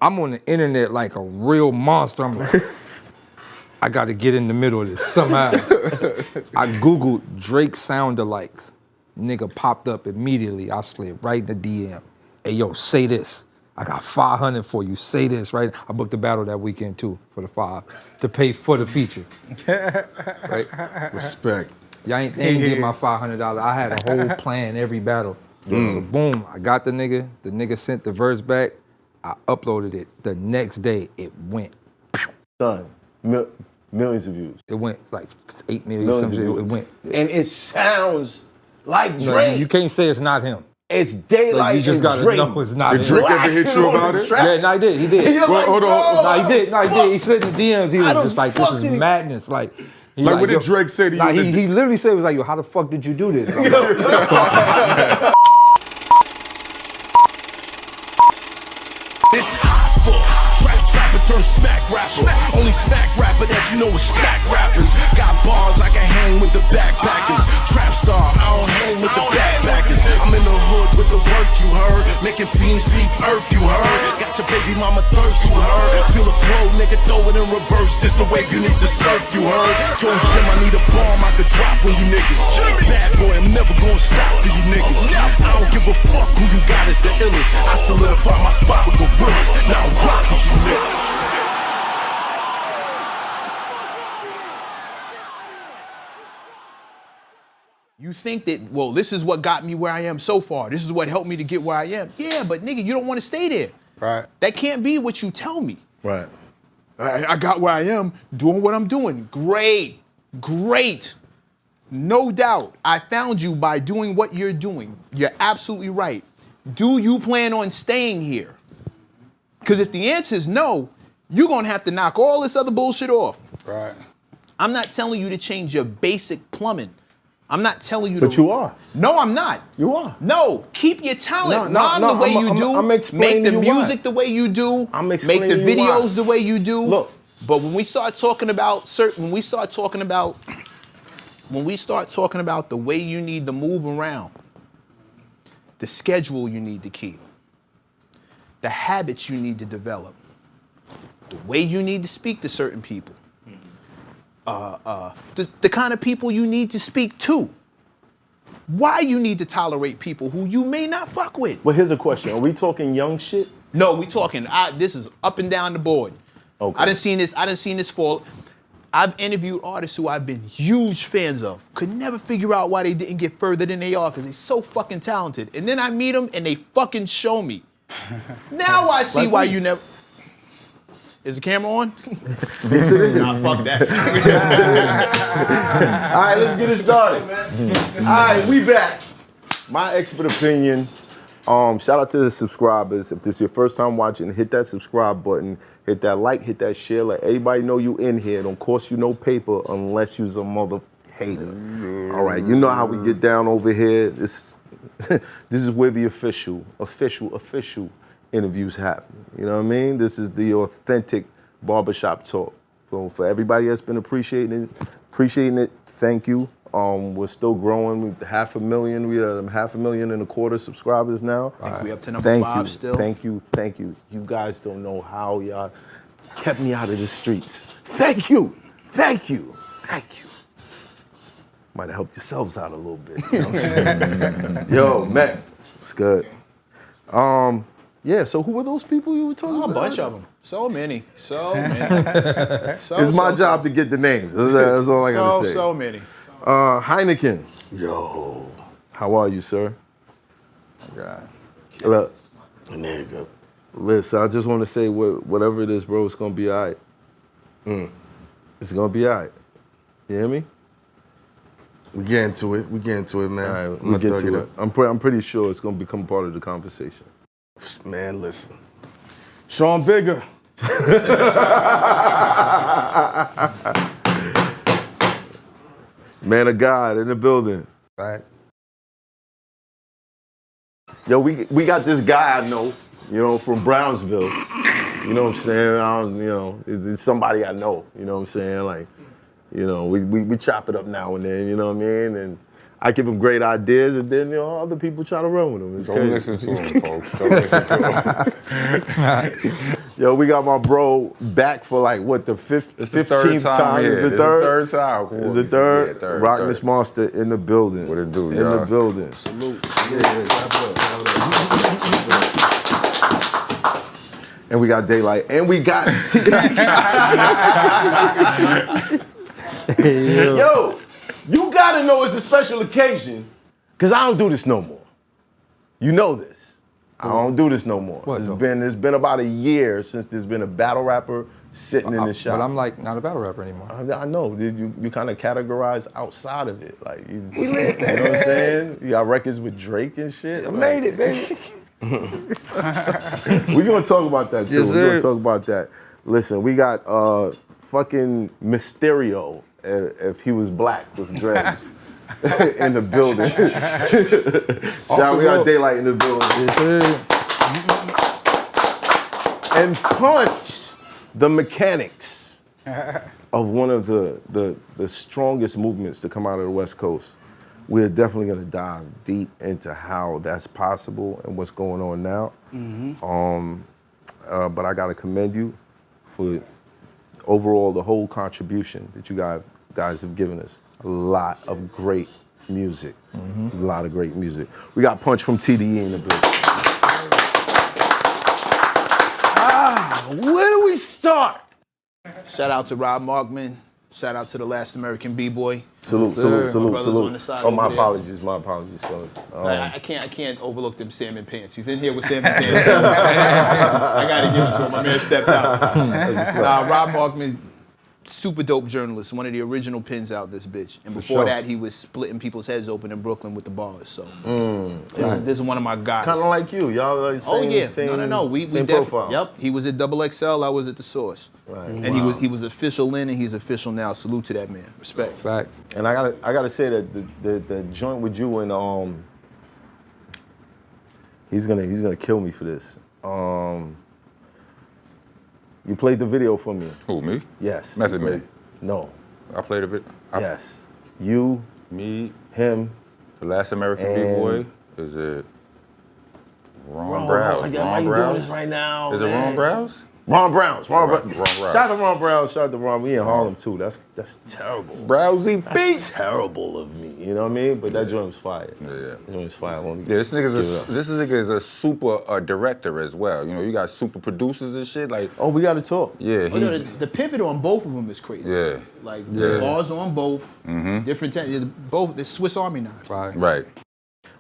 I'm on the internet like a real monster. I'm like, I gotta get in the middle of this somehow. I Googled Drake sound-alikes. Nigga popped up immediately. I slid right in the DM. Hey, yo, say this. I got 500 for you. Say this, right? I booked a battle that weekend too for the 5 to pay for the feature. Right? Respect. Y'all ain't get my $500. I had a whole plan every battle. So boom, I got the nigga sent the verse back. I uploaded it. The next day, it went. Son, millions of views. It went like 8 million. It went. And it sounds like Drake. No, you can't say it's not him. It's DAYLYT like, you just gotta Drake. know it's not him. Did Drake ever hit you about it? Yeah, no, he did. He did. Well, like, hold on. No, he did. No, he did. He slid in the DMs. He was just like, this is madness. Like what did Drake say to you? Nah, he literally said, he was like, yo, how the fuck did you do this? It's hot for trapper turn smack rapper. Only smack rapper that you know is smack rappers. Got bars I can hang with the backpackers. Trap star, I don't hang with the backpackers. I'm in the hood with the work you heard. Making fiends leave earth you heard. Got your baby mama thirst you heard. Feel the flow, nigga, throw it in reverse. This the wave you need to surf you heard. Told Jim I need a bomb I could drop on you niggas. Bad boy, I'm never gonna stop for you niggas. I don't give a fuck who you got is the illest. I solidify my spot with gorillas. Now I'm rock with you niggas. You think that, well, this is what got me where I am so far. This is what helped me to get where I am. Yeah, but nigga, you don't want to stay there. Right. That can't be what you tell me. Right. I got where I am, doing what I'm doing. Great, great. No doubt, I found you by doing what you're doing. You're absolutely right. Do you plan on staying here? Because if the answer is no, you're gonna have to knock all this other bullshit off. Right. I'm not telling you to change your basic plumbing. I'm not telling you But to. you are. No, I'm not. You are. No, keep your talent. No, Rhyme no, the way I'm- you I'm- do. I'm explaining Make the you why. music the way you do. I'm Make explaining the you videos why. the way you do. Look. But when we start talking about the way you need to move around, the schedule you need to keep, the habits you need to develop, the way you need to speak to certain people, the kind of people you need to speak to, why you need to tolerate people who you may not fuck with. But here's a question. Are we talking young shit? No, we talking, this is up and down the board. Okay. I done seen this fall. I've interviewed artists who I've been huge fans of. Could never figure out why they didn't get further than they are because they're so fucking talented. And then I meet them and they fucking show me. Now I see why you never. Is the camera on? Yes, it is. Nah, fuck that. All right, let's get it started. All right, we back. My expert opinion. Shout out to the subscribers. If this is your first time watching, hit that subscribe button, hit that like, hit that share. Let everybody know you in here. It don't cost you no paper unless you's a mother hater. All right, you know how we get down over here. This is where the official interviews happen. You know what I mean? This is the authentic barbershop talk. So for everybody that's been appreciating it, thank you. We're still growing. We 500,000. We are 500,000 subscribers now. I think we up to number 5 still. Thank you. You guys don't know how y'all kept me out of the streets. Thank you. Might have helped yourselves out a little bit. You know what I'm saying? Yo, Matt, it's good. Yeah, so who were those people you were talking about? A bunch of them. So many. It's my job to get the names. That's all I gotta say. So many. HYNAKEN. Yo. How are you, sir? God. Look, Nigga. listen, I just want to say whatever it is, bro, it's gonna be all right. It's gonna be all right. You hear me? We get into it, man. All right, I'm we gonna get thug to it it. up. I'm pretty sure it's gonna become part of the conversation. Man, listen. Sean Bigger. Man of God in the building. Right. Yo, we got this guy I know, from Brownsville. You know what I'm saying? It's somebody I know. You know what I'm saying? Like, we chop it up now and then. You know what I mean? And I give him great ideas, and then other people try to run with them. It's Don't crazy. listen to him, folks. Don't listen to him. Yo, we got my bro back for like what, the 15th third time? Yeah, Is the this third? Is the third time. Come Is on. the third? Yeah, third. Rock third. this monster in the building. What it do, In y'all? the building. Salute. And we got DAYLYT. And we got Yo, you gotta know it's a special occasion, because I don't do this no more. You know this. I don't do this no more. What, It's though? been about a year since there's been a battle rapper sitting in the shop. But I'm like not a battle rapper anymore. I know. You kind of categorize outside of it. Like you know what I'm saying? You got records with Drake and shit. I made it, baby. We're gonna talk about that too. Yes, We're gonna sir. talk about that. Listen, we got fucking Mysterio, if he was black with dreads, in the building. Shout, we got DAYLYT in the building. And Punch, the mechanics of one of the strongest movements to come out of the West Coast. We're definitely gonna dive deep into how that's possible and what's going on now. But I gotta commend you for overall the whole contribution that you guys have given us. A lot of great music. A lot of great music. We got Punch from TDE in the building. Where do we start? Shout out to Rob Markman. Shout out to the last American B-boy. Salute. brothers on the side Oh, my over there. apologies, fellas. I can't overlook them salmon pants. He's in here with salmon pants. I gotta give it to him. My man stepped out. Rob Markman, super dope journalist, one of the original pins out this bitch. And before sure. that, he was splitting people's heads open in Brooklyn with the bars. So this is one of my guys. Kind of like you, y'all. Like Oh same, yeah, same, no. We same def- profile. Yep, he was at XXL. I was at the Source. Right. And he was official then, and he's official now. Salute to that man. Respect. Facts. And I gotta say that the joint with you and he's gonna kill me for this. You played the video for me. Who, me? Yes. Method you played- Man. No. I played a bit. Yes. You, Me, him. the last American And- B-boy. Is it Ron Bro, Browse? why Ron you doing Browse? this right now? Is it man? Ron Browse? Ron Browns. Ron Browns. Ron Browns. Shout out to Ron Browns. Shout out to Ron. We in Harlem too. That's terrible. Browsey That's Beats. terrible of me. You know what I mean? But that joint was fire. Yeah. That joint was fire. Yeah, this nigga is a super director as well. You know, you got super producers and shit. Like, Oh, we gotta talk. yeah, Oh, no, the pivot on both of them is crazy. yeah, Like Yeah. the bars on both, different. Both the Swiss Army knife. Right. right.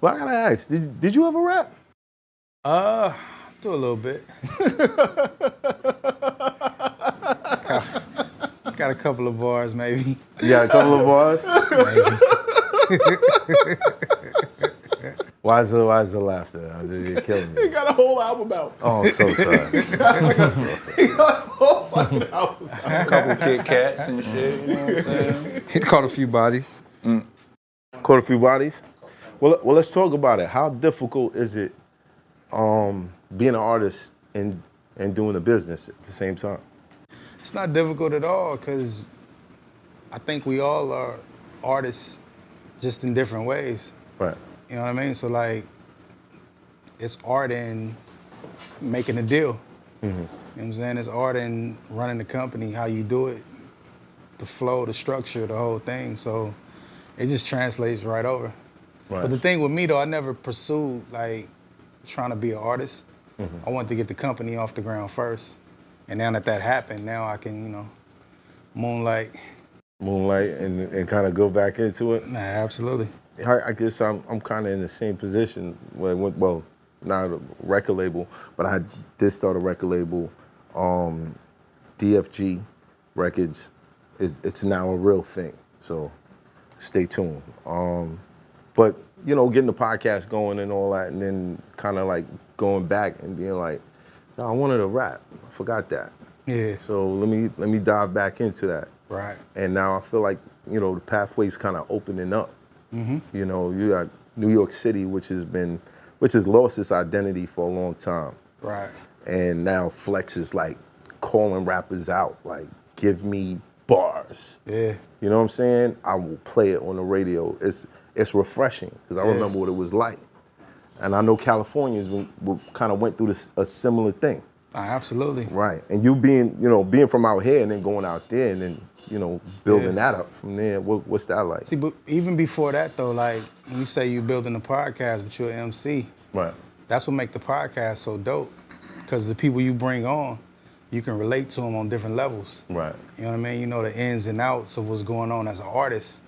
Well, I gotta ask. Did you ever rap? Do a little bit. Got a couple of bars, maybe. You got a couple of bars. Why is the laughter? You're killing He me. got a whole album out. Oh, I'm so sorry. He got a whole fucking album out. A couple Kit Kats and shit. You know what I'm saying? He caught a few bodies. Caught a few bodies. Well, let's talk about it. How difficult is it being an artist and doing a business at the same time? It's not difficult at all, because I think we all are artists just in different ways. Right. You know what I mean? So, like, it's art in making a deal. You know what I'm saying? It's art in running the company, how you do it, the flow, the structure, the whole thing. So it just translates right over. Right. But the thing with me, though, I never pursued, like, trying to be an artist. I wanted to get the company off the ground first. And now that happened, now I can, moonlight. Moonlight and kind of go back into it. Nah, absolutely. I guess I'm kind of in the same position. Well, not a record label, but I did start a record label, DFG Records. It's now a real thing, so stay tuned. But getting the podcast going and all that, and then kind of like going back and being like, no, I wanted to rap. I forgot that. Yeah. So let me dive back into that. Right. And now I feel like the pathway's kind of opening up. You got New York City, which has lost its identity for a long time. Right. And now Flex is like calling rappers out, like, give me bars. Yeah. You know what I'm saying? I will play it on the radio. it's refreshing because I remember what it was like. And I know Californians kind of went through a similar thing. Absolutely. Right. And you being from out here and then going out there and then, building that up from there, what's that like? See, but even before that though, like when you say you building a podcast, but you're an MC, Right. that's what make the podcast so dope. Because the people you bring on, you can relate to them on different levels. Right. You know what I mean? You know the ins and outs of what's going on as an artist.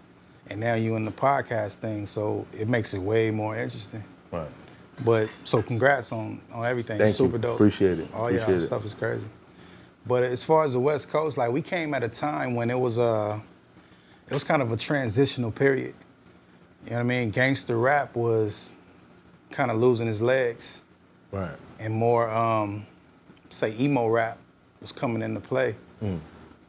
And now you in the podcast thing, so it makes it way more interesting. Right. But so congrats on everything. Thank it's super you. dope. Appreciate it. Oh yeah, Appreciate it. stuff is crazy. But as far as the West Coast, like we came at a time when it was kind of a transitional period. You know what I mean? Gangster rap was kind of losing his legs. Right. And more say emo rap was coming into play.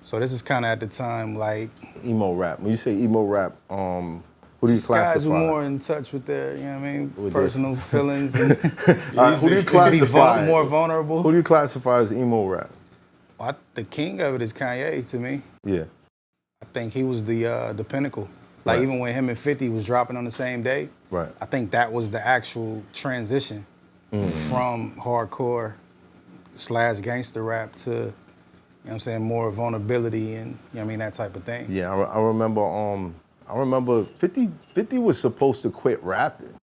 So this is kind of at the time like Emo rap. When you say emo rap, who do you classify? guys were more in touch with their, you know what I mean, With personal feelings and who do you be classify? more vulnerable. Who do you classify as emo rap? The king of it is Kanye to me. Yeah. I think he was the pinnacle. Like Right. even when him and 50 was dropping on the same day, Right. I think that was the actual transition from hardcore / gangster rap to, you know what I'm saying, more vulnerability and, you know what I mean, that type of thing. Yeah, I remember 50 was supposed to quit rapping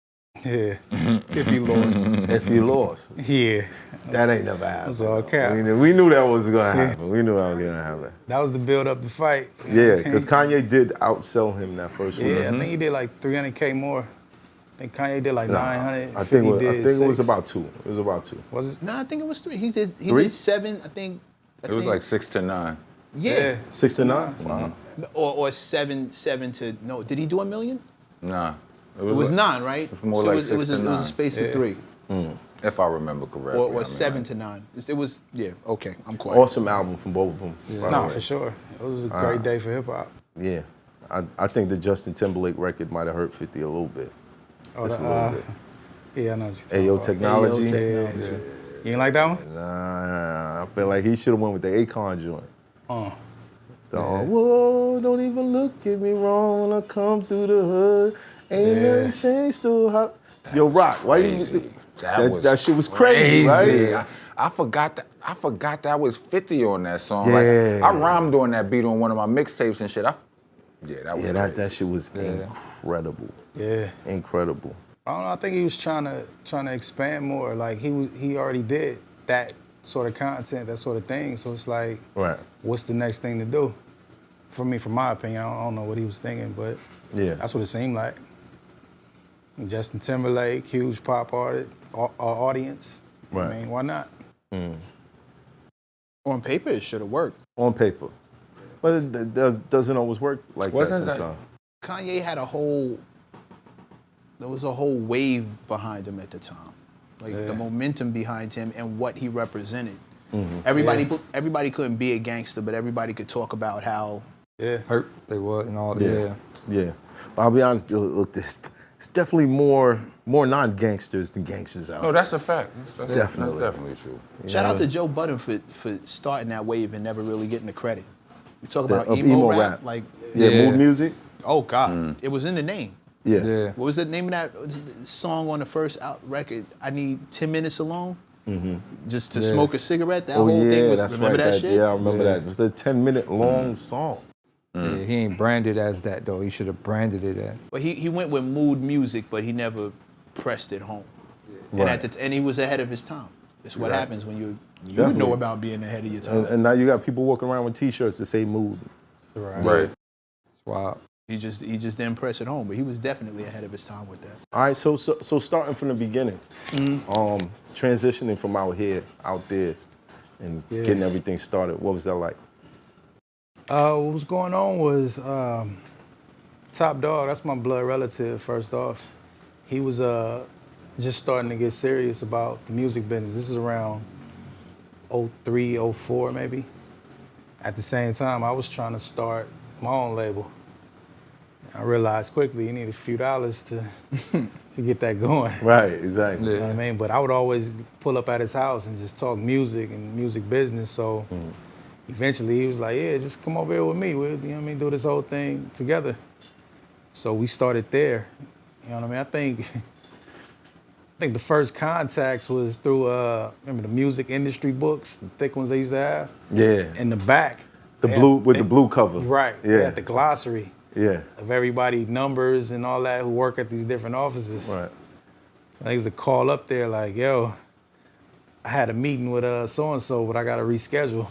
Yeah. If he lost. if he lost. Yeah. That ain't never happened. That's all cap. We knew that was gonna happen. We knew that was gonna happen. That was the build up the fight. Yeah, because Kanye did outsell him that first week. Yeah, I think he did like 300K more. I think Kanye did like 900. I think it was 6. about 2. It was about 2. Was it? No, I think it was 3. He did 7, I think. It was like 6 to 9. Yeah. 6 to 9? Wow. Or 7 to, no, did he do $1 million? Nah. It was 9, right? was more like 6 it was to a 9. space of 3. If I remember correctly. Or I mean, 7 to 9. It was, yeah, okay, I'm quiet. Awesome album from both of them. by the No, way. for sure. It was a great day for hip hop. Yeah. I think the Justin Timberlake record might have hurt 50 a little bit. Just a little bit. Yeah, I know what you're talking Ayo about. Technology. Yeah. You ain't like that one? Nah, I feel like he should have went with the Akon joint. Whoa, don't even look at me wrong when I come through the hood. Ain't nothing changed to how. Yo, Rock, why Crazy. you? That shit was crazy, right? I forgot that was 50 on that song. Yeah. Like, I rhymed on that beat on one of my mixtapes and shit. That was crazy. That shit was incredible. Yeah. Incredible. I don't know. I think he was trying to expand more. Like he already did that sort of content, that sort of thing. So it's like, Right. what's the next thing to do? For me, from my opinion, I don't know what he was thinking, but Yeah. that's what it seemed like. Justin Timberlake, huge pop artist, audience. Right. I mean, why not? On paper, it should have worked. On paper. But it doesn't always work like Wasn't that that- sometimes. Kanye had there was a whole wave behind him at the time. Like the momentum behind him and what he represented. Everybody couldn't be a gangster, but everybody could talk about how Yeah. Hurt they was and all. Yeah. Yeah. I'll be honest, look, there's definitely more non-gangsters than gangsters out No, there. that's a fact. That's Definitely. definitely true. shout out to Joe Budden for starting that wave and never really getting the credit. We talk about Of emo, emo rap, rap. like Yeah, mood music. oh God, it was in the name. Yeah. Yeah. What was the name of that song on the first out record? I need 10 minutes alone, just to smoke a cigarette. That Oh whole thing yeah, was. that's Remember right. that shit? Yeah, I remember that. It was a 10-minute long song. Yeah, he ain't branded as that though. He should have branded it as. But he went with mood music, but he never pressed it home. Right. And he was ahead of his time. That's what Right. happens when you Definitely. know about being ahead of your time. And now you got people walking around with T-shirts that say mood. Right. Wow. He just didn't press it home, but he was definitely ahead of his time with that. All right, so starting from the beginning, transitioning from out there, and getting everything started. What was that like? What was going on was Top Dawg, that's my blood relative, first off. He was just starting to get serious about the music business. This is around 03, 04 maybe. At the same time, I was trying to start my own label. I realized quickly you need a few dollars to get that going. Right, exactly. You know what I mean? But I would always pull up at his house and just talk music and music business. So eventually he was like, yeah, just come over here with me. We'll, you know what I mean, do this whole thing together. So we started there. You know what I mean? I think the first contacts was through remember the music industry books, the thick ones they used to have? Yeah. In the back. The blue with the blue cover. Right. Yeah. They had the glossary Yeah. of everybody, numbers and all that who work at these different offices. Right. I used to call up there like, yo, I had a meeting with so-and-so, but I got to reschedule.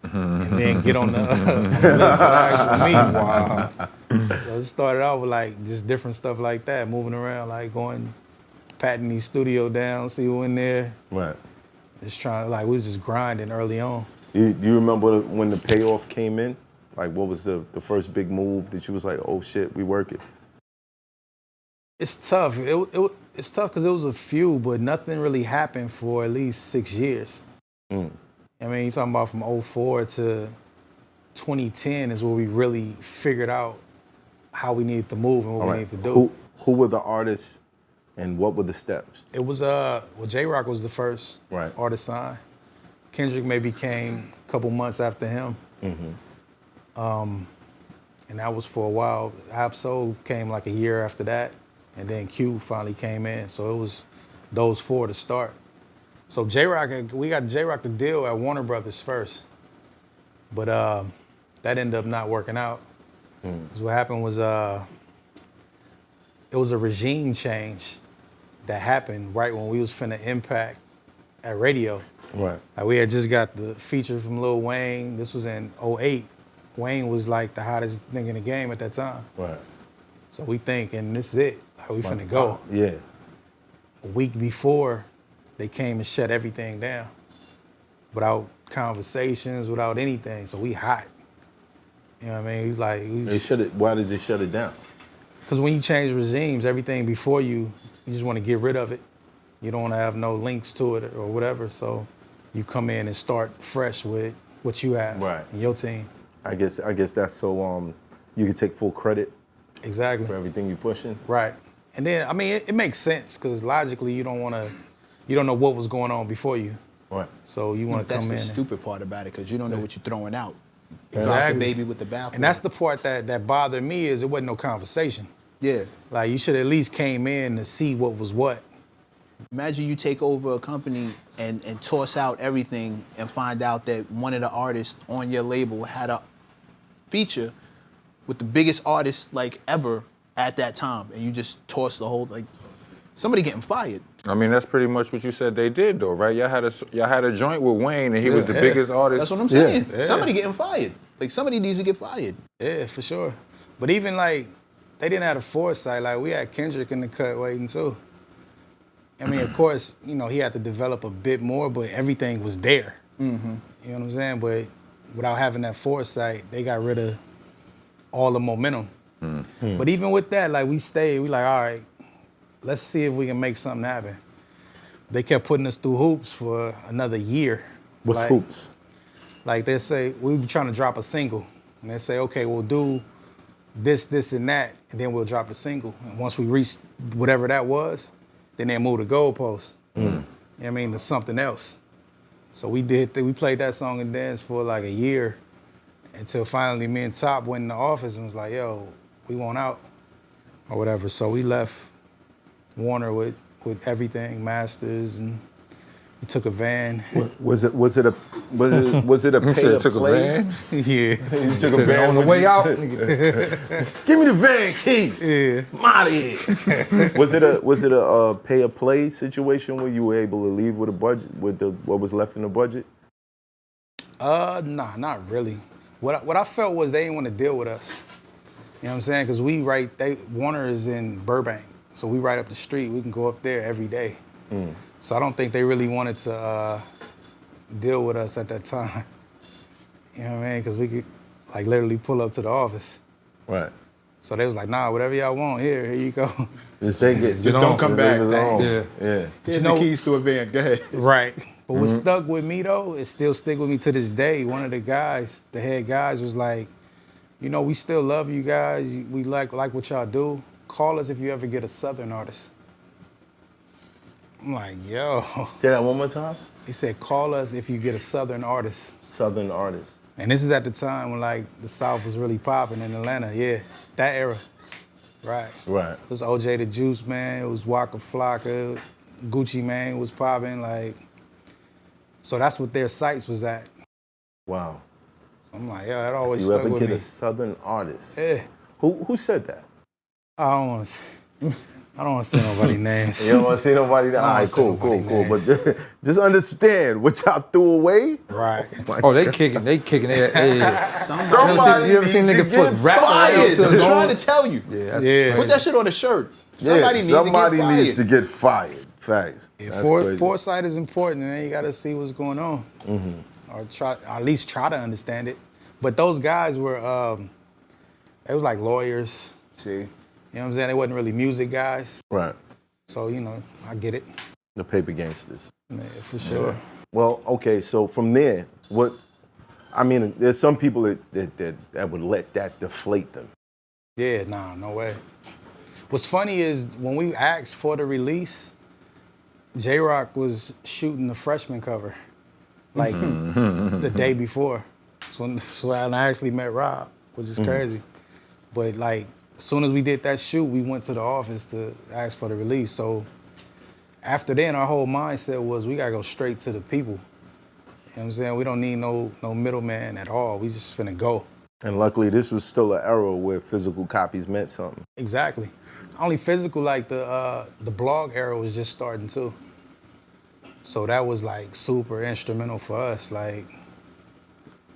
And then get on the list for the actual meeting. Wow. So it started out with like just different stuff like that, moving around, like going, patting these studio down, see who in there. Right. Just trying, like we was just grinding early on. Do you remember when the payoff came in? Like, what was the first big move that you was like, oh shit, we working? It's tough. It's tough because it was a few, but nothing really happened for at least 6 years. I mean, you're talking about from 04 to 2010 is where we really figured out how we needed to move and what we needed to do. Who were the artists and what were the steps? It was, well, J-Rock was the first artist signed. Kendrick maybe came a couple months after him. And that was for a while. Absol came like a year after that. And then Q finally came in. So it was those four to start. So J-Rock, we got J-Rock the deal at Warner Brothers first. But that ended up not working out. Because what happened was it was a regime change that happened right when we was finna impact at radio. Right. Like we had just got the feature from Lil Wayne. This was in 08. Wayne was like the hottest thing in the game at that time. Right. So we thinking this is it. Like we finna go. Yeah. A week before, they came and shut everything down. Without conversations, without anything. So we hot. You know what I mean? He's like, Why did they shut it down? Because when you change regimes, everything before you just want to get rid of it. You don't want to have no links to it or whatever. So you come in and start fresh with what you have in your team. I guess that's so you can take full credit. Exactly. For everything you're pushing. Right. And then, I mean, it makes sense because logically you don't know what was going on before you. Right. So you want to come in. That's the stupid part about it because you don't know what you're throwing out. You Exactly. drop the baby with the bathwater. And that's the part that bothered me is it wasn't no conversation. Yeah. Like you should at least came in to see what was what. Imagine you take over a company and toss out everything and find out that one of the artists on your label had a feature with the biggest artist like ever at that time, and you just toss the whole somebody getting fired. I mean, that's pretty much what you said they did, though, right? Y'all had a joint with Wayne, and he was the biggest artist. That's what I'm saying. Yeah. Somebody getting fired. Like somebody needs to get fired. Yeah, for sure. But even like they didn't have the foresight. Like we had Kendrick in the cut waiting too. I mean, of course, you know he had to develop a bit more, but everything was there. Mm-hmm. You know what I'm saying? But without having that foresight, they got rid of all the momentum. Mm-hmm. But even with that, like we stayed. We like, all right, let's see if we can make something happen. They kept putting us through hoops for another year. What's hoops? Like they say, we be trying to drop a single. And they say, okay, we'll do this, this, and that, and then we'll drop the single. And once we reach whatever that was, then they move the goalpost. You know what I mean, to something else. So we played that song and dance for like a year until finally me and Top went in the office and was like, yo, we want out or whatever. So we left Warner with everything, masters, and we took a van. Was it a pay to took play? a van? Yeah. You took a van On the way out, Give me the van keys. Yeah. I'm out of here. Was it a pay to play situation where you were able to leave with a budget with what was left in the budget? Nah, not really. What I felt was they didn't want to deal with us. You know what I'm saying? Because Warner is in Burbank, so we right up the street. We can go up there every day. So I don't think they really wanted to deal with us at that time. You know what I mean? Because we could like literally pull up to the office. Right. So they was like, nah, whatever y'all want, here you go. Just take it. Just don't come back. Yeah. Here's the keys to a van. Go ahead. Right. But what stuck with me though, it still stick with me to this day. One of the guys, the head guys, was like, you know, we still love you guys. We like what y'all do. Call us if you ever get a Southern artist. I'm like, yo. Say that one more time. He said, call us if you get a Southern artist. Southern artist. And this is at the time when like the South was really popping in Atlanta. Yeah, that era. Right. Right. It was OJ the Juice Man. It was Waka Flocka. Gucci Mane was popping. Like, so that's what their sights was at. Wow. I'm like, yeah, that always You stuck ever with get me. a Southern artist? Yeah. Who said that? I don't want to say nobody's name. You don't want to say nobody. All right, cool. But just understand what y'all threw away. Right. Oh, they kicking their ass. Somebody You ever seen needs to niggas get put rap fired. around to I'm the trying to tell you. Yeah. Put that shit on a shirt. Somebody somebody needs to get fired. needs to get fired. Facts. That's crazy. Foresight is important, and you got to see what's going on, or at least try to understand it. But those guys were, they was like lawyers. See? You know what I'm saying? They wasn't really music guys. Right. So, you know, I get it. The paper gangsters. Yeah, for sure. Well, okay, so from there, there's some people that would let that deflate them. Yeah, nah, no way. What's funny is when we asked for the release, J-Rock was shooting the freshman cover, like the day before. So I actually met Rob, which is crazy. But like, as soon as we did that shoot, we went to the office to ask for the release. So after then, our whole mindset was we gotta go straight to the people. You know what I'm saying? We don't need no middleman at all. We just finna go. And luckily, this was still an era where physical copies meant something. Exactly. Only physical, like the blog era was just starting too. So that was like super instrumental for us. Like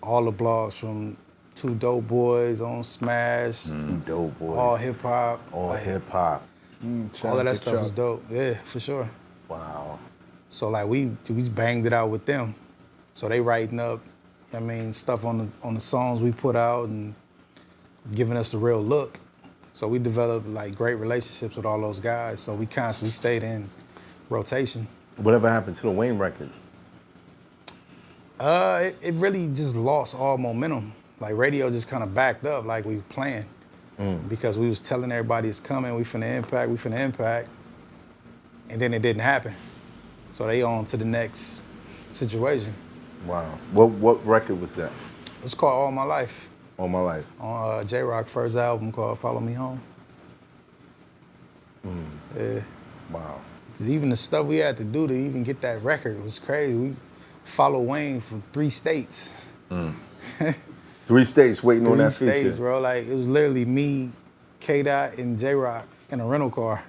all the blogs from Two Dope Boys on Smash, Dope boys. all hip hop, All hip hop. all of that stuff was dope. Yeah, for sure. Wow. So like we banged it out with them. So they writing up, I mean, stuff on the songs we put out and giving us the real look. So we developed like great relationships with all those guys. So we constantly stayed in rotation. Whatever happened to the Wayne record? It really just lost all momentum. Like radio just kind of backed up like we were playing. Because we was telling everybody it's coming, we finna impact. And then it didn't happen. So they on to the next situation. Wow. What record was that? It's called All My Life. All My Life. On J-Rock's first album called Follow Me Home. Yeah. Wow. 'Cause even the stuff we had to do to even get that record was crazy. We followed Wayne from 3 states. 3 states waiting on 3 that feature. states, bro. Like, it was literally me, K-Dot, and J-Rock in a rental car.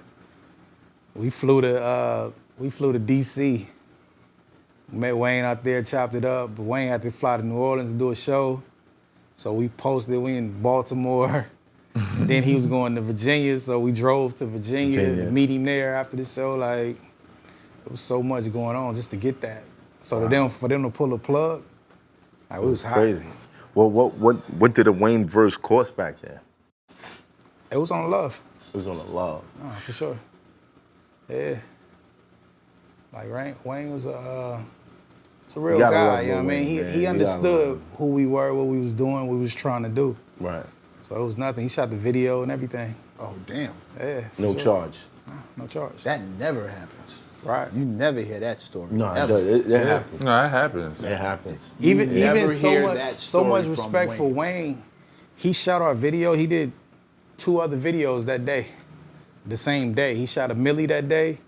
We flew to D.C. Met Wayne out there, chopped it up. But Wayne had to fly to New Orleans to do a show. So we posted, we in Baltimore. And then he was going to Virginia, so we drove to Virginia to meet him there after the show. Like, it was so much going on just to get that. So for them to pull a plug, like, it was hot. Crazy. Well, what did a Wayne verse cost back then? It was on love. It was on the love. Oh, for sure. Yeah. Like, Wayne was a real gotta guy, love you know what I Lil mean? Wayne, man. He You gotta understood love him. who we were, what we was doing, what we was trying to do. Right. So it was nothing. He shot the video and everything. Oh, damn. Yeah. for No sure. charge. No charge. That never happens. Right. You never hear that story. No, ever. it happens. No, it happens. It happens. Even never so hear much, that so much story from respect for Wayne. He shot our video. He did 2 other videos that day, the same day. He shot a Millie that day,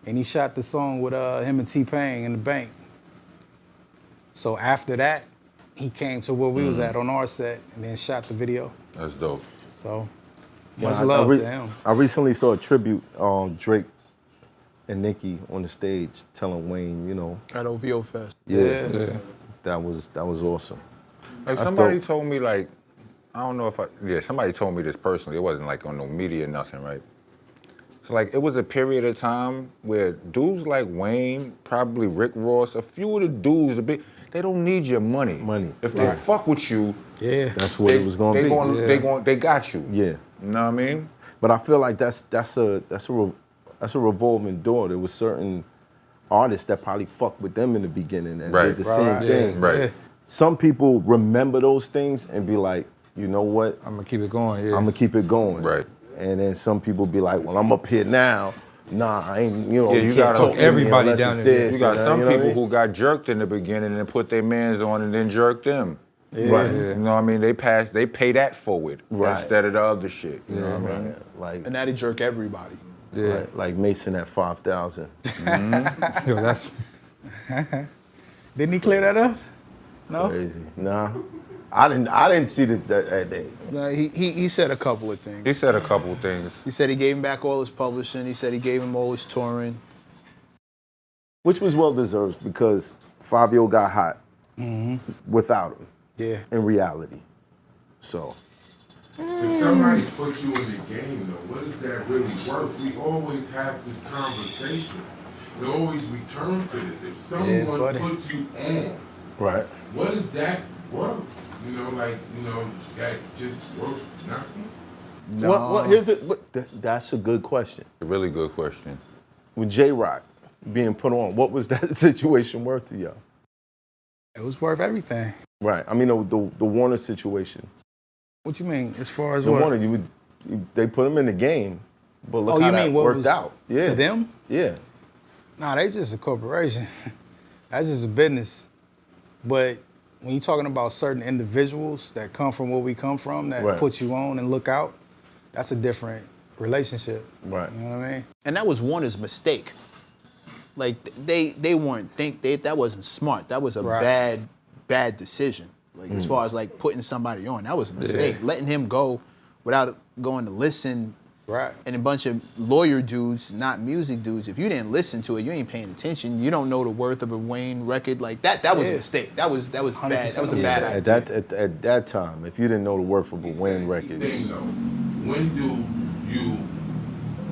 and he shot the song with him and T-Pain in the bank. So after that, he came to where we was at on our set, and then shot the video. That's dope. So Yeah, much I love to him. I recently saw a tribute Drake and Nicki on the stage telling Wayne, you know, At OVO Fest. yeah. that was awesome. Like, That's somebody dope. told me, like, I don't know if somebody told me this personally. It wasn't like on no media or nothing, right? So like, it was a period of time where dudes like Wayne, probably Rick Ross, a few of the dudes, they don't need your money. If they fuck with you, That's what it was gonna be. They got you. Yeah. You know what I mean? But I feel like that's a revolving door. There was certain artists that probably fucked with them in the beginning and did the same thing. Right. Some people remember those things and be like, you know what? I'm gonna keep it going. Yeah. I'm gonna keep it going. Right. And then some people be like, well, I'm up here now. Nah, I ain't, you know, Yeah, you can't gotta- talk to me everybody unless down it's in there. this, You got some know what I people mean? who got jerked in the beginning and put their mans on and then jerked them. Right. You know what I mean? They pay that forward Right. instead of the other shit. You know what I mean? Right. Like, And that'd jerk everybody. Yeah. like Mason at 5,000. Yo, that's Didn't he clear that up? No. Crazy. Nah. I didn't see that day. No, he said a couple of things. He said a couple things. He said he gave him back all his publishing. He said he gave him all his touring. Which was well deserved because Fabio got hot without him Yeah. in reality. So If somebody put you in the game, though, what is that really worth? We always have this conversation. We always return to this. If someone buddy. puts you on, right. what is that worth? You know, like, that just worth nothing? No. What here's it. That's a good question. A really good question. With J-Rock being put on, what was that situation worth to y'all? It was worth everything. Right. I mean, the Warner situation. What you mean? As far as The what? Warner, they put him in the game, but look Oh, how you that mean what worked was out. Yeah. to them? Yeah. Nah, they just a corporation. That's just a business. But when you're talking about certain individuals that come from where we come from, that Right. put you on and look out, that's a different relationship. Right. You know what I mean? And that was Warner's mistake. Like they weren't that wasn't smart. That was a Right. bad decision. Like as far as like putting somebody on, that was a mistake. Letting him go without going to listen. Right. And a bunch of lawyer dudes, not music dudes. If you didn't listen to it, you ain't paying attention. You don't know the worth of a Wayne record. Like that was a Yeah. mistake. That was bad. That was a Yeah. bad idea. At that time, if you didn't know the worth of a Wayne record, Thing, though, when do you,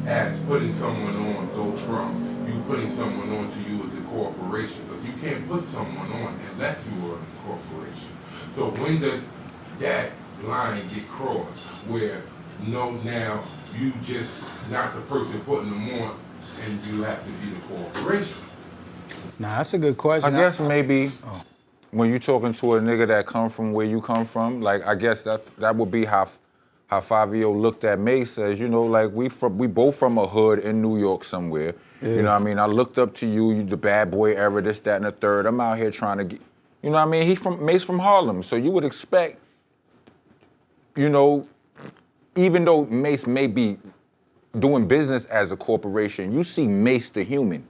as putting someone on, go from you putting someone on to you as a corporation? Because you can't put someone on unless you are a corporation. So when does that line get crossed where now you just not the person putting them on and you have to be the corporation? Nah, that's a good question. I guess maybe when you're talking to a nigga that come from where you come from, like I guess that would be how Fabio looked at Mace as, like we both from a hood in New York somewhere. You know what I mean? I looked up to you the bad boy era, this, that, and the third. I'm out here trying to get, you know what I mean? Mace from Harlem, so you would expect, even though Mace may be doing business as a corporation, you see Mace the human.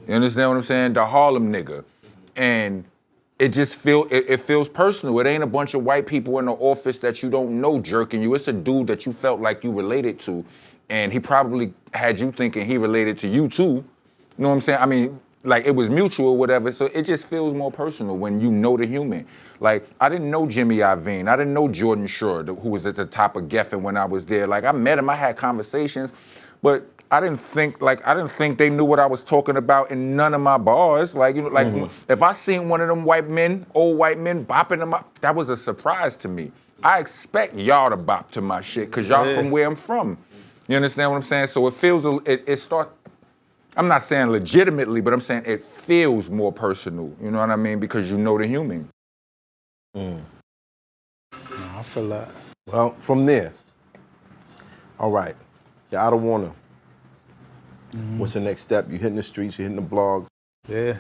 You understand what I'm saying? The Harlem nigga. And it just feels personal. It ain't a bunch of white people in the office that you don't know jerking you. It's a dude that you felt like you related to. And he probably had you thinking he related to you too. You know what I'm saying? I mean, like it was mutual or whatever. So it just feels more personal when you know the human. Like I didn't know Jimmy Iovine. I didn't know Jordan Shore, who was at the top of Geffen when I was there. Like I met him, I had conversations, but I didn't think they knew what I was talking about in none of my bars. Like, if I seen one of them old white men bopping them up, that was a surprise to me. I expect y'all to bop to my shit, cause y'all from where I'm from. You understand what I'm saying? So it feels, I'm not saying legitimately, but I'm saying it feels more personal. You know what I mean? Because you know the human. Nah, I feel that. well, from there, all right, you're out of Warner. What's the next step? You hitting the streets, you hitting the blogs. Yeah.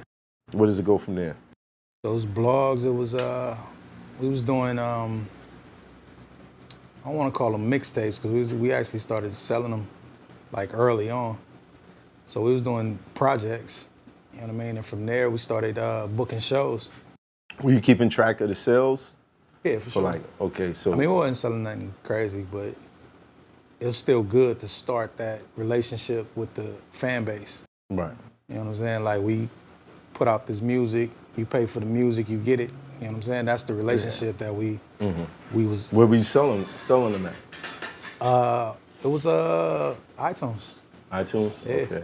Where does it go from there? Those blogs, it was we was doing I don't want to call them mixtapes because we actually started selling them like early on. So we was doing projects, you know what I mean? And from there we started booking shows. Were you keeping track of the sales? Yeah, for sure. Okay, so I mean, we wasn't selling nothing crazy, but it was still good to start that relationship with the fan base. right. You know what I'm saying? Like we put out this music, you pay for the music, you get it. You know what I'm saying? That's the relationship that we was. Where were you selling them at? It was iTunes. iTunes? Yeah. Okay.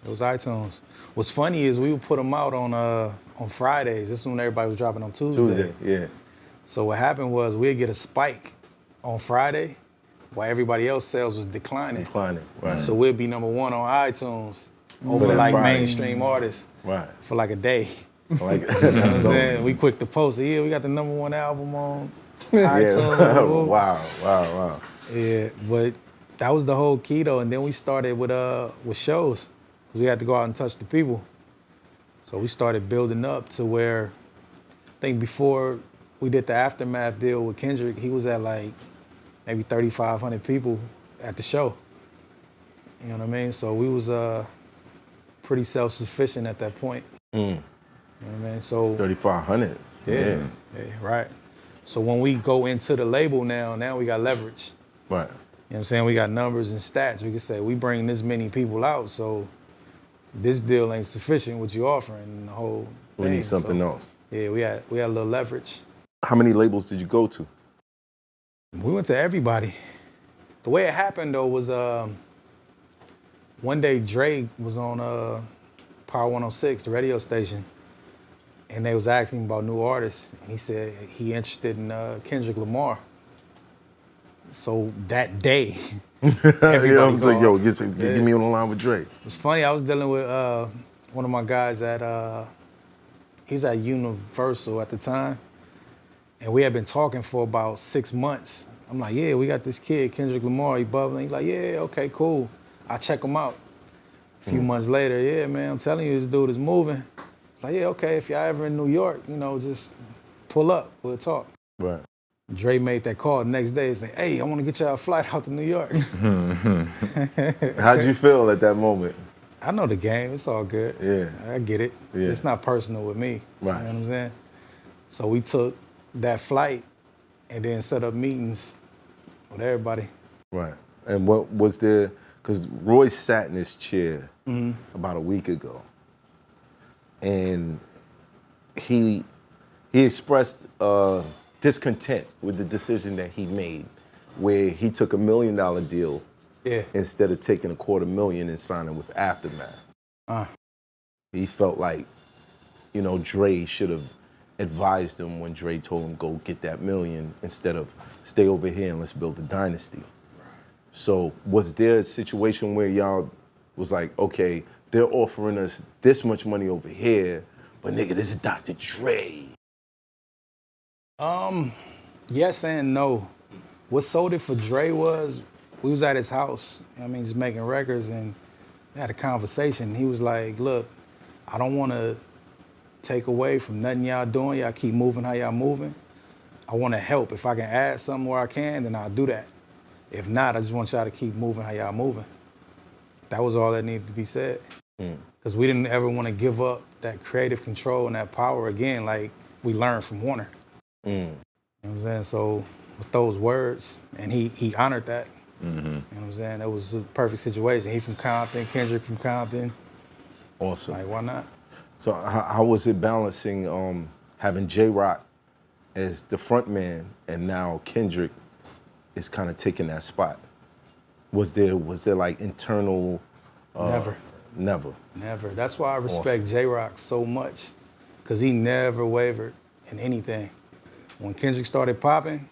It was iTunes. What's funny is we would put them out on Fridays. This is when everybody was dropping on Tuesday. Yeah. So what happened was we'd get a spike on Friday while everybody else's sales was declining. Right. So we'd be number one on iTunes over that like Friday. mainstream artists Right. for like a day. Like, You know what I'm saying? We quick to post it. Yeah, we got the number one album on iTunes. Wow. Yeah, but that was the whole key though. And then we started with shows because we had to go out and touch the people. So we started building up to where I think before we did the Aftermath deal with Kendrick, he was at like maybe 3,500 people at the show. You know what I mean? So we was pretty self-sufficient at that point. You know what I mean? So 3,500. yeah, right. So when we go into the label now we got leverage. Right. You know what I'm saying? We got numbers and stats. We can say we bring this many people out, so this deal ain't sufficient what you offering the whole We thing. need something So, else. yeah, we had a little leverage. How many labels did you go to? We went to everybody. The way it happened though was one day Drake was on Power 106, the radio station, and they was asking him about new artists, and he said he interested in Kendrick Lamar. So that day, everybody I was like, yo, called. get me on the line with Drake. It's funny, I was dealing with one of my guys at, he was at Universal at the time, and we had been talking for about 6 months. I'm like, yeah, we got this kid, Kendrick Lamar, he bubbling. He's like, yeah, okay, cool. I'll check him out. A few months later, yeah, man, I'm telling you, this dude is moving. It's like, yeah, okay, if y'all ever in New York, you know, just pull up, we'll talk. Right. Dre made that call the next day and said, hey, I want to get y'all a flight out to New York. How'd you feel at that moment? I know the game, it's all good. Yeah. I get it. Yeah. It's not personal with me. Right. You know what I'm saying? So we took that flight and then set up meetings with everybody. Right. And what was there, because Roy sat in his chair about a week ago, and he expressed discontent with the decision that he made, where he took $1 million deal instead of taking $250,000 and signing with Aftermath. He felt like, you know, Dre should have advised him when Dre told him go get that $1 million instead of stay over here and let's build a dynasty. So was there a situation where y'all was like, okay, they're offering us this much money over here, but nigga, this is Dr. Dre. Yes and no. What sold it for Dre was, we was at his house, I mean, just making records, and we had a conversation. He was like, look, I don't want to take away from nothing y'all doing. Y'all keep moving how y'all moving. I want to help. If I can add something where I can, then I'll do that. If not, I just want y'all to keep moving how y'all moving. That was all that needed to be said. Because we didn't ever want to give up that creative control and that power again, like we learned from Warner. You know what I'm saying? So with those words, and he honored that. You know what I'm saying? It was a perfect situation. He from Compton, Kendrick from Compton. Awesome. Like, why not? So how was it balancing having J-Rock as the front man and now Kendrick is kind of taking that spot? Was there like internal? Never. Never. Never. That's why I respect J-Rock so much, because he never wavered in anything. When Kendrick started popping,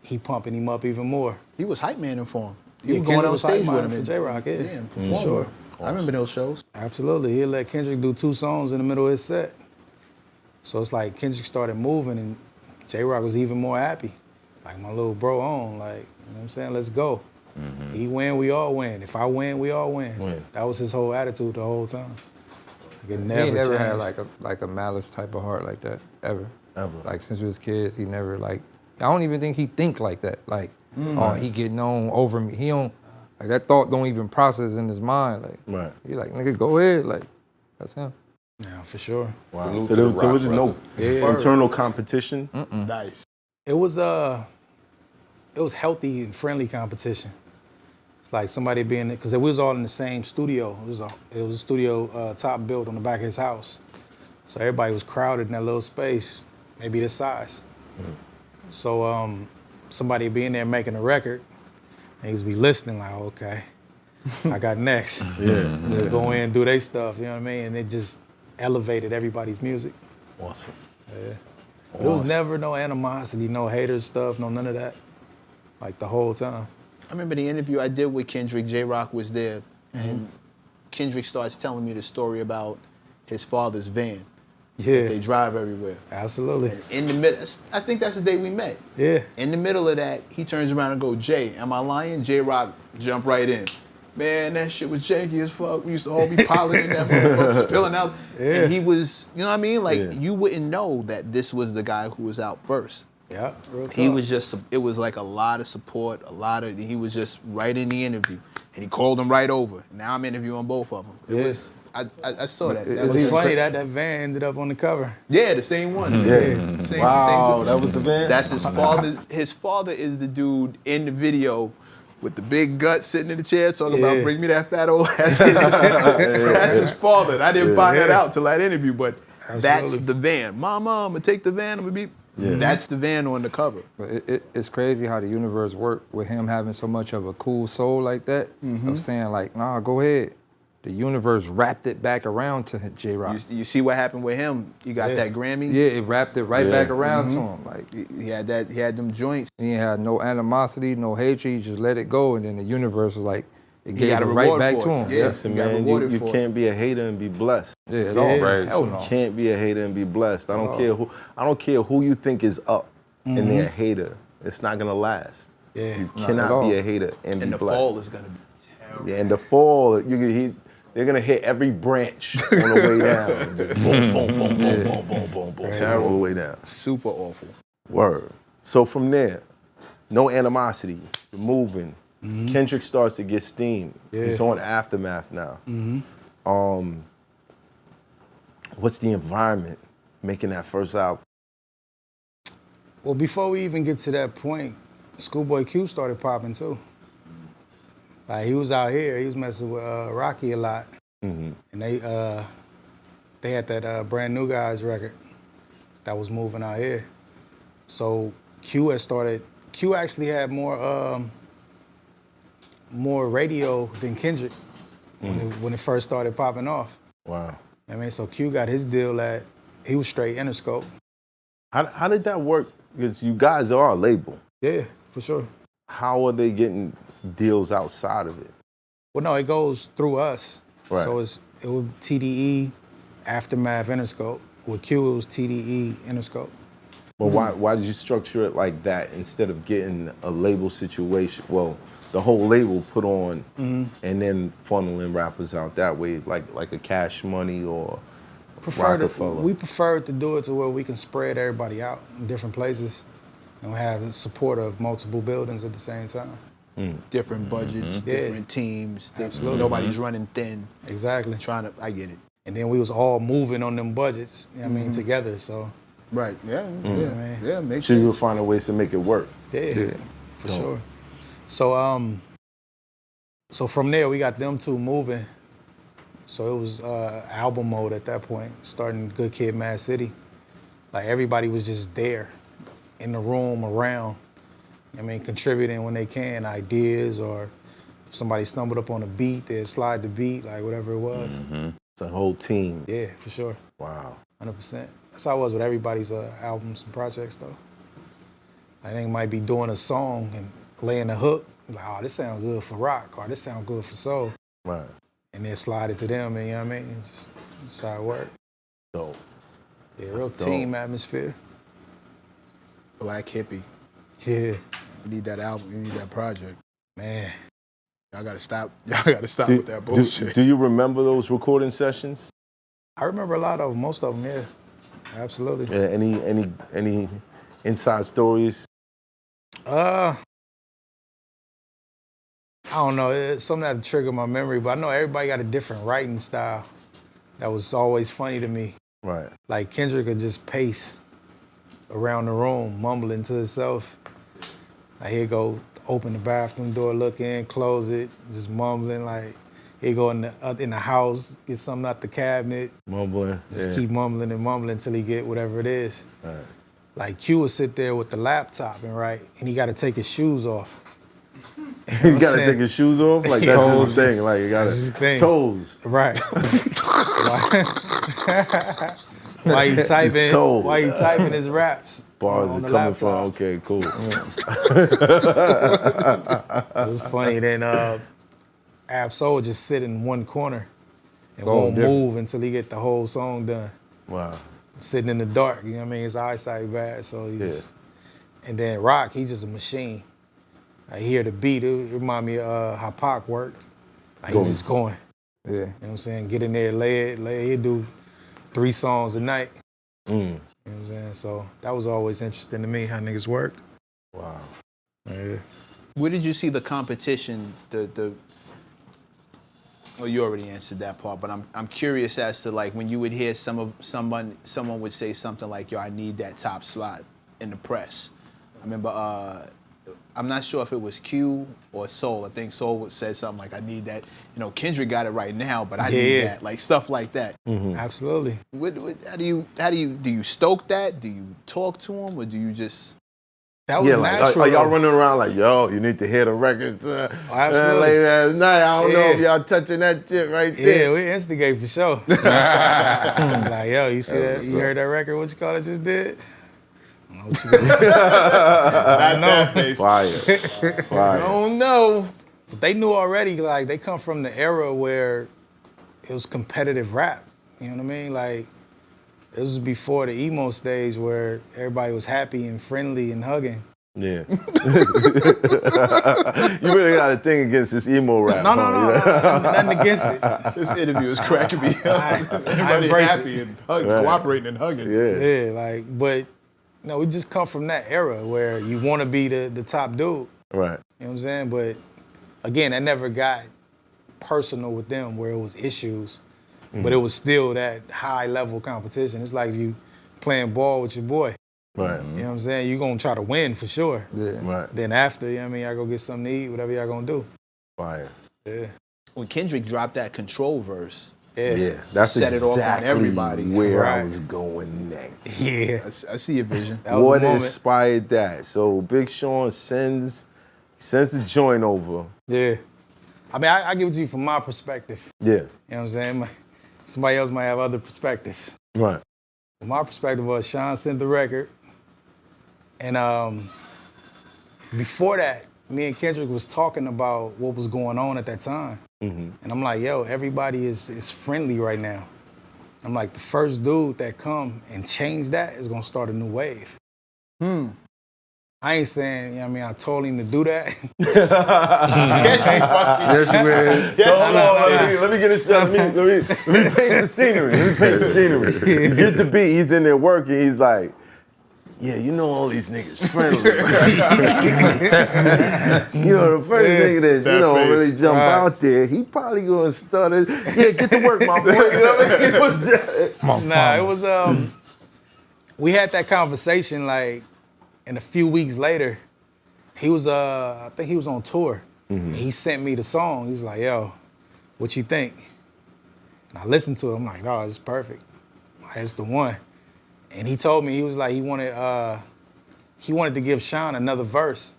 he pumping him up even more. He was hype man for him. He Yeah, was going Kendrick on was stage hype with man him. for J-Rock, yeah. and performing. Sure. I remember those shows. Absolutely. He'll let Kendrick do 2 songs in the middle of his set. So it's like Kendrick started moving and J-Rock was even more happy. Like my little bro on, like, you know what I'm saying? Let's go. He win, we all win. If I win, we all win. That was his whole attitude the whole time. Like, it He never ain't never had changed. like a malice type of heart like that, ever. Ever. Like since we was kids, he never like, I don't even think he think like that. Like, oh, he getting on over me. He don't, like that thought don't even process in his mind. Like, Right. he like, nigga, go ahead. Like, that's him. Yeah, for sure. Wow. Salute So to there the was Rock no internal competition? Nice. It was healthy and friendly competition. It's like somebody being, because we was all in the same studio. It was a studio top built on the back of his house. So everybody was crowded in that little space, maybe this size. So somebody being there making a record, niggas be listening like, okay, I got next. They go in and do their stuff, you know what I mean? And it just elevated everybody's music. Awesome. There was never no animosity, no hater stuff, no none of that. Like the whole time. I remember the interview I did with Kendrick. J-Rock was there, and Kendrick starts telling me the story about his father's van. Yeah, They drive everywhere. absolutely. In the middle, I think that's the day we met. Yeah. In the middle of that, he turns around and goes, Jay, am I lying? J-Rock jump right in. Man, that shit was janky as fuck. We used to all be piling in that motherfucker, spilling out. Yeah. And he was, you know what I mean? Like, Yeah. you wouldn't know that this was the guy who was out first. Yeah, real He talk. was just, it was like a lot of support, he was just right in the interview. And he called him right over. Now I'm interviewing both of them. It was, I saw that. That It's was funny that van ended up on the cover. Yeah, the same one. Yeah. Same, Wow, same that was the van? That's his father. His father is the dude in the video with the big gut sitting in the chair talking about bring me that fat old ass. That's his father. And I didn't find that out till that interview, but that's the van. Mama, I'm gonna take the van, I'm gonna be that's the van on the cover. But it's crazy how the universe worked with him having so much of a cool soul like that, of saying like, nah, go ahead. The universe wrapped it back around to J-Rock. You see what happened with him? He got that Grammy. Yeah, it wrapped it right back around to him. Like He had that. He had them joints. he ain't had no animosity, no hatred. He just let it go, and then the universe was like, it gave got it a right reward back for to it. him. Yeah. Listen, You got man, rewarded you for it. can't be a hater and be blessed. Yeah, at all. Right. Hell You no. can't be a hater and be blessed. I don't care who. I don't care who you think is up, and they're a hater. It's not gonna last. Yeah. You Not at cannot all. be a hater and be And the blessed. fall is gonna be terrible. Yeah, in the fall, they're gonna hit every branch on the way down. Just boom, boom, boom, boom, boom, boom, boom, boom, Terrible. all the way down. Super awful. Word. So from there, no animosity, you're moving. Kendrick starts to get steam. He's on Aftermath now. What's the environment making that first album? Well, before we even get to that point, Schoolboy Q started popping too. Like he was out here, he was messing with Rocky a lot, and they had that Brand New Guys record that was moving out here. So Q actually had more radio than Kendrick when it first started popping off. Wow. I mean, so Q got his deal he was straight Interscope. How did that work? Because you guys are a label. Yeah, for sure. How are they getting deals outside of it? Well, no, it goes through us. Right. So it was TDE, Aftermath, Interscope. With Q, it was TDE, Interscope. But why did you structure it like that instead of getting a label situation? Well, the whole label put on and then funneling rappers out that way, like a Cash Money or Rockefeller. We prefer to do it to where we can spread everybody out in different places and have the support of multiple buildings at the same time. Different budgets, different teams. Absolutely. Nobody's running thin. Exactly. I get it. And then we was all moving on them budgets, you know what I mean, together. So, Right. Yeah. man. Yeah. Makes So you were sense. finding ways to make it work. yeah. For sure. So, so from there, we got them two moving. So it was album mode at that point, starting Good Kid, Mad City. Like everybody was just there, in the room, around. I mean, contributing when they can, ideas, or if somebody stumbled up on a beat, they'd slide the beat, like whatever it was. It's a whole team. Yeah, for sure, Wow. 100%. That's how it was with everybody's albums and projects, though. I think might be doing a song and laying a hook, like, oh, this sounds good for rock, or this sounds good for soul. Right. And then slide it to them, and you know what I mean? That's how it worked. Dope. Yeah, real That's dope. team atmosphere. Black hippie. Yeah, You need that album. You need that project. man. Y'all gotta stop. Y'all gotta stop with that bullshit. Do you remember those recording sessions? I remember a lot of them, most of them, yeah. Absolutely. Yeah, any inside stories? I don't know. It's something that triggered my memory, but I know everybody got a different writing style. That was always funny to me. Right. Like Kendrick could just pace around the room, mumbling to himself. Like he'd go open the bathroom door, look in, close it, just mumbling. Like he'd go in the house, get something out the cabinet, Mumbling. just keep mumbling and mumbling until he get whatever it is. Right. Like Q would sit there with the laptop and write, and he got to take his shoes off. You gotta take his shoes off? Like that's his thing. Like you gotta That's his thing. toes. Right. Why you typing? told. Why you typing his raps? Bars on are the coming from. laptop? Okay, cool. It was funny. Then Ab-Soul would just sit in one corner and So won't different. move until he get the whole song done. Wow. Sitting in the dark, you know what I mean? His eyesight bad, so he Yeah. just. And then Rock, he's just a machine. I hear the beat. It remind me of how Pac worked. Like he's just going. Yeah. You know what I'm saying? Get in there, lay it. He'd do 3 songs a night. You know what I'm saying? So that was always interesting to me, how niggas worked. Wow. Yeah. Where did you see the competition? Well, you already answered that part, but I'm curious as to like when you would hear someone would say something like, "Yo, I need that top slot in the press." I remember I'm not sure if it was Q or Soul. I think Soul would say something like, "I need that." You know, Kendrick got it right now, but I need that. Like stuff like that. Absolutely. How do you stoke that? Do you talk to him, or do you just? That was like, natural. are y'all running around like, yo, you need to hear the records absolutely. late last night. I don't know if y'all touching that shit right there. Yeah, we instigate for sure. Like, yo, you see that? You heard that record? What you call it just did? I don't know what you I know. Fire. I don't know. But they knew already, like, they come from the era where it was competitive rap. You know what I mean? Like, this was before the emo stage where everybody was happy and friendly and hugging. Yeah. You really got a thing against this emo rap. No, nothing against it. This interview is cracking me up. Everybody embrace happy and cooperating and hugging. Yeah. Yeah, like, but, you know, we just come from that era where you want to be the top dude. Right. You know what I'm saying? But, again, that never got personal with them where it was issues. But it was still that high-level competition. It's like you playing ball with your boy. Right. You know what I'm saying? You're going to try to win for sure. Yeah. Right. Then after, you know what I mean, y'all go get something to eat, whatever y'all going to do. Fire. Yeah. When Kendrick dropped that Control verse, Yeah. That's Set it off on exactly everybody. where I Right. was going next. Yeah. I see your vision. That was What a moment. inspired that? So Big Sean sends the joint over. Yeah. I mean, I give it to you from my perspective. Yeah. You know what I'm saying? Somebody else might have other perspectives. Right. From my perspective was Sean sent the record. And before that, me and Kendrick was talking about what was going on at that time. And I'm like, yo, everybody is friendly right now. I'm like, the first dude that come and change that is gonna start a new wave. I ain't saying, you know what I mean, I told him to do that. Yes, you is. So hold on, let me get this. Let me paint the scenery. You get the beat. He's in there working. He's like, yeah, you know all these niggas friendly. You know, the first nigga that really jump out there, he probably gonna start it. Yeah, get to work, my boy. You know what I mean? Nah, it was we had that conversation like, and a few weeks later, he was I think he was on tour. And he sent me the song. He was like, yo, what you think? And I listened to it. I'm like, oh, it's perfect. It's the one. And he told me, he was like, he wanted to give Sean another verse.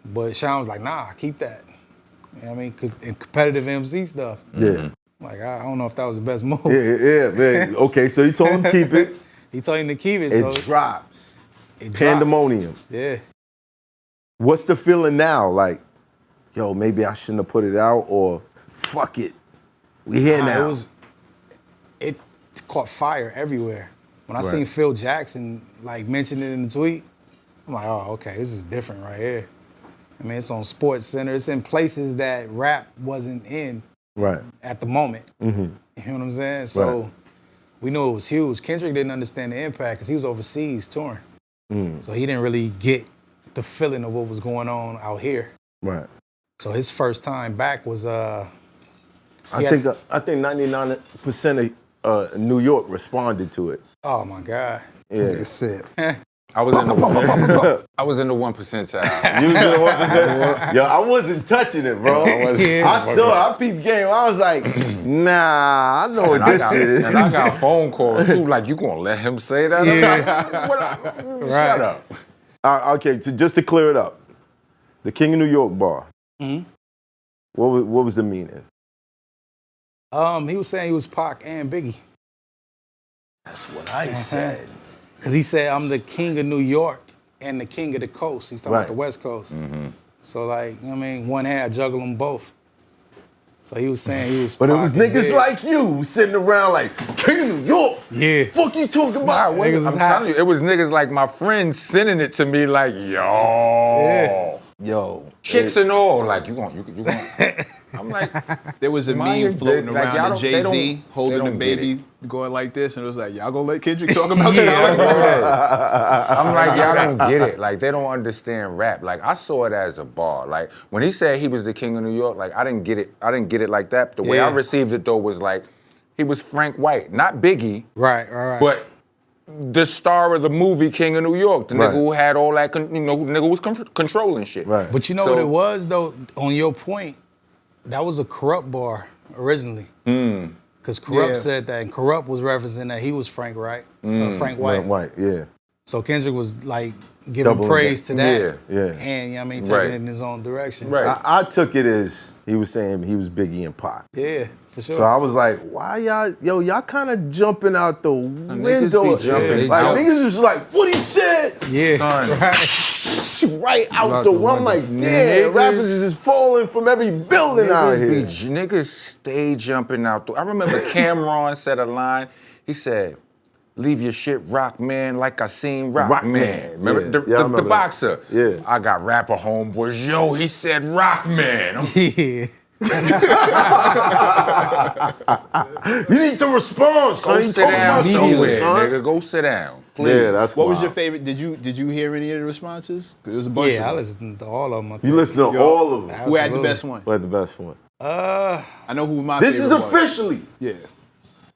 But Sean was like, nah, keep that. You know what I mean? And competitive MC stuff. Yeah. I'm like, I don't know if that was the best move. Yeah, man. Okay, so you told him to keep it. He told him to keep it. It so drops. it dropped. Pandemonium. Yeah. What's the feeling now? Like, yo, maybe I shouldn't have put it out, or fuck it. We here now. It caught fire everywhere. When I Right. seen Phil Jackson like mention it in the tweet, I'm like, oh, okay, this is different right here. I mean, it's on Sports Center. It's in places that rap wasn't in Right. at the moment. You know what I'm saying? So Right. we knew it was huge. Kendrick didn't understand the impact because he was overseas touring. So he didn't really get the feeling of what was going on out here. Right. So his first time back was I think 99% of New York responded to it. oh my God. Yeah. It's it. I was in the 1%. You was in the 1%? Yo, I wasn't touching it, bro. I peeped game. I was like, nah, I know what this is. And I got phone calls too, like, you gonna let him say that? Shut up. Okay, just to clear it up, the King of New York bar. What was the meaning? He was saying he was Pac and Biggie. That's what I said. Because he said, I'm the king of New York and the king of the coast. He's talking about the West Coast. So, like, you know what I mean? One hand, I juggle them both. So he was saying he was But it Pac was and niggas Big. like you sitting around like, King of New York. Yeah. Fuck you talking about? Niggas was I'm hot. telling you, it was niggas like my friends sending it to me like, yo. Yeah. Yo. Chicks and all, like, you gonna. I'm like, There was a Mind you, meme floating like, y'all around of don't- they Jay-Z don't- holding they the don't get baby going like this, and it was like, y'all gonna let Kendrick talk about I'm that? like, y'all don't get it. Like, they don't understand rap. Like, I saw it as a bar. Like, when he said he was the king of New York, like, I didn't get it. I didn't get it like that. The way I Yeah. received it though was like, he was Frank White, not Biggie, Right. but the star of the movie King of New York, the Right. nigga who had all that, nigga who was controlling shit. Right. But you know So- what it was though. On your point, that was a Corrupt bar originally. Because Corrupt Yeah. said that, and Corrupt was referencing that he was Frank White. Frank White. White, yeah. So Kendrick was like giving Doubling praise that. to that. Yeah. And you know what I mean, taking Right. it in his own direction. Right. I took it as he was saying he was Biggie and Pac. Yeah, for sure. So I was like, why y'all kind of jumping out the window. be jumping like out. niggas was like, what he said? yeah. Son. Right out Out the the window. I'm like, window. damn, Niggas- rappers is just falling from every building out here. Niggas stay jumping out. I remember Cameron said a line. He said, "Leave your shit, Rock Man, like I seen Rock Man." Remember Yeah. the, Yeah, I the remember that. boxer? Yeah. I got rapper homeboys. Yo, he said Rock Man. I'm- Yeah. You need to respond, son. Go You sit talking down about somewhere, somewhere, son. nigga. Go sit down. Please. Yeah, that's What was wild. your favorite? Did you hear any of the responses? 'Cause there was a bunch Yeah, I of them. listened to all of them. I You think. listen to all of them. Who had the Absolutely. best one? Who had the best one? I know who my This is favorite was. officially. Yeah.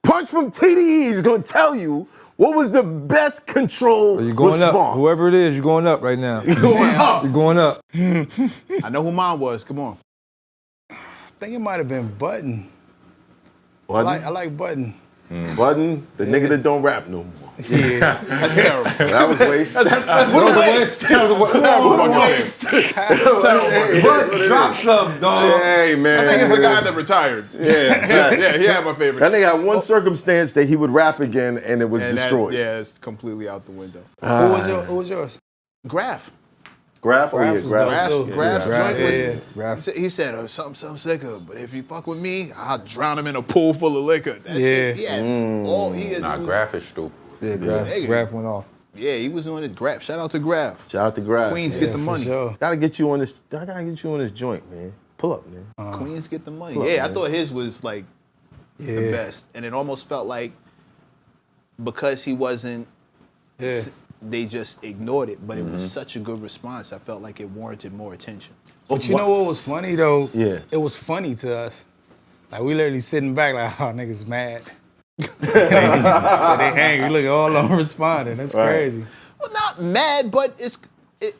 Punch from TDE is going to tell you what was the best control You're going response. up. Whoever it is, you're going up right now. Going up. You're going up. I know who mine was. Come on. I think it might have been Button. I Button, like Button. Button, the nigga that don't rap no more. Yeah. That's terrible. That was wasted. But drop some, dog. Hey, man. I think it's the guy that retired. Yeah, he had my favorite. That nigga had one circumstance that he would rap again and it was And that- destroyed. yeah, it's completely out the window. Who was yours? Graph. Graph? Oh, yeah, Graph was Graph. dope. Graph's Graph, joint was. yeah. Graph. He said, something sicker, but if you fuck with me, I'll drown him in a pool full of liquor. That shit, he had all he had. Nah, was- Graph is stupid. Yeah, Graph. Nigga. Graph went off. Yeah, he was doing it. Graph. Shout out to Graph. Shout out to Graph. Queens man. get the For money. sure. Gotta get you on this. I gotta get you on this joint, man. Pull up, man. Queens get the money. Look, Yeah, I man. thought his was like the Yeah. best, and it almost felt like because he wasn't, Yeah. they just ignored it. But it was such a good response. I felt like it warranted more attention. But you know what was funny though? Yeah. It was funny to us. Like we literally sitting back like, oh niggas mad. So they angry. Look at all of them responding. That's Right. crazy. Well, not mad, but it's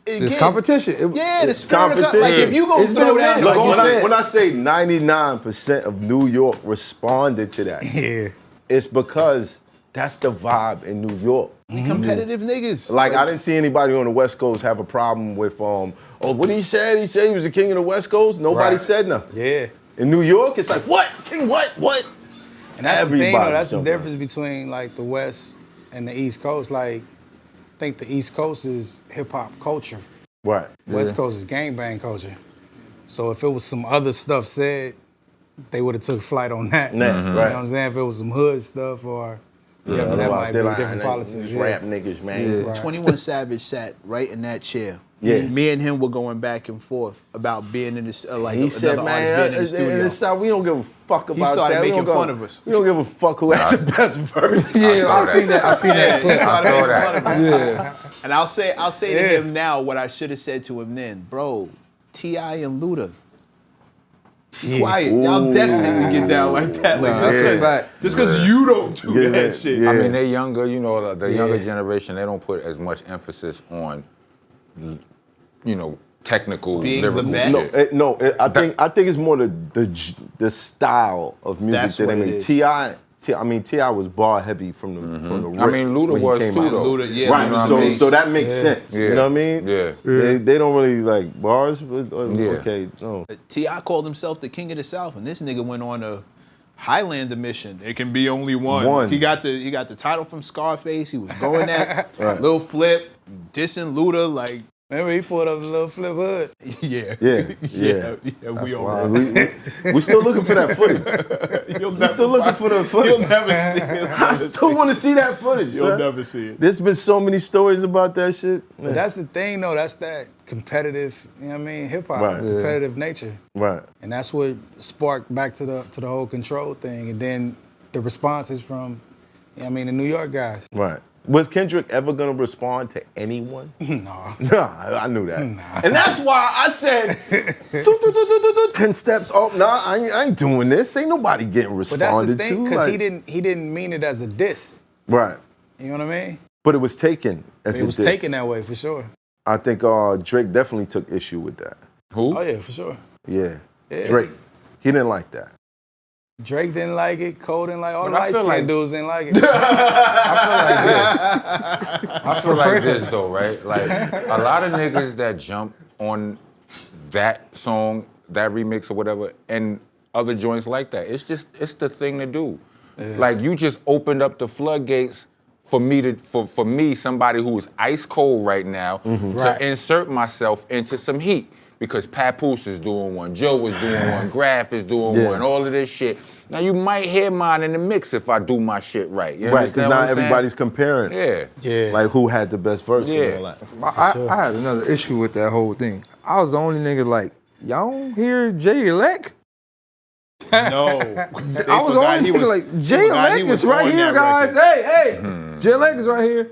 It's competition. Yeah, the It's spirit of competition. like if you gonna It's throw been that, around. Like, Like you said. when I say 99% of New York responded to that, Yeah. it's because that's the vibe in New York. we competitive niggas. Like, I didn't see anybody on the West Coast have a problem with, oh, what he said he said he was the king of the West Coast. Nobody Right. said nothing. Yeah. In New York, it's like, what? King what? What? And that's the thing, Everybody though. That's the jumping. difference between like the West and the East Coast. Like, I think the East Coast is hip hop culture. Right. West Coast is gangbang culture. So if it was some other stuff said, they would have took flight on that. Nah, You know right. what I'm saying? If it was some hood stuff or Yeah, that otherwise might they're be like, different "Nah, politics. these Yeah. rap niggas, man. Right. 21 Savage sat right in that chair. Yeah. Me and him were going back and forth about being in this, like He another said, artist man, being in the in studio. the South, we don't give a fuck about started that. We making don't fun go- of us. We don't give a fuck who had the best verse. Yeah, saw I seen that. I seen that He clip. started I saw making that. fun of us. Yeah. And I'll say to Yeah. him now what I should have said to him then. Bro, T.I. and Luda. Be quiet. Y'all definitely can get down like that. Like, Nah, just that's a 'cause- fact. just because you don't do Yeah, that shit. yeah. I mean, they're younger, you know, the younger generation, they don't put as much emphasis on, you know, technical Being the lyrical best? shit. I think it's more the style of music That's that what I it mean. is. T.I. was bar heavy from the I rip mean, Luda when he was came too, out. though. Luda, yeah. Right, you know what I so mean? so that makes sense. Yeah. You know what I mean? Yeah. They don't really like bars, but Yeah. okay, no. T.I. called himself the king of the South, and this nigga went on a Highlander mission. It can be only one. One. He got the title from Scarface. He was going at Lil Flip, dissing Luda, like Remember he pulled up a little flip hood. Yeah. Yeah. We all Wow, we still looking for that footage. We still looking for the footage. You'll never see it. I still want to see that footage. You'll son. never see it. There's been so many stories about that shit. But that's the thing, though. That's that competitive, you know what I mean, hip hop, Right. competitive nature, Right. and that's what sparked back to the whole control thing, and then the responses from, you know what I mean, the New York guys. Right. Was Kendrick ever gonna respond to anyone? No. Nah, I knew that. And that's why I said 10 steps. Oh, nah, I ain't doing this. Ain't nobody getting But that's the responded thing, to. because like- he didn't mean it as a diss. Right. You know what I mean? But it was taken as It a was diss. taken that way for sure. I think Drake definitely took issue with that. Who? Oh yeah, for sure. Yeah. Yeah. Drake. He didn't like that. Drake didn't like it. Cole didn't like it. All the But I light feel skinned like- dudes didn't like it. I feel like this though, right? Like a lot of niggas that jump on that song, that remix or whatever, and other joints like that. It's the thing to do. Like you just opened up the floodgates for me, somebody who is ice cold right now, to insert myself into some heat. Because Papoose is doing one, Joe was doing one, Graf is doing one, all of this shit. Now you might hear mine in the mix if I do my shit right. You Right, because understand now what I'm saying? everybody's comparing. Yeah. Yeah. Like who had the best verse Yeah. and all that. I had another issue with that whole thing. I was the only nigga like, y'all don't hear Jay-Elect? No. I was the only nigga like, Jay-Elect is right here, guys. Hey, Jay-Elect is right here.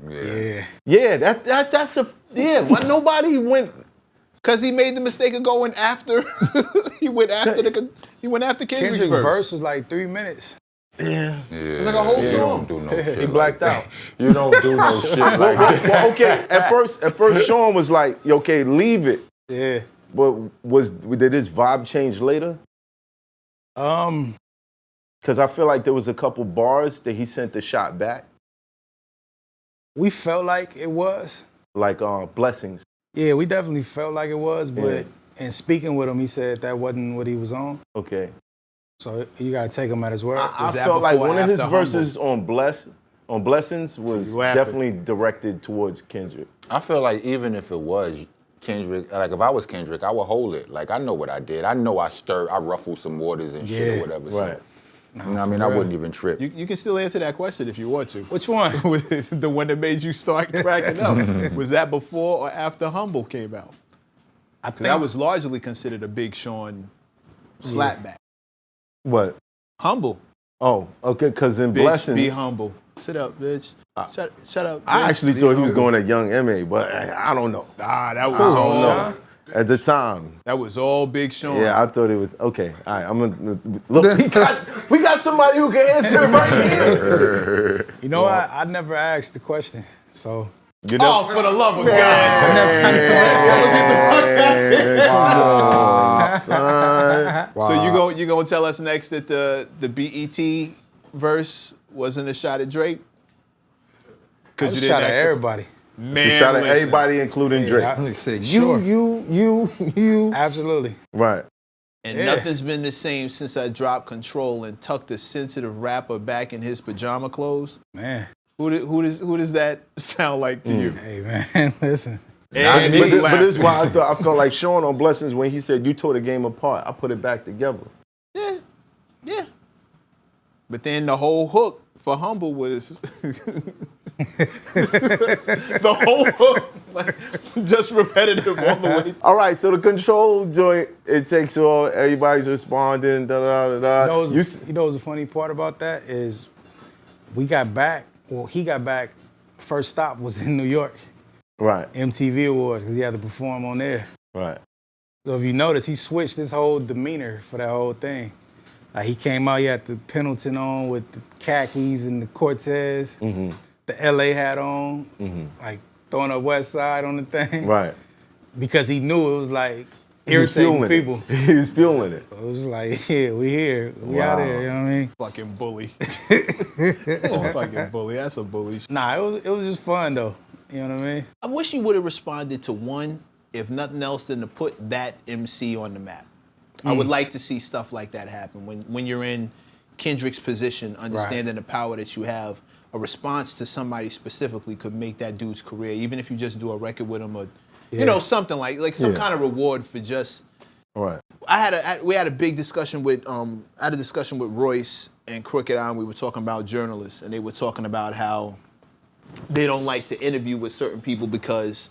Yeah. Yeah, that's why nobody went. Because he made the mistake of going after. he went after Kendrick's Kendrick's verse. verse was like 3 minutes. Yeah. It was like a whole You song. don't do no shit. He blacked like out. that. You don't do no shit like that. Well, okay, at first Sean was like, okay, leave it. Yeah. But did his vibe change later? Because I feel like there was a couple bars that he sent the shot back. We felt like it was. Like blessings. Yeah, we definitely felt like it was, but Yeah. in speaking with him, he said that wasn't what he was on. Okay. So you gotta take him at his word. I that felt like before or one of his after Humble? verses on Blessings was you laughing. definitely directed towards Kendrick. I feel like even if it was Kendrick, like if I was Kendrick, I would hold it. Like I know what I did. I know I ruffled some waters and shit Yeah. or whatever. Right. So, you know what I mean? I wouldn't even trip. You can still answer that question if you want to. Which one? The one that made you start cracking up. Was that before or after Humble came out? I think That was largely considered a Big Sean slapback. What? Humble. Oh, okay, because in Bitch, Blessings, be humble. Sit up, bitch. Shut up. I bitch. actually Be thought he was humble. going at Young M.A., but I don't know. Ah, that was I all. don't know. At the time. That was all Big Sean. Yeah, I thought it was okay. All right, I'm gonna look. We got somebody who can answer it right here. You know, I never asked the question, so You know, Oh, for the love of God. son. So you gonna tell us next that the BET verse wasn't a shot at Drake? I was shot at everybody. Man, It's a shot at listen. everybody, including Drake. Nigga said, Sure. you. Absolutely. Right. And Yeah. nothing's been the same since I dropped Control and tucked a sensitive rapper back in his pajama clothes. Man. Who does that sound like to you? Hey, man, listen. And But he this laughed. is why I felt like Sean on Blessings when he said, you tore the game apart. I put it back together. Yeah. But then the whole hook for Humble was the whole hook, like, just repetitive all the way. All right, so the Control joint, it takes all, everybody's responding, da da da da. You know what's the funny part about that is he got back, first stop was in New York, Right, MTV Awards, because he had to perform on there. right. So if you notice, he switched his whole demeanor for that whole thing. Like he came out, he had the Pendleton on with the khakis and the Cortez, Mm-hmm. the LA hat on, like throwing up West Side on the thing. Right. Because he knew it was like He was irritating fueling people. it. He was fueling it. It was like, yeah, we here, we out here, you know what I mean? Fucking bully. Fucking bully. That's a bully. Nah, it was just fun though. You know what I mean? I wish you would have responded to one, if nothing else, than to put that MC on the map. I would like to see stuff like that happen. When you're in Kendrick's position, understanding the power that you have, a response to somebody specifically could make that dude's career. Even if you just do a record with him or You know, something like some kind of reward for just. Right. We had a big discussion with I had a discussion with Royce and Crooked Eye, and we were talking about journalists, and they were talking about how they don't like to interview with certain people because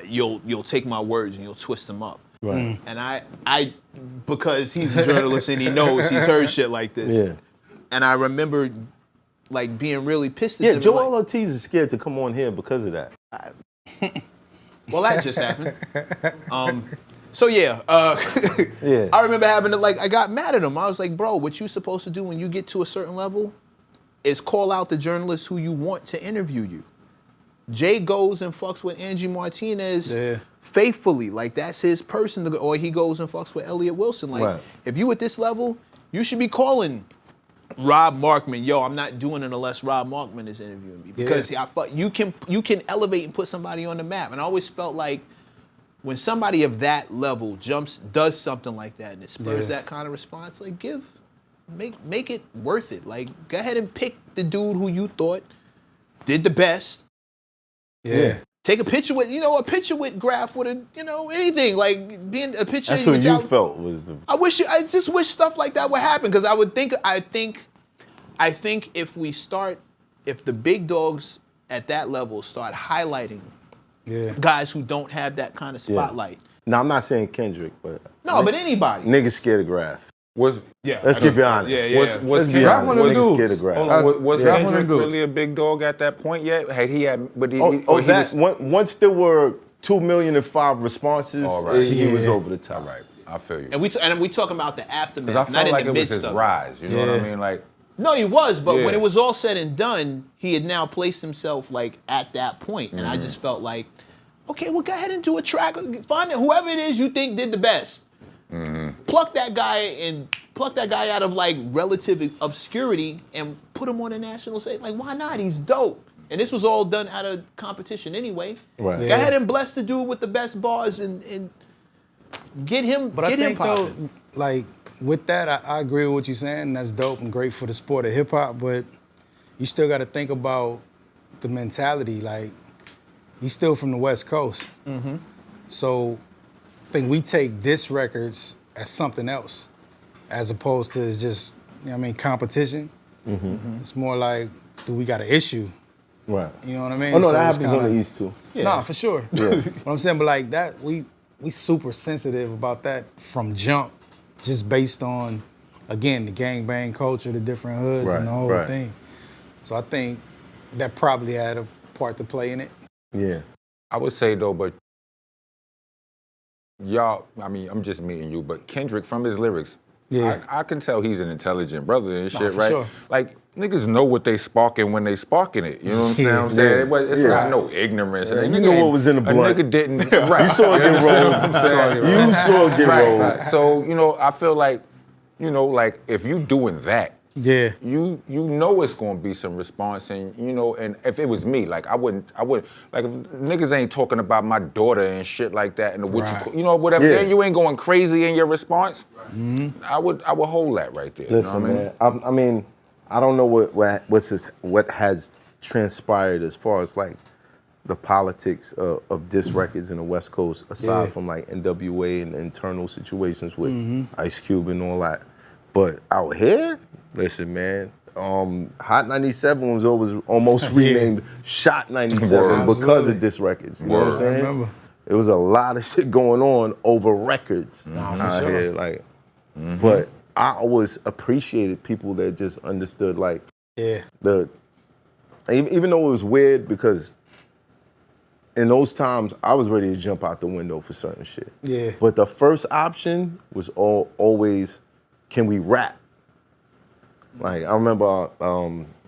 you'll take my words and you'll twist them up. Right. And I because he's a journalist and he knows he's heard shit like this. Yeah. And I remember like being really pissed at Yeah, them. Joel like, Ortiz is scared to come on here because of that. well, that just happened. So yeah, Yeah. I remember having to I got mad at him. I was like, bro, what you supposed to do when you get to a certain level is call out the journalists who you want to interview you. Jay goes and fucks with Angie Martinez faithfully, like that's his person, or he goes and fucks with Elliot Wilson. Like, if you at this level, you should be calling Rob Markman. Yo, I'm not doing it unless Rob Markman is interviewing me because you can elevate and put somebody on the map. And I always felt like when somebody of that level does something like that and it spurs that kind of response, like make it worth it. Like, go ahead and pick the dude who you thought did the best. Yeah. Take a picture with Graf with anything, like being a picture. That's what you felt was the. I just wish stuff like that would happen because I think if the big dogs at that level start highlighting guys who don't have that kind of spotlight. Now I'm not saying Kendrick, but but anybody. Niggas scared of Graf. Was Let's be honest. Was Let's be honest. one of Niggas them scared of Graf. was Yeah. Kendrick Yeah. really a big dog at that point yet? Once there were 2,000,005 responses, he was over the top. Right, I feel you. And we talking about the aftermath, Because I not felt in like the it was midst his of rise. You know what I mean? Like, no, he was, but when Yeah. it was all said and done, he had now placed himself like at that point, and I just felt like, okay, well, go ahead and do a track. Find whoever it is you think did the best. Pluck that guy out of like relative obscurity and put him on a national stage. Like, why not? He's dope. And this was all done out of competition anyway. Right. Go ahead and bless the dude with the best bars and get him. But get I him think popping. though, like with that, I agree with what you're saying. And that's dope and great for the sport of hip hop. But you still got to think about the mentality. Like, he's still from the West Coast. So I think we take diss records as something else, as opposed to just, competition. It's more like, do we got an issue? Right. You know what I mean? Oh no, So that it's happens on kinda- the East too. Nah, for sure. What I'm saying, but like that, we super sensitive about that from jump, just based on, again, the gangbang culture, the different hoods, and the whole thing. So I think that probably had a part to play in it. Yeah. I would say though, but y'all, I'm just meeting you, but Kendrick, from his lyrics, I can tell he's an intelligent brother and shit, for right? sure. Like, niggas know what they sparking when they sparking it. You know what I'm saying? It's not no ignorance. You know what was in the blunt. A nigga didn't. Right. You saw it get rolled. You saw it get rolled. Right. So, I feel like, like if you doing that, you know it's gonna be some response, and and if it was me, like I wouldn't like if niggas ain't talking about my daughter and shit like that, and whatever, then you ain't going crazy in your response. I would hold that right there. Listen, you know what I mean? man. I don't know what has transpired as far as like the politics of diss records in the West Coast, aside from like NWA and internal situations with Ice Cube and all that. But out here, listen, man. Hot 97 was almost renamed Shot 97 because of diss records. You know what I'm saying? I remember. It was a lot of shit going on over records out here, like. But I always appreciated people that just understood, like, even though it was weird because in those times I was ready to jump out the window for certain shit. Yeah. But the first option was always, can we rap? Like, I remember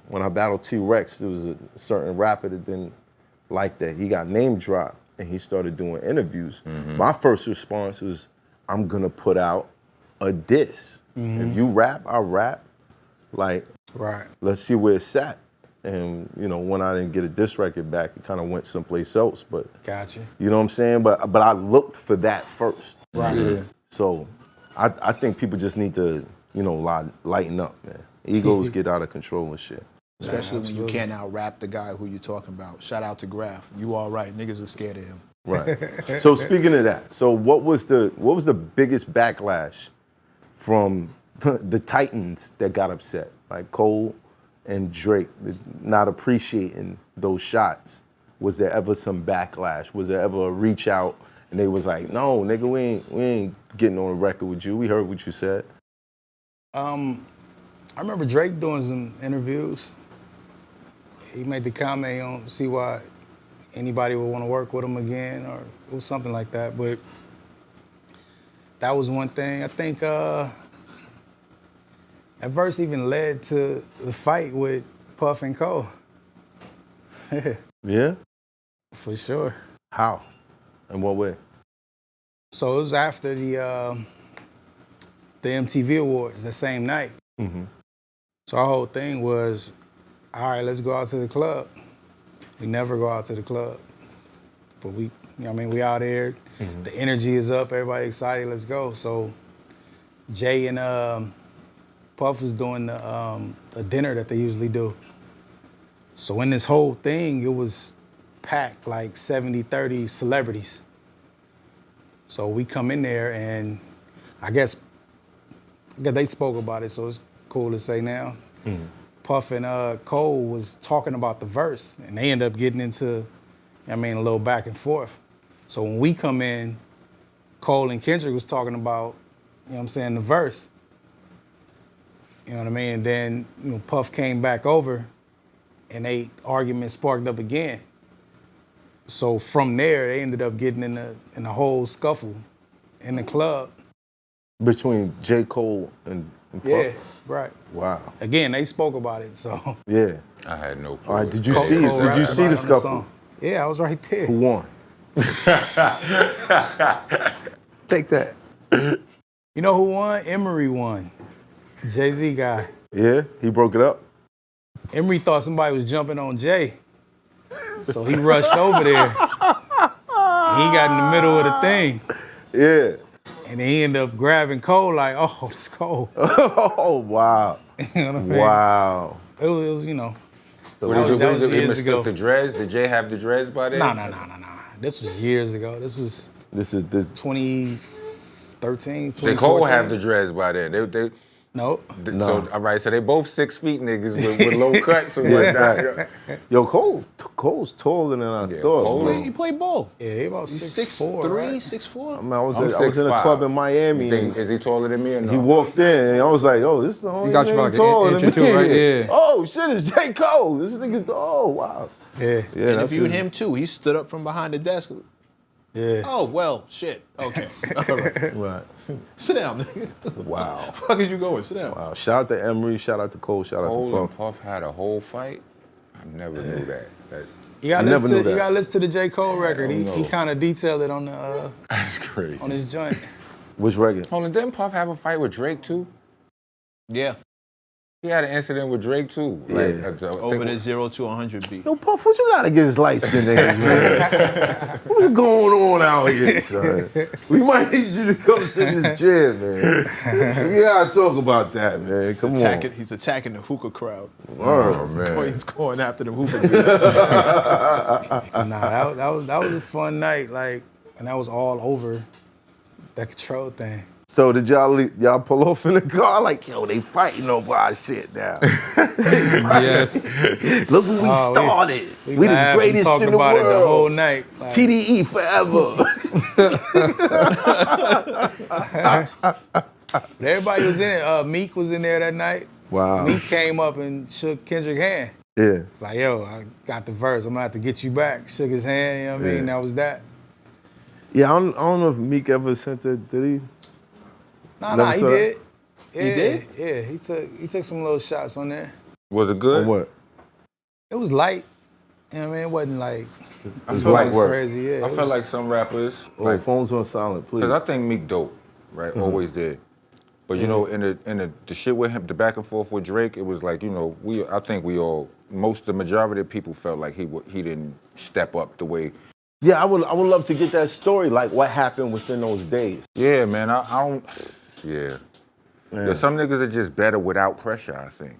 when I battled T-Rex, there was a certain rapper that didn't like that. He got name dropped and he started doing interviews. My first response was, I'm gonna put out a diss. If you rap, I rap. Like, let's see where it's at. And, when I didn't get a diss record back, it kind of went someplace else. But Gotcha. You know what I'm saying? But I looked for that first. Right. Yeah. So I think people just need to, lighten up, man. Egos get out of control and shit. Especially when you can't out rap the guy who you're talking about. Shout out to Graf. You all right. Niggas are scared of him. Right. So speaking of that, so what was the biggest backlash from the Titans that got upset, like Cole and Drake, not appreciating those shots? Was there ever some backlash? Was there ever a reach out and they was like, no, nigga, we ain't getting on a record with you. We heard what you said. I remember Drake doing some interviews. He made the comment, on see why anybody would want to work with him again, or it was something like that. But that was one thing. I think that verse even led to the fight with Puff and Cole. Yeah? For sure. How? In what way? So it was after the MTV Awards that same night. Mm-hmm. So our whole thing was, all right, let's go out to the club. We never go out to the club. But we out there, the energy is up, everybody excited, let's go. So Jay and Puff was doing a dinner that they usually do. So in this whole thing, it was packed, like 70-30 celebrities. So we come in there and I guess they spoke about it, so it's cool to say now. Puff and Cole was talking about the verse, and they end up getting into, a little back and forth. So when we come in, Cole and Kendrick was talking about, the verse. You know what I mean? And then, Puff came back over, and they argument sparked up again. So from there, they ended up getting in a whole scuffle in the club. Between J. Cole and Puff? Yeah, right. Wow. Again, they spoke about it, so. Yeah. I had no clue. All right, did you Cole- see Cole Did you rapped see about the it on scuffle? song. Yeah, I was right there. Who won? Take that. You know who won? Emery won. Jay-Z guy. Yeah, he broke it up. Emery thought somebody was jumping on Jay. So he rushed over there. He got in the middle of the thing. Yeah. And then he ended up grabbing Cole like, oh, it's Cole. Oh, wow. You know what I mean? Wow. It was So What did that was he years mistook ago. the dreads? Did Jay have the dreads by then? No. This was years ago. This was this 2013, 2014. Did Cole have the dreads by then? They No. So, all right, so they both 6 feet niggas with low cuts and whatnot. Yo, Cole's taller than I Yeah, thought. Cole- bro. He played ball. Yeah, he about 6'4", 6'3", right? 6'4". I mean, I was I'm in a 6'5". club in Miami. You think, And is he taller than me or no? he walked in and I was like, oh, this is the only got you nigga about an taller inch than or two, me. right? Yeah. Oh, shit, it's J. Cole. This nigga's, oh, wow. Yeah. Yeah, that's Interviewed it. him too. He stood up from behind the desk. Yeah. Oh, well, shit. Okay. All right. Right. Sit down, nigga. Wow. Fuck is you going? Sit down. Wow. Shout out to Emery, shout out to Cole, shout out Cole to and Puff. Puff had a whole fight? I never knew that. You gotta, I never knew that. you gotta listen to the J. Cole record. don't He know. kind of detailed it on the That's crazy. on his joint. Which record? Hold on, didn't Puff have a fight with Drake too? Yeah. He had an incident with Drake too. Yeah. Over the 0 to 100 beat. Yo, Puff, what you gotta get his light-skinned niggas, man? What's going on out here, son? We might need you to come sit in this chair, man. We gotta talk about that, man. Come on. He's attacking the hookah crowd. Oh man. He's going after the hookah beat. Nah, that was a fun night. Like, and that was all over that control thing. So did y'all pull off in the car? Like, yo, they fighting over our shit now. Yes. Look where we started. We the laughed and greatest talked in the about it the whole world. night. Like, TDE forever. everybody was in it. Meek was in there that night. Wow. Meek came up and shook Kendrick's hand. Yeah. It's like, yo, I got the verse. I'm gonna have to get you back. Shook his hand. You know what I mean? Yeah. That was that. Yeah, I don't know if Meek ever sent it, did he? Nah, he saw did. that? Yeah, He did? Yeah, he took some little shots on there. Was it Or good? what? It was light. You know what I mean? It wasn't like I It's feel light like work. crazy. Yeah, I it feel was- like some rappers, Oh, like, phone's on silent, please. because I think Meek dope, right? Always did. But you know, in the shit with him, the back and forth with Drake, it was like, you know, I think the majority of people felt like he didn't step up the way. Yeah, I would love to get that story, like what happened within those days. Yeah, man, I don't. Yeah. Yeah. Yeah, some niggas are just better without pressure, I think.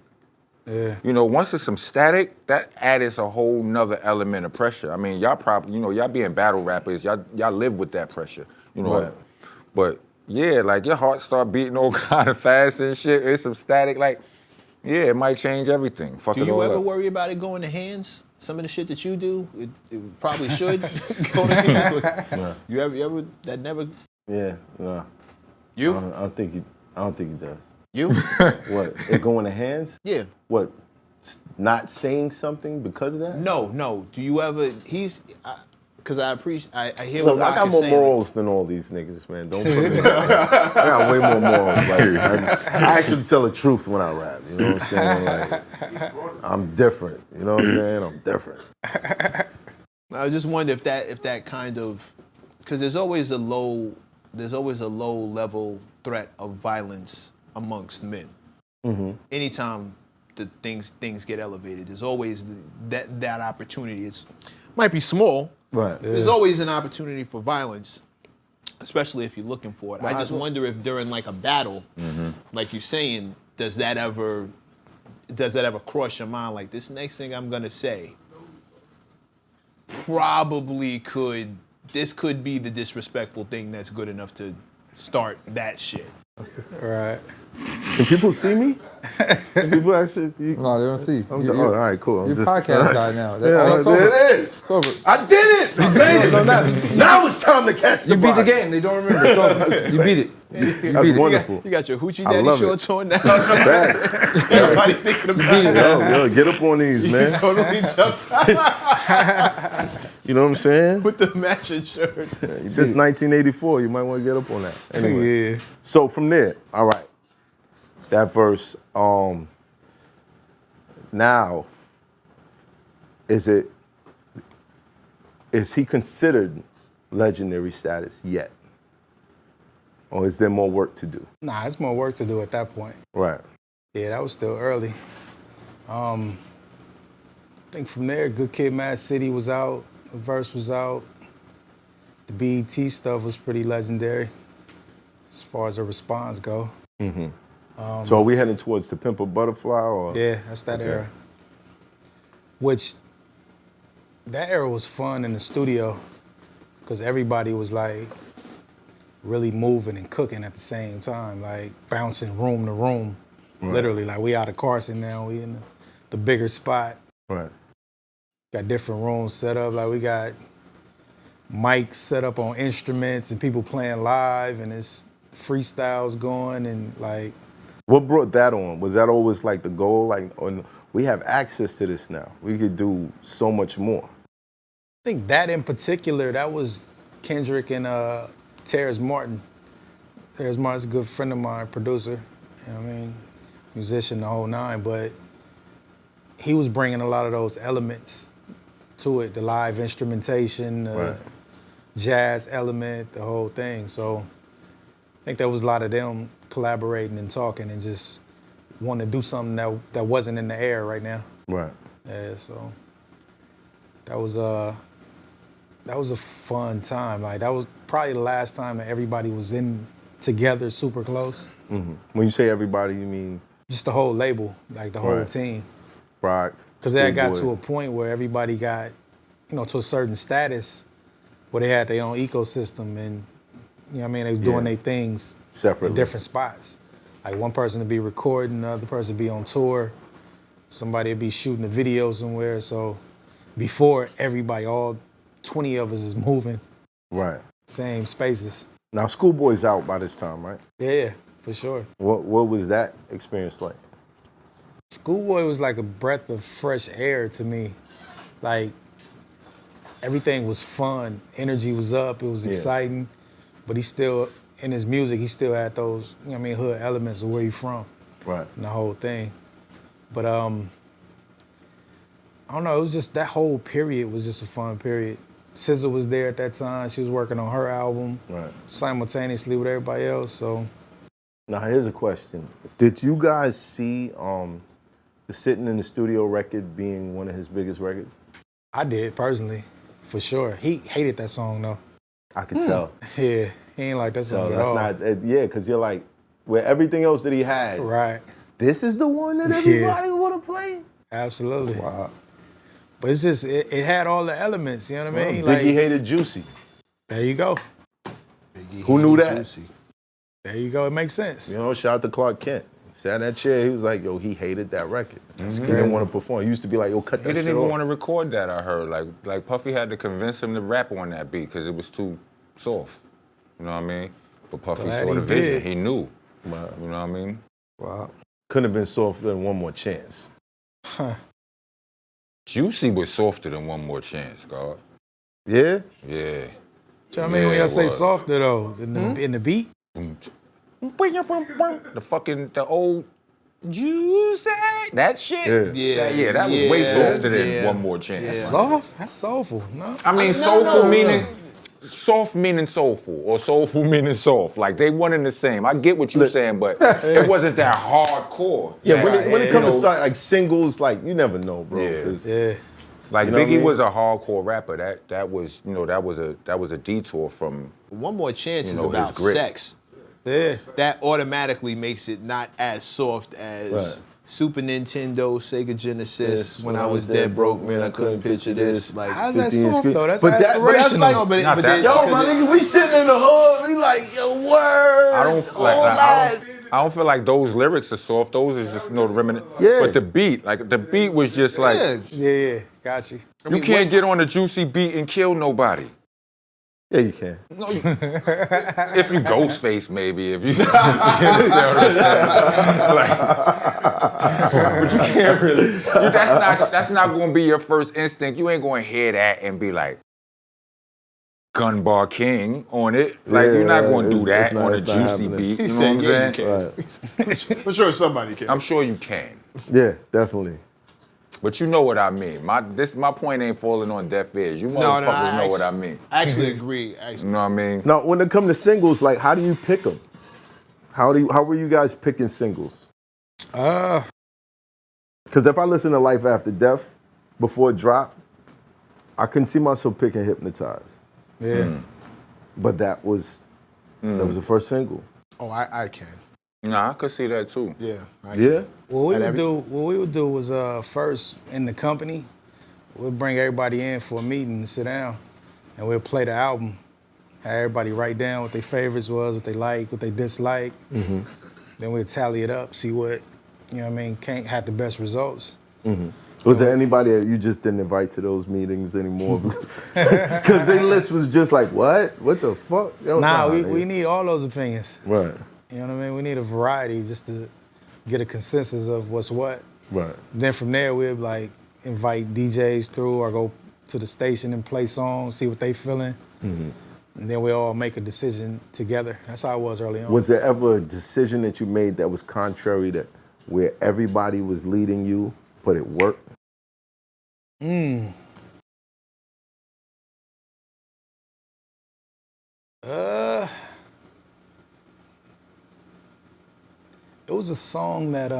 Yeah. You know, once it's some static, that adds a whole nother element of pressure. I mean, y'all probably, you know, y'all being battle rappers, y'all live with that pressure, you know. Right. But yeah, like your heart start beating all kind of fast and shit. It's some static, like, yeah, it might change everything. Fuck Do it you all ever up. worry about it going to hands? Some of the shit that you do, it probably should go to hands. You ever that never? Yeah, no. You? I don't think he does. You? What? It going to hands? Yeah. What? Not saying something because of that? No. Do you ever? Because I appreciate. I hear Look, what I Rock got is more saying. morals than all these niggas, man. Don't put me. I got way more morals. Like, I actually tell the truth when I rap. You know what I'm saying? Like, I'm different. You know what I'm saying? I'm different. I just wonder if that kind of, because there's always a low level threat of violence amongst men. Mm-hmm. Anytime the things get elevated, there's always that opportunity. It might be small. Right. There's always an opportunity for violence, especially if you're looking for it. I just wonder if during like a battle, like you're saying, does that ever cross your mind? Like, this next thing I'm gonna say probably this could be the disrespectful thing that's good enough to start that shit. Right. Can people see me? Can people actually? No, they don't see. All right, cool. Your podcast guy now. Yeah, It's over. there it is. It's over. I did it. I made it. Now it's time to catch the You beat the body. game. They don't remember. It's over. You beat it. That's wonderful. You got your hoochie I daddy love it. shorts on now. Bad. Everybody thinking about it. Yo, get up on these, man. Totally just You know what I'm saying? with the matching shirt. Since 1984, you might want to get up on that. Anyway. Yeah. So from there, all right, that verse. Now, is he considered legendary status yet, or is there more work to do? Nah, it's more work to do at that point. Right. Yeah, that was still early. I think from there, Good Kid, Mad City was out. The verse was out. The BET stuff was pretty legendary as far as the response go. So are we heading towards the Pimp a Butterfly, or? Yeah, that's that era. Which, that era was fun in the studio because everybody was like really moving and cooking at the same time, like bouncing room to room. Right. Literally, like we out of Carson now, we in the bigger spot. Right. Got different rooms set up, like we got mics set up on instruments and people playing live and it's freestyles going and like. What brought that on? Was that always like the goal? Like, we have access to this now. We could do so much more. I think that in particular, that was Kendrick and Terrence Martin. Terrence Martin's a good friend of mine, producer, you know what I mean? Musician, the whole nine, but he was bringing a lot of those elements to it, the live instrumentation, the jazz element, the whole thing. So I think there was a lot of them collaborating and talking and just wanting to do something that wasn't in the air right now. Right. Yeah, so that was a fun time. Like that was probably the last time that everybody was in together super close. When you say everybody, you mean? Just the whole label, like the whole team. Rock. Because they had got to a point where everybody got, to a certain status where they had their own ecosystem and, you know what I mean, they were doing their things separately in different spots. Like one person to be recording, the other person to be on tour, somebody to be shooting a video somewhere. So before everybody, all 20 of us is moving. Right. Same spaces. Now Schoolboy's out by this time, right? Yeah, for sure. What was that experience like? Schoolboy was like a breath of fresh air to me. Like, everything was fun. Energy was up. It was exciting. But he still, in his music, he still had those, hood elements of where he from. Right. And the whole thing. But, I don't know, it was just, that whole period was just a fun period. SZA was there at that time. She was working on her album simultaneously with everybody else, so. Now, here's a question. Did you guys see the Sitting in the Studio record being one of his biggest records? I did, personally, for sure. He hated that song, though. I could tell. Yeah, he ain't like that song at all. Because you're like, where everything else that he had, right, this is the one that everybody want to play? Absolutely. Wow. But it's just, it had all the elements, you know what I mean? Biggie hated Juicy. There you go. Who knew that? Juicy. There you go. It makes sense. You know, shout out to Clark Kent. Sat in that chair, he was like, yo, he hated that record. He didn't want to perform. He used to be like, yo, cut that He shit didn't even off. want to record that, I heard. Like Puffy had to convince him to rap on that beat because it was too soft. You know what I mean? But Puffy Glad saw he the vision. did. He knew. Wow. You know what I mean? Wow. Couldn't have been softer than One More Chance. Juicy was softer than One More Chance, God. Yeah? Yeah. You know what I mean? When Yeah, y'all it say was. softer though, in the beat. The old Juicy, that shit. Yeah. That was way softer than One More Chance. Soft? That's soulful. No. I mean, soulful meaning soft meaning soulful, or soulful meaning soft. Like they one and the same. I get what you're saying, but it wasn't that hardcore. Yeah, when it comes you to know, like singles, like you never know, bro. Yeah. 'cause- like You know what I Biggie mean? was a hardcore rapper. That was that was a detour from One More Chance You is know, his about grit. sex. Yeah. That automatically makes it not as soft as Right. Super Nintendo, Sega Genesis. Yes, when I was dead broke, man, I couldn't picture this. Like, How's that 15 soft screen. though? That's But that's aspirational. like, no, but, Not but that they- yo, because my it- nigga, we sitting in the hood, we like, yo, word. I don't feel like, I don't feel like those lyrics are soft. Those is just remnant. Yeah. But the beat was just like yeah. Got you. you can't get on a Juicy beat and kill nobody. Yeah, you can. No, if you Ghostface, maybe. If you, you understand what I'm saying? Like, but you can't really. That's not going to be your first instinct. You ain't going to hear that and be like, Gun Bar King on it. Like you're not going to do it's that not- on a it's not Juicy happening. beat. He You know said, what yeah, I'm you saying? can. For sure somebody can. I'm sure you can. Yeah, definitely. But you know what I mean. My point ain't falling on deaf ears. You No, motherfuckers know what I mean. I actually agree. You Actually. know what I mean? Now, when it comes to singles, like, how do you pick them? How were you guys picking singles? Because if I listen to Life After Death before it dropped, I couldn't see myself picking Hypnotized. Yeah. But that was the first single. Oh, I can. Nah, I could see that too. Yeah. Yeah? What we would do was first in the company, we'd bring everybody in for a meeting and sit down, and we'll play the album. Have everybody write down what their favorites was, what they like, what they dislike. Then we'd tally it up, see what, you know what I mean, can't have the best results. Was there anybody that you just didn't invite to those meetings anymore? Because their list was just like, what? What the fuck? Yo, Nah, we nigga. need all those opinions. Right, You know what I mean? We need a variety just to get a consensus of what's what. right. Then from there, we'd like invite DJs through or go to the station and play songs, see what they feeling. And then we all make a decision together. That's how it was early on. Was there ever a decision that you made that was contrary to where everybody was leading you, but it worked? It was a song that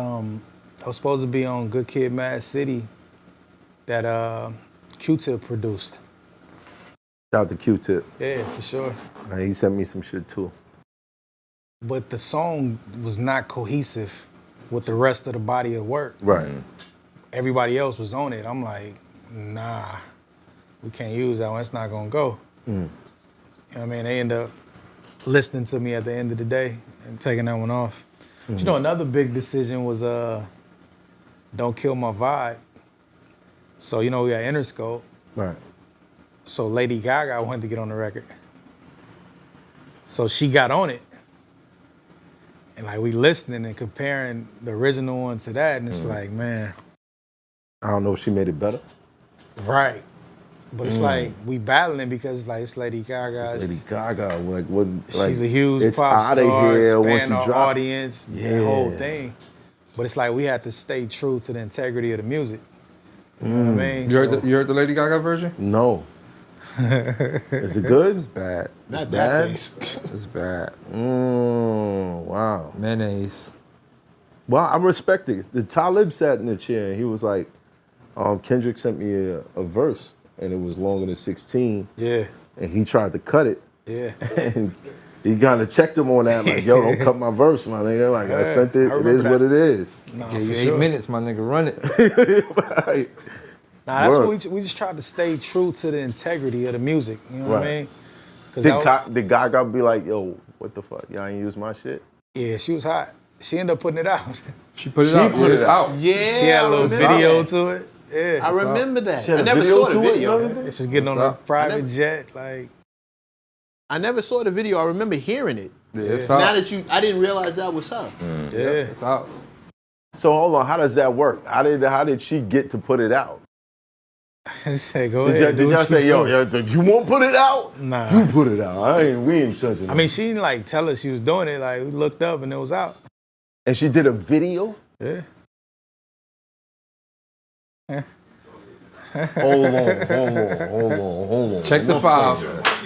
was supposed to be on Good Kid, Mad City that Q-Tip produced. Shout out to Q-Tip. Yeah, for sure. He sent me some shit too. But the song was not cohesive with the rest of the body of work. Right. Everybody else was on it. I'm like, nah, we can't use that one. It's not gonna go. You know what I mean? They end up listening to me at the end of the day and taking that one off. But you know, another big decision was Don't Kill My Vibe. So, you know, we got Interscope. Right. So Lady Gaga wanted to get on the record. So she got on it. And like we listening and comparing the original one to that, and it's like, man. I don't know if she made it better. Right. But it's like we battling because like it's Lady Gaga. Lady Gaga, like what? Like, She's a huge it's pop outta star, here once span you our drop. audience, the Yeah. whole thing. But it's like we had to stay true to the integrity of the music. You know what I mean? You heard the Lady Gaga version? No. Is it good? Bad. Not Bad? that face. It's bad. Wow. Mayonnaise. Well, I respect it. The Talib sat in the chair and he was like, Kendrick sent me a verse and it was longer than 16. Yeah, And he tried to cut it. yeah. And he kind of checked him on that, like, yo, don't cut my verse, my nigga. Like, I sent it, I it remember is that. what it is. Nah, Give for you sure. 8 minutes, my nigga, run it. Right. Nah, that's Word. what we just tried to stay true to the integrity of the music. You know what I Right. mean? 'Cause Did Gaga be like, yo, what the fuck? Y'all ain't use my shit? yeah, she was hot. She ended up putting it out. She put it out. put it it's out. out. Yeah, She had a I little remember video that. to it. Yeah. I remember that. She had I a never video saw the to it, video. you know? It's just getting on What's a up? private jet, like. I never saw the video. I remember hearing it. Yeah, it's Now out. that I didn't realize that was her. Yeah. It's out. So hold on, how does that work? How did she get to put it out? Say, go Did ahead. do y'all what say, you yo, do. you won't put it out? Nah. You put it out. We ain't touching it. I mean, she didn't like tell us she was doing it. Like we looked up and it was out. And she did a video? Yeah. Hold on. Check the file.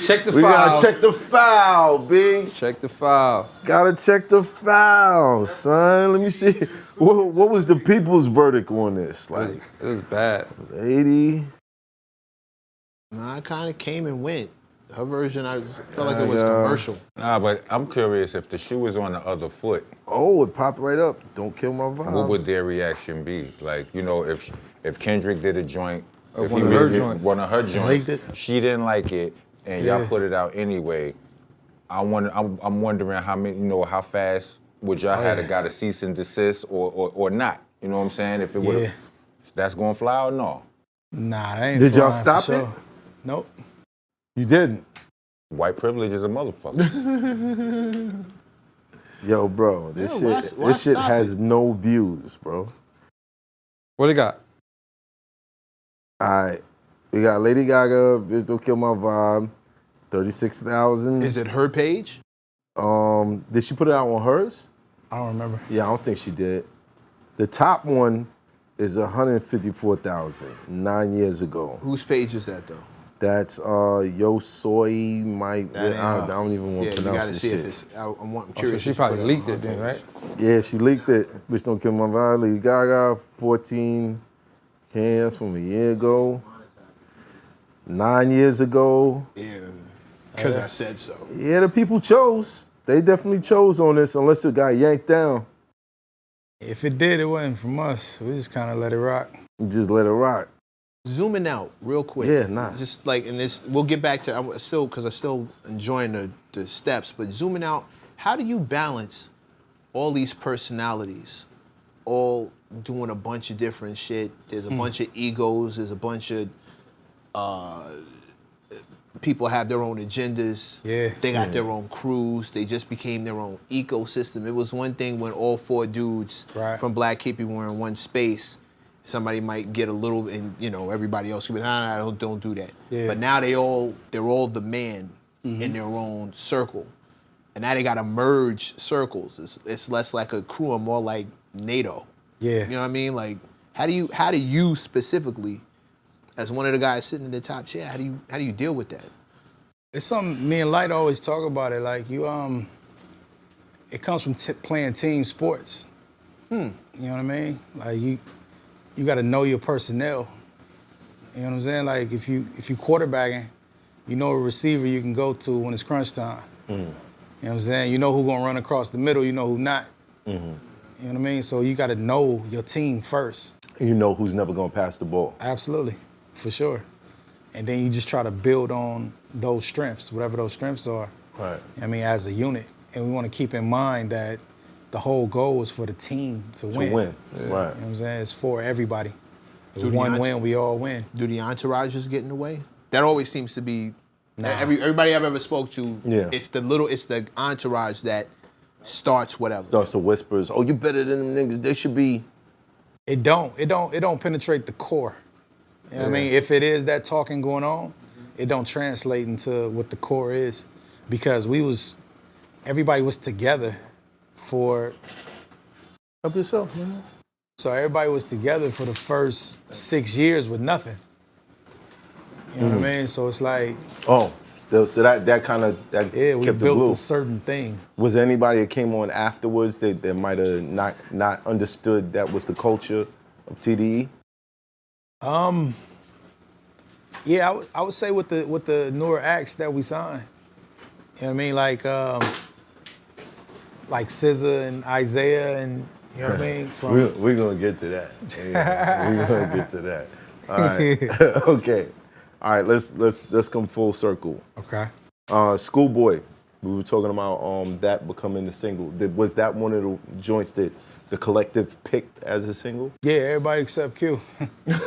Check the We file. gotta check the file, B. Check the file. Gotta check the file, son. Let me see. What was the people's verdict on this? Like It was bad. 80. Nah, I kind of came and went. Her version, I felt like it was commercial. Nah, but I'm curious if the shoe was on the other foot, Oh, it popped right up. Don't kill my vibe. what would their reaction be? Like, you know, if Kendrick did a joint, if one he of her really- joints. one of her joints, Liked it. she didn't like it, and y'all Yeah. put it out anyway. I'm wondering how many, how fast would y'all have to got a cease and desist or not? You know what I'm saying? If it would, Yeah. that's gonna fly or no? Nah, that ain't Did y'all flying stop for it? sure. Nope. You didn't. White privilege is a motherfucker. Yo, bro, this why shit stop has it? no views, bro. What they got? All right, we got Lady Gaga, Bitch Don't Kill My Vibe, 36,000. Is it her page? Did she put it out on hers? I don't remember. Yeah, I don't think she did. The top one is 154,000 9 years ago. Whose page is that though? That's Yo Soy Mike. That ain't I her. don't even want Yeah, to you pronounce gotta this see shit. if it's. I'm So curious. she if probably put leaked on it her then, page. right? Yeah, she leaked it. Bitch Don't Kill My Vibe. Lady Gaga, 14. Okay, that's from a year ago. 9 years ago. Yeah, because I said so. Yeah, the people chose. They definitely chose on this unless it got yanked down. If it did, it wasn't from us. We just kind of let it rock. You just let it rock. Zooming out real quick. Yeah, nah. Just like in this, we'll get back to. I'm still enjoying the steps, but zooming out. How do you balance all these personalities, all doing a bunch of different shit? There's a bunch of egos. There's a bunch of people have their own agendas. Yeah. They got their own crews. They just became their own ecosystem. It was one thing when all four dudes Right. from Black Hippie were in one space. Somebody might get a little, and everybody else could be, nah, don't do that. Yeah. But now they're all the man in their own circle, and now they got to merge circles. It's less like a crew and more like NATO. Yeah. You know what I mean? Like, how do you specifically, as one of the guys sitting in the top chair, how do you deal with that? It's something me and Light always talk about it. Like it comes from playing team sports. You know what I mean? Like you got to know your personnel. You know what I'm saying? Like if you quarterbacking, you know a receiver you can go to when it's crunch time. You know what I'm saying? You know who gonna run across the middle. You know who not. You know what I mean? So you got to know your team first. You know who's never gonna pass the ball. Absolutely, for sure. And then you just try to build on those strengths, whatever those strengths are. Right. I mean, as a unit. And we want to keep in mind that the whole goal is for the team to win. To win. Right. You know what I'm saying? It's for everybody. If Do the one entourage- win, we all win. Do the entourages get in the way? That always seems to be everybody I've ever spoke to. Yeah. It's the entourage that starts whatever. Starts to whispers, oh, you better than them niggas. They should be. It don't penetrate the core. You know what I mean? If it is that talking going on, it don't translate into what the core is. Because everybody was together for, Help yourself, man. so everybody was together for the first 6 years with nothing. You know what I mean? So it's like, Oh, so that kind of yeah, we kept the built glue. a certain thing. Was there anybody that came on afterwards that might have not understood that was the culture of TDE? Yeah, I would say with the newer acts that we signed. You know what I mean? Like SZA and Isaiah and You know what I mean? From We're gonna get to that. Yeah, we're gonna get to that. All right. Okay. All right. Let's come full circle. okay. Schoolboy. We were talking about that becoming the single. Was that one of the joints that the collective picked as a single? Yeah, everybody except Q. That's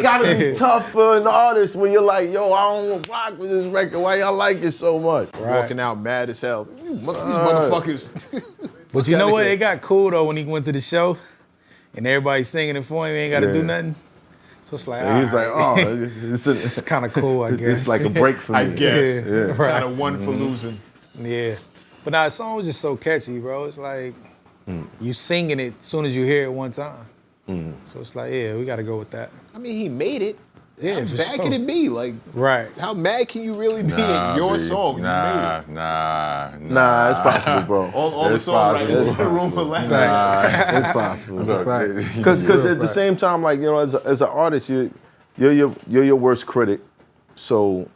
gotta be tough for an artist when you're like, yo, I don't rock with this record. Why y'all like it so much? Walking out mad as hell. These motherfuckers. But you know what? It got cool though when he went to the show and everybody singing it for him. He ain't got to do nothing. So it's like, And he's like, oh, it's kind of cool, I guess. It's like a break for me. I guess. Yeah. Right. Kind of one for losing. Yeah. But nah, the song was just so catchy, bro. It's like you singing it as soon as you hear it one time. So it's like, yeah, we got to go with that. I mean, he made it. Yeah, How for bad sure. can it be? Like, Right. how mad can you really be at your song? You made it. Nah, it's possible, bro. All the It's songwriters possible. in the room for laughing. It's possible. Right. Because at the same time, like, you know, as an artist, you're your worst critic. So,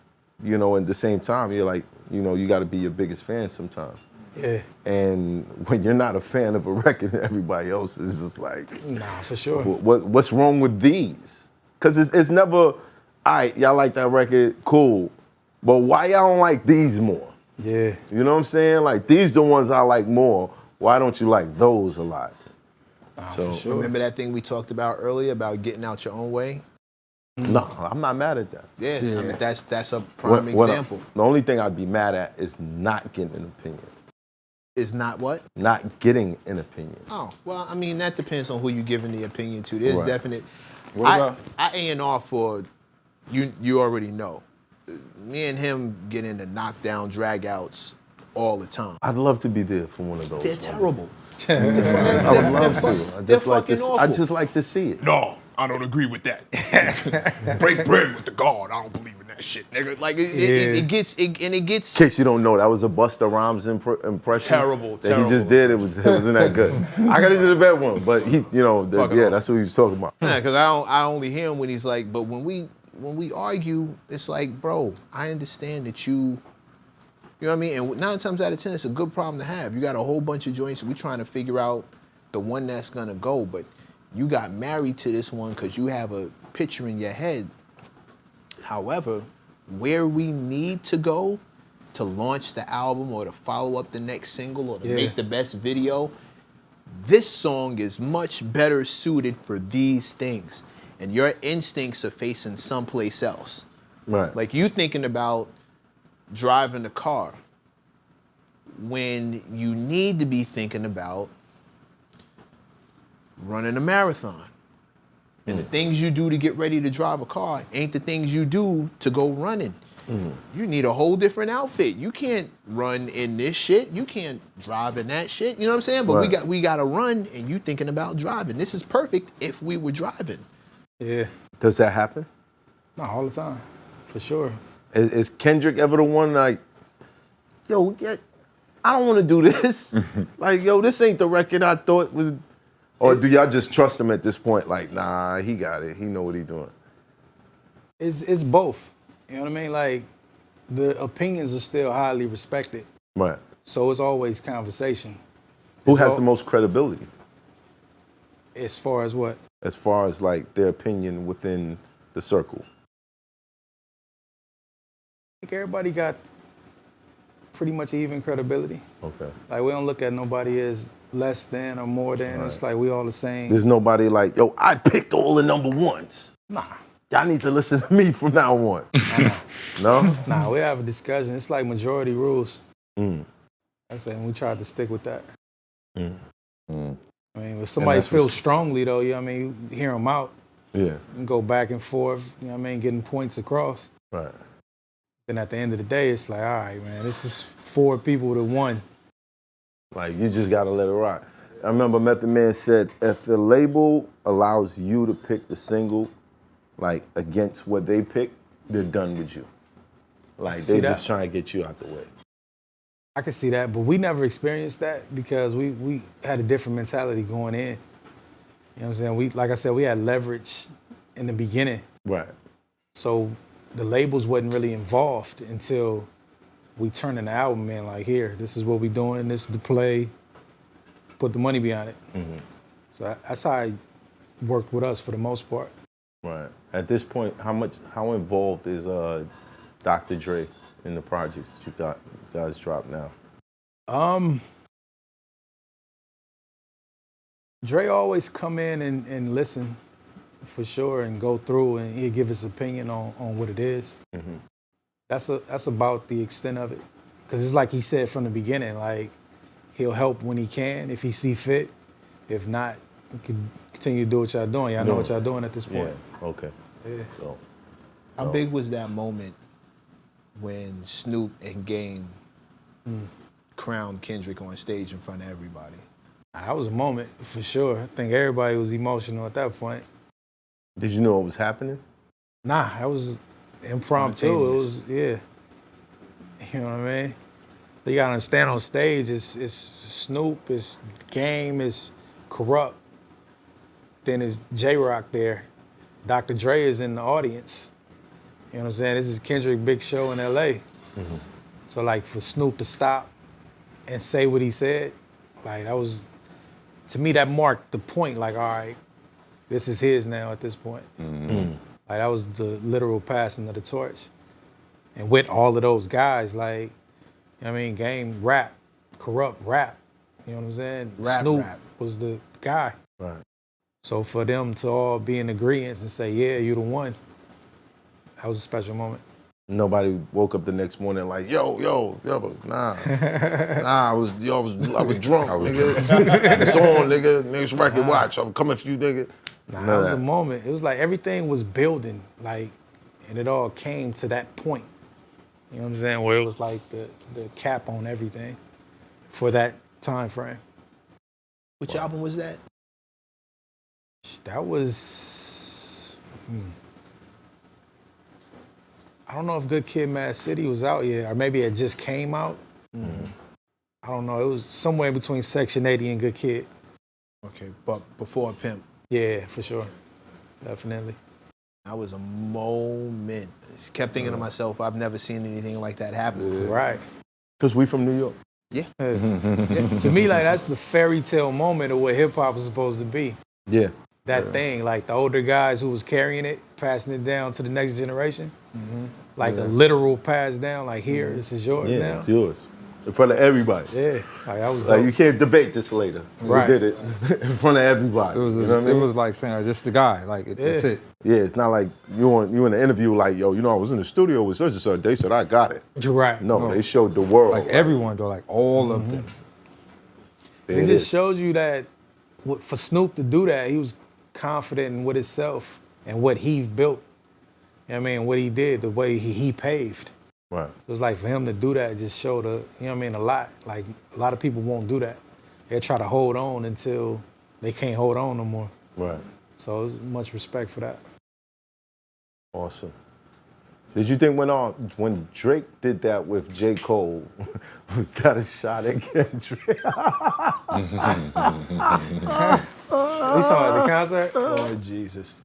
you know, at the same time, you're like, you know, you got to be your biggest fan sometimes. Yeah. And when you're not a fan of a record, everybody else is just like, Nah, for sure. what's wrong with these? Because it's never, all right, y'all like that record, cool. But why y'all don't like these more? Yeah. You know what I'm saying? Like, these the ones I like more. Why don't you like those a lot? So, Remember that thing we talked about earlier about getting out your own way? no, I'm not mad at that. Yeah. I mean, that's a prime example. The only thing I'd be mad at is not getting an opinion. Is not what? Not getting an opinion. Oh, well, I mean, that depends on who you're giving the opinion to. There's Right. definite. What about- I A&R for, you already know. Me and him get into knockdown dragouts all the time. I'd love to be there for one of those. They're terrible. I would love to. They're fucking awful. I just like to see it. No, I don't agree with that. Break bread with the God. I don't believe in that shit, nigga. Like, it gets. In case you don't know, that was a Busta Rhymes impression. Terrible, that he just did. It wasn't that good. I got into the bad one, but he, you know, Fuck it off. that's what he was talking about. Yeah, because I only hear him when he's like, but when we argue, it's like, bro, I understand that you know what I mean? And 9 times out of 10, it's a good problem to have. You got a whole bunch of joints, we trying to figure out the one that's gonna go, but you got married to this one because you have a picture in your head. However, where we need to go to launch the album or to follow up the next single or to make the best video, this song is much better suited for these things. And your instincts are facing someplace else. Right. Like you thinking about driving a car when you need to be thinking about running a marathon. And the things you do to get ready to drive a car ain't the things you do to go running. You need a whole different outfit. You can't run in this shit. You can't drive in that shit. You know what I'm saying? But Right. we got to run, and you thinking about driving. This is perfect if we were driving. Yeah. Does that happen? No, all the time. For sure. Is Kendrick ever the one like, yo, I don't want to do this. Like, yo, this ain't the record I thought was. Or do y'all just trust him at this point? Like, nah, he got it. He know what he doing. It's both. You know what I mean? Like, the opinions are still highly respected. Right. So it's always conversation. Who It's has all- the most credibility As far as what? as far as like their opinion within the circle? I think everybody got pretty much even credibility. Okay. Like, we don't look at nobody as less than or more than. It's like we all the same. There's nobody like, yo, I picked all the number ones. Nah. Y'all need to listen to me from now on. No? Nah, we have a discussion. It's like majority rules. Mm. That's it. And we tried to stick with that. Mm. I mean, if somebody that's feels what's- strongly, though, you know what I mean, you hear them out Yeah. and go back and forth, you know what I mean, getting points across. Right. Then at the end of the day, it's like, all right, man, this is 4 people to 1. Like, you just gotta let it rock. I remember Method Man said, if the label allows you to pick the single, like, against what they pick, they're done with you. Like, See they that? just trying to get you out the way. I can see that, but we never experienced that because we had a different mentality going in. You know what I'm saying? Like I said, we had leverage in the beginning. Right. So the labels wasn't really involved until we turned in the album in, like, here, this is what we doing, this is the play, put the money behind it. So that's how I worked with us for the most part. Right. At this point, how involved is Dr. Dre in the projects that you guys drop now? Dre always come in and listen for sure and go through and he'll give his opinion on what it is. That's about the extent of it. Because it's like he said from the beginning, like he'll help when he can, if he see fit. If not, we can continue to do what y'all doing. Y'all know what y'all doing at this point. Yeah, okay. Yeah. So, How big was that moment when Snoop and Game crowned Kendrick on stage in front of everybody? That was a moment for sure. I think everybody was emotional at that point. did you know what was happening? Nah, that was impromptu. It was, yeah. You know what I mean? You gotta stand on stage, it's Snoop, it's Game, it's Corrupt. Then it's J-Rock there. Dr. Dre is in the audience. You know what I'm saying? This is Kendrick big show in LA. So like for Snoop to stop and say what he said, like that was, to me that marked the point, like all right, this is his now at this point. Like that was the literal passing of the torch. And with all of those guys, like, you know what I mean, Game rap, Corrupt rap, you know what I'm saying? Snoop was the guy. Right. So for them to all be in agreement and say, yeah, you the one, that was a special moment. Nobody woke up the next morning like, yo, nah, I was drunk, nigga. It's on, nigga. Next record, watch. I'm coming for you, nigga. Nah, that was a moment. It was like everything was building, like, and it all came to that point. You know what I'm saying? Where it was like the cap on everything for that time frame. Which album was that? That was, I don't know if Good Kid, Mad City was out yet, or maybe it just came out. I don't know. It was somewhere between Section 80 and Good Kid. Okay, but before Pimp. Yeah, for sure. Definitely. That was a moment. I kept thinking to myself, I've never seen anything like that happen before. Right. Because we from New York. Yeah. To me, like, that's the fairy tale moment of what hip hop was supposed to be. Yeah. That thing, like the older guys who was carrying it, passing it down to the next generation. Like a literal pass down, like here, this is yours now. It's yours. In front of everybody. Yeah, like that was Like dope. you can't debate this later. Right. We did it in front of everybody. It was, you know what I mean? it was like saying, this the guy. Like, that's it. Yeah, it's not like you in an interview like, yo, you know, I was in the studio with such and such. They said I got it. You're right. No, they showed the world. Like everyone, though, like all of them. There It it just is. shows you that for Snoop to do that, he was confident in what himself and what he built. You know what I mean? What he did, the way he paved. Right. It was like for him to do that just showed you know what I mean, a lot. Like a lot of people won't do that. They try to hold on until they can't hold on no more. Right. So it was much respect for that. Awesome. Did you think when Drake did that with J. Cole, was that a shot at Kendrick? We saw it at the concert. Oh, Jesus.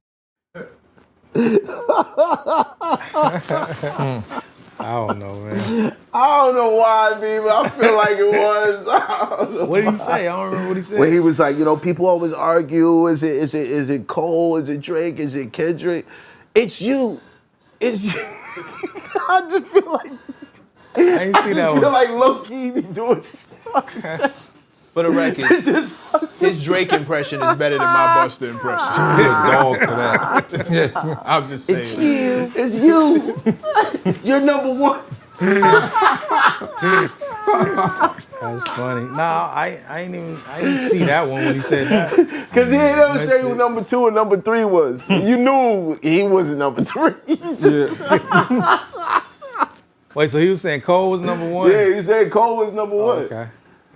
I don't know, man. I don't know why, but I feel like it was. I don't know. What did he say? I don't remember what he said. When he was like, you know, people always argue, is it Cole, is it Drake, is it Kendrick? It's you. It's you. I just feel like I ain't see that I feel one. like low-key be doing shit. For the record, his Drake impression is better than my Busta impression. Dog for that. I'm just saying. you. It's you. You're number one. That's funny. Nah, I didn't see that one when he said that. Because he ain't ever Missed say who it. number 2 and number 3 was. You knew he wasn't number 3. Wait, so he was saying Cole was number one? Yeah, he said Cole was number 1. Okay.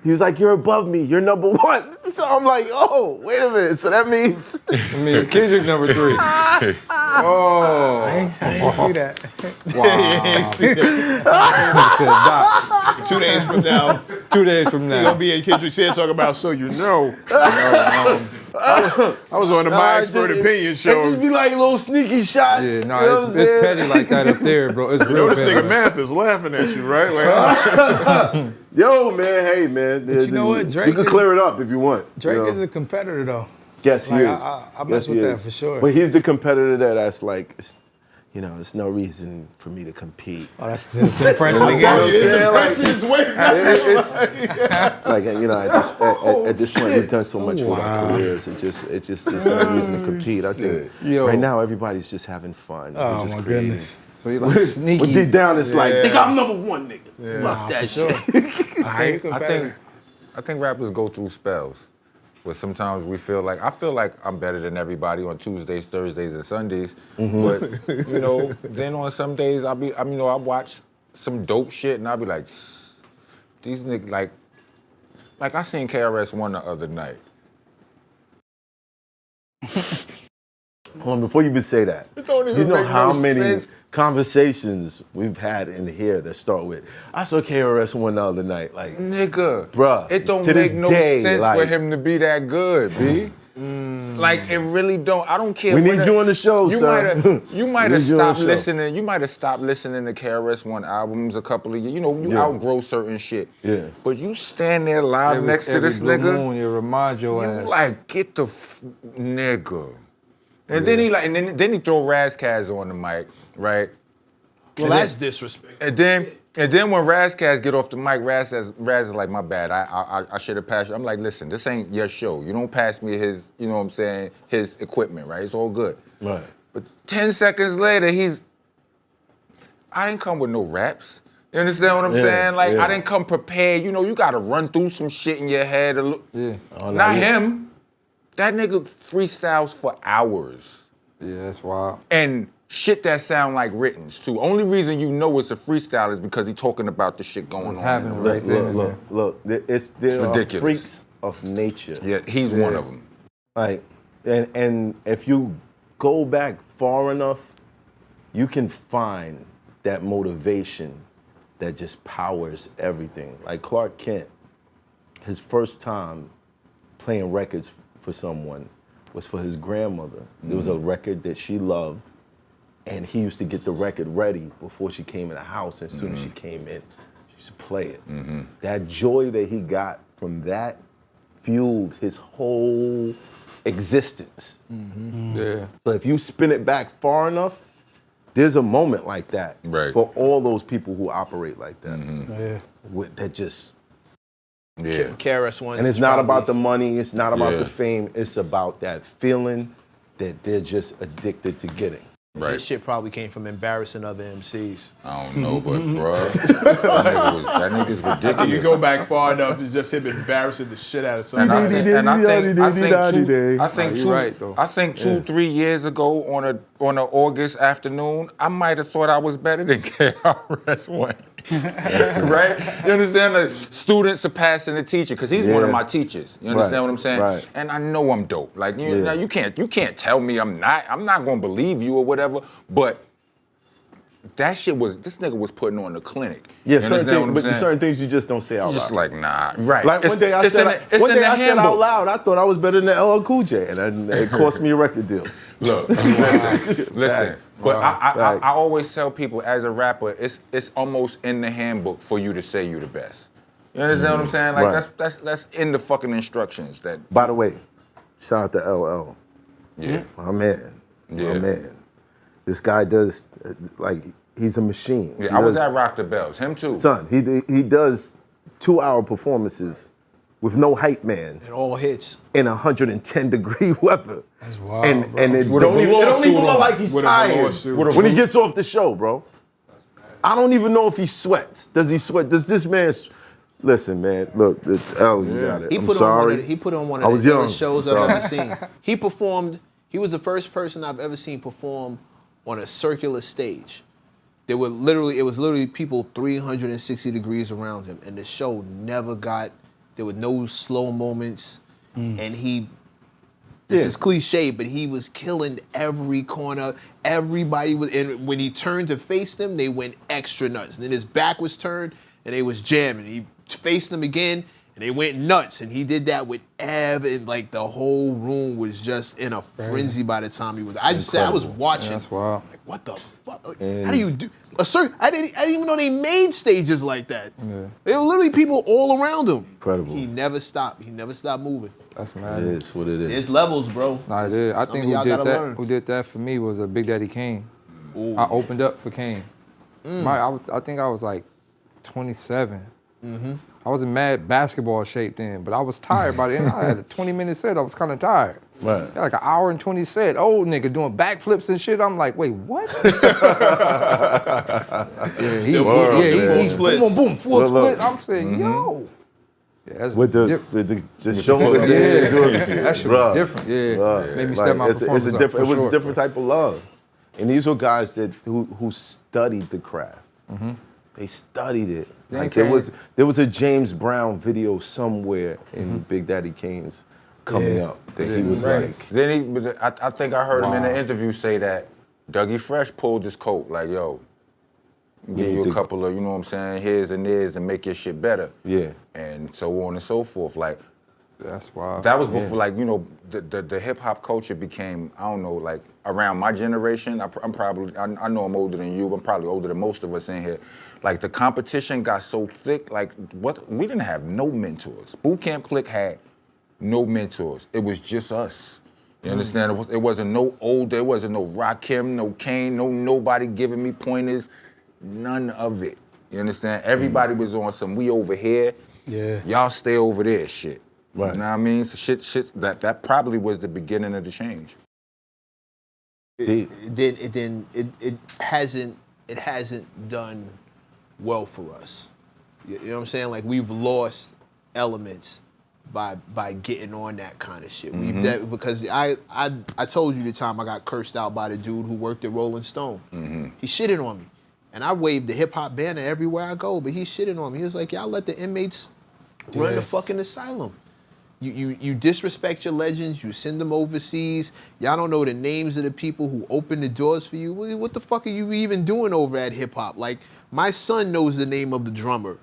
He was like, you're above me. You're number 1. So I'm like, oh, wait a minute. So that means... I mean, Kendrick number 3. Oh. I ain't see that. Wow. See that? Said, Doc, 2 days from now, 2 days from he now. gonna be in Kendrick's head talking about, so you know. I was on the My Expert Opinion show. It just be like little sneaky shots. Yeah, you nah, know what I'm it's saying? petty like that up there, bro. It's real This petty. nigga Math is laughing at you, right? Like, Yo, man, hey, man. But you know what, You Drake can clear it up if you want. Drake you know? is a competitor though. Yes, he Like, is. I mess Yes, with he that is. for sure. But he's the competitor that's like, you know, there's no reason for me to compete. Oh, that's the impression You he know what I'm gave. saying? Like, is way it's, like, you know, at this point, we've done so much with our careers. It's just there's no reason to compete. I think Yo. right now everybody's just having fun. We're Oh just my creating. goodness. So he like sneaky. But deep down, it's like, nigga, I'm #1, nigga. Fuck that shit. I think rappers go through spells where sometimes we feel like, I feel like I'm better than everybody on Tuesdays, Thursdays, and Sundays. But, you know, then on some days I watch some dope shit and I'll be like, these niggas, like I seen KRS-One the other night. Hold on, before you even say that, It don't even you know make how no many sense. conversations we've had in here that start with, I saw KRS-One the other night. Like, Nigga, Bruh, it don't to this make no day, sense like- for him to be that good, B. Like it really don't. I don't care. We when need you on the show, you sir. You We might have need you on stopped the show. listening. You might have stopped listening to KRS-One albums a couple of years. You know, you Yeah. outgrow certain shit. Yeah. But you stand there live next to every this blue nigga. moon, you remind your You ass. like get the nigga. And then he then he throw Razzcazz on the mic, right? well, that's disrespectful. And then when Razzcazz get off the mic, Raz is like, my bad, I should have passed you. I'm like, listen, this ain't your show. You don't pass me his, you know what I'm saying, his equipment, right? It's all good. Right. But 10 seconds later, I ain't come with no raps. You understand what I'm saying? Like, yeah. I didn't come prepared. You know, you gotta run through some shit in your head. Yeah. Oh, Not yeah. him. That nigga freestyles for hours. Yeah, that's wild. And shit that sound like writtens too. Only reason you know it's a freestyle is because he talking about the shit going on. happening in the right room. there. Look. There are ridiculous. freaks of nature. Yeah, he's one of them. Like, and if you go back far enough, you can find that motivation that just powers everything. Like Clark Kent, his first time playing records for someone was for his grandmother. There was a record that she loved, and he used to get the record ready before she came in the house. As soon as she came in, she used to play it. That joy that he got from that fueled his whole existence. Yeah. So if you spin it back far enough, there's a moment like that Right. for all those people who operate like that. Yeah. That just, Yeah. KRS-One. and it's not about the money, it's not about Yeah. the fame, it's about that feeling that they're just addicted to getting. Right. This shit probably came from embarrassing other MCs. I don't know, but bro, that nigga's ridiculous. You go back far enough, it's just him embarrassing the shit out of And I somebody. think you right, though. 3 years ago on an August afternoon, I might have thought I was better than KRS-One. Right? You understand? Like, students surpassing the teacher, because he's one of Yeah. my teachers. You understand Right, what I'm saying? right. And I know I'm dope. Like you, Yeah. now you can't tell me I'm not. I'm not gonna believe you or whatever. But that shit this nigga was putting on the clinic. Yeah, You certain understand what I'm things, but saying? certain things you just don't say out Just loud. like nah, right? Like one day I it's said, in the- it's in the I said out handbook. loud, I thought I was better than LL Cool J, and it cost me a record deal. Look, listen. Facts. But Facts. I always tell people, as a rapper, it's almost in the handbook for you to say you the best. You understand what I'm saying? Like Right. that's in the fucking instructions. That By the way, shout out to LL. yeah. My man. Yeah. My man. This guy does, like, he's a machine. Yeah, He I was does- at Rock the Bells. Him too. Son, he does 2-hour performances with no hype man And all hits. in 110-degree weather. That's wild, And bro. it With a don't even velour suit look on. like he's With a velour tired suit. when he gets off the show, bro. I don't even know if he sweats. Does he sweat? Does this man? Listen, man. Look, you got it. He I'm put sorry. on one I of was the young. illest shows I'm I've ever sorry. seen. He performed. He was the first person I've ever seen perform on a circular stage. It was literally people 360 degrees around him, and the show never got. There were no slow moments, and he. This is cliche, but he was killing every corner. Everybody was, and when he turned to face them, they went extra nuts. And then his back was turned, and they was jamming. He faced them again, and And they went nuts, and he did that with Ev, and like the whole room was just in a frenzy by the time he was. I just said I was watching. Yeah, that's wild. Like, what the fuck? Like, how do you do a certain? I didn't even know they made stages like that. Yeah. There were literally people all around him. Incredible. He never stopped. He never stopped moving. That's It mad. is what it is. There's levels, bro. Nah, it is. I Some think of y'all gotta learn. who did that for me was Big Daddy Kane. Ooh, I opened up for Kane. I think I was like 27. I was in mad basketball shape then, but I was tired by the end. I had a 20-minute set. I was kind of tired. Right. Yeah, like an hour and 20 set. Old nigga doing backflips and shit. I'm like, wait, what? full splits. Boom, boom, full Look. split. I'm saying, yo. Yeah, that's With the just showing yeah, yeah, that shit was different. Yeah, Bruh. made me step my it's performance a up, different. for It was sure. a different type of love, and these were guys that who studied the craft. They studied it. Like Okay. there was a James Brown video somewhere in Big Daddy Kane's coming up that he was like, Then I think I heard him in an interview say that Dougie Fresh pulled his coat, like, yo, give need you a to- couple of, you know what I'm saying, here's and there's and make your shit better. yeah, And so on and so forth. Like, That's wild. that was before, like, you know, the hip hop culture became, I don't know, like around my generation. I'm probably, I know I'm older than you, I'm probably older than most of us in here. Like, the competition got so thick, like, we didn't have no mentors. Boot Camp Click had no mentors. It was just us. You understand? It wasn't no older, it wasn't no Rakim, no Kane, nobody giving me pointers, none of it. You understand? Everybody was on some we over here, y'all stay over there shit. Right. You know what I mean? So shit, that probably was the beginning of the change. It hasn't done well for us. You know what I'm saying? Like, we've lost elements by getting on that kind of shit. Because I told you the time I got cursed out by the dude who worked at Rolling Stone. He shitted on me. And I waved the hip hop banner everywhere I go, but he shitted on me. He was like, y'all let the inmates run the fucking asylum. You disrespect your legends, you send them overseas, y'all don't know the names of the people who opened the doors for you. What the fuck are you even doing over at hip hop? Like, my son knows the name of the drummer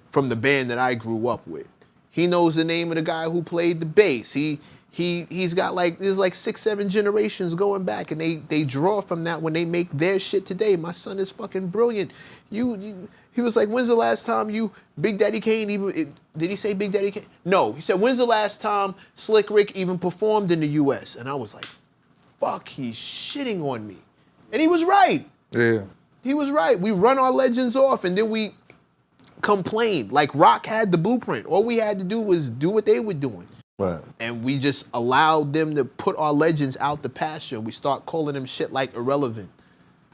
from the band that I grew up with. He knows the name of the guy who played the bass. He's got like, there's like 6-7 generations going back, and they draw from that when they make their shit today. My son is fucking brilliant. He was like, when's the last time Big Daddy Kane did he say Big Daddy Kane? No, he said, when's the last time Slick Rick even performed in the US? And I was like, fuck, he's shitting on me. And he was right. Yeah. He was right. We run our legends off, and then we complained. Like, Rock had the blueprint. All we had to do was do what they were doing. right. And we just allowed them to put our legends out the pasture. We start calling them shit like irrelevant.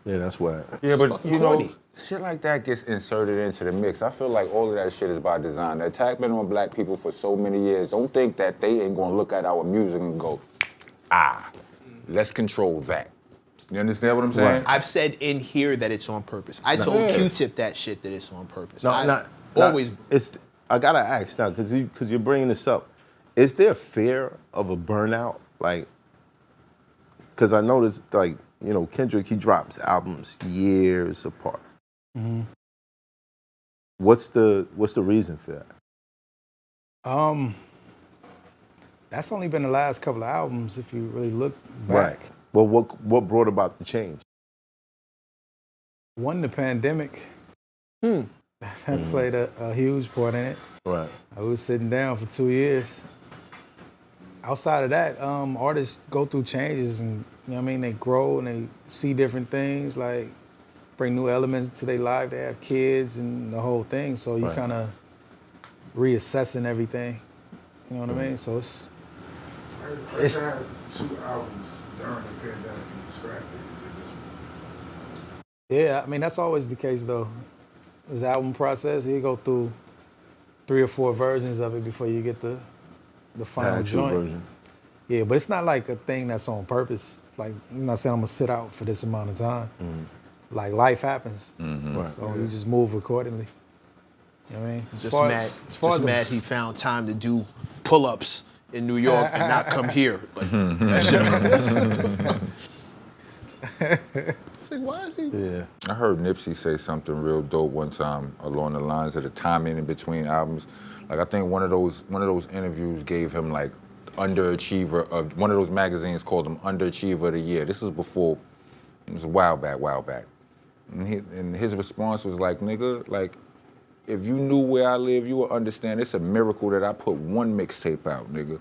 Yeah, that's why. Yeah, but fucking you know, corny. shit like that gets inserted into the mix. I feel like all of that shit is by design. The attack been on black people for so many years. Don't think that they ain't gonna look at our music and go, let's control that. You understand what I'm saying? I've said in here that it's on purpose. I told Q-Tip that shit that it's on purpose. Always. I gotta ask now, because you're bringing this up. Is there fear of a burnout? Like, because I noticed, like, you know, Kendrick, he drops albums years apart. What's the reason for that? That's only been the last couple of albums, if you really look back. Right. Well, what brought about the change? One, the pandemic. That played a huge part in it. Right. I was sitting down for 2 years. Outside of that, artists go through changes, and you know what I mean, they grow and they see different things, like bring new elements to their life. They have kids and the whole thing, so you kind of reassessing everything. You know what I mean? So I had 2 albums during the pandemic and he scrapped it. yeah, I mean that's always the case though. This album process, you go through 3 or 4 versions of it before you get the final Actual joint. version. Yeah, but it's not like a thing that's on purpose. Like, I'm not saying I'm gonna sit out for this amount of time. Like, life happens. Right. So you just move accordingly. You know what I mean? Just mad he found time to do pull-ups in New York and not come here. Like, that shit. was like, why is he? Yeah. I heard Nipsey say something real dope one time along the lines of the timing in between albums. Like I think one of those interviews gave him like underachiever of one of those magazines called him underachiever of the year. This was before, it was a while back. And his response was like, nigga, like if you knew where I live, you would understand it's a miracle that I put one mixtape out, nigga.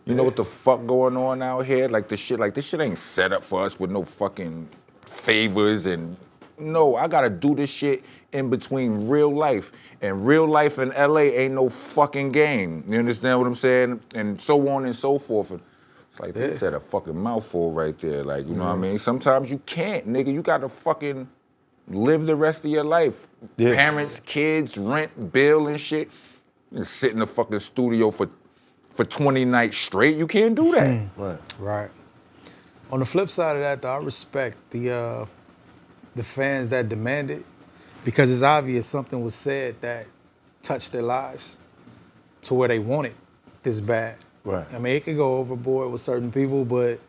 You know what the fuck going on out here? Like this shit ain't set up for us with no fucking favors and no, I gotta do this shit in between real life. And real life in LA ain't no fucking game. You understand what I'm saying? And so on and so forth. It's like, they said a fucking mouthful right there. Like, you know what I mean? Sometimes you can't, nigga. You gotta fucking live the rest of your life. Yeah. Parents, kids, rent, bill and shit. You sit in the fucking studio for 20 nights straight. You can't do that. Right. On the flip side of that, though, I respect the fans that demand it, because it's obvious something was said that touched their lives to where they want it this bad. Right. I mean, it could go overboard with certain people, but at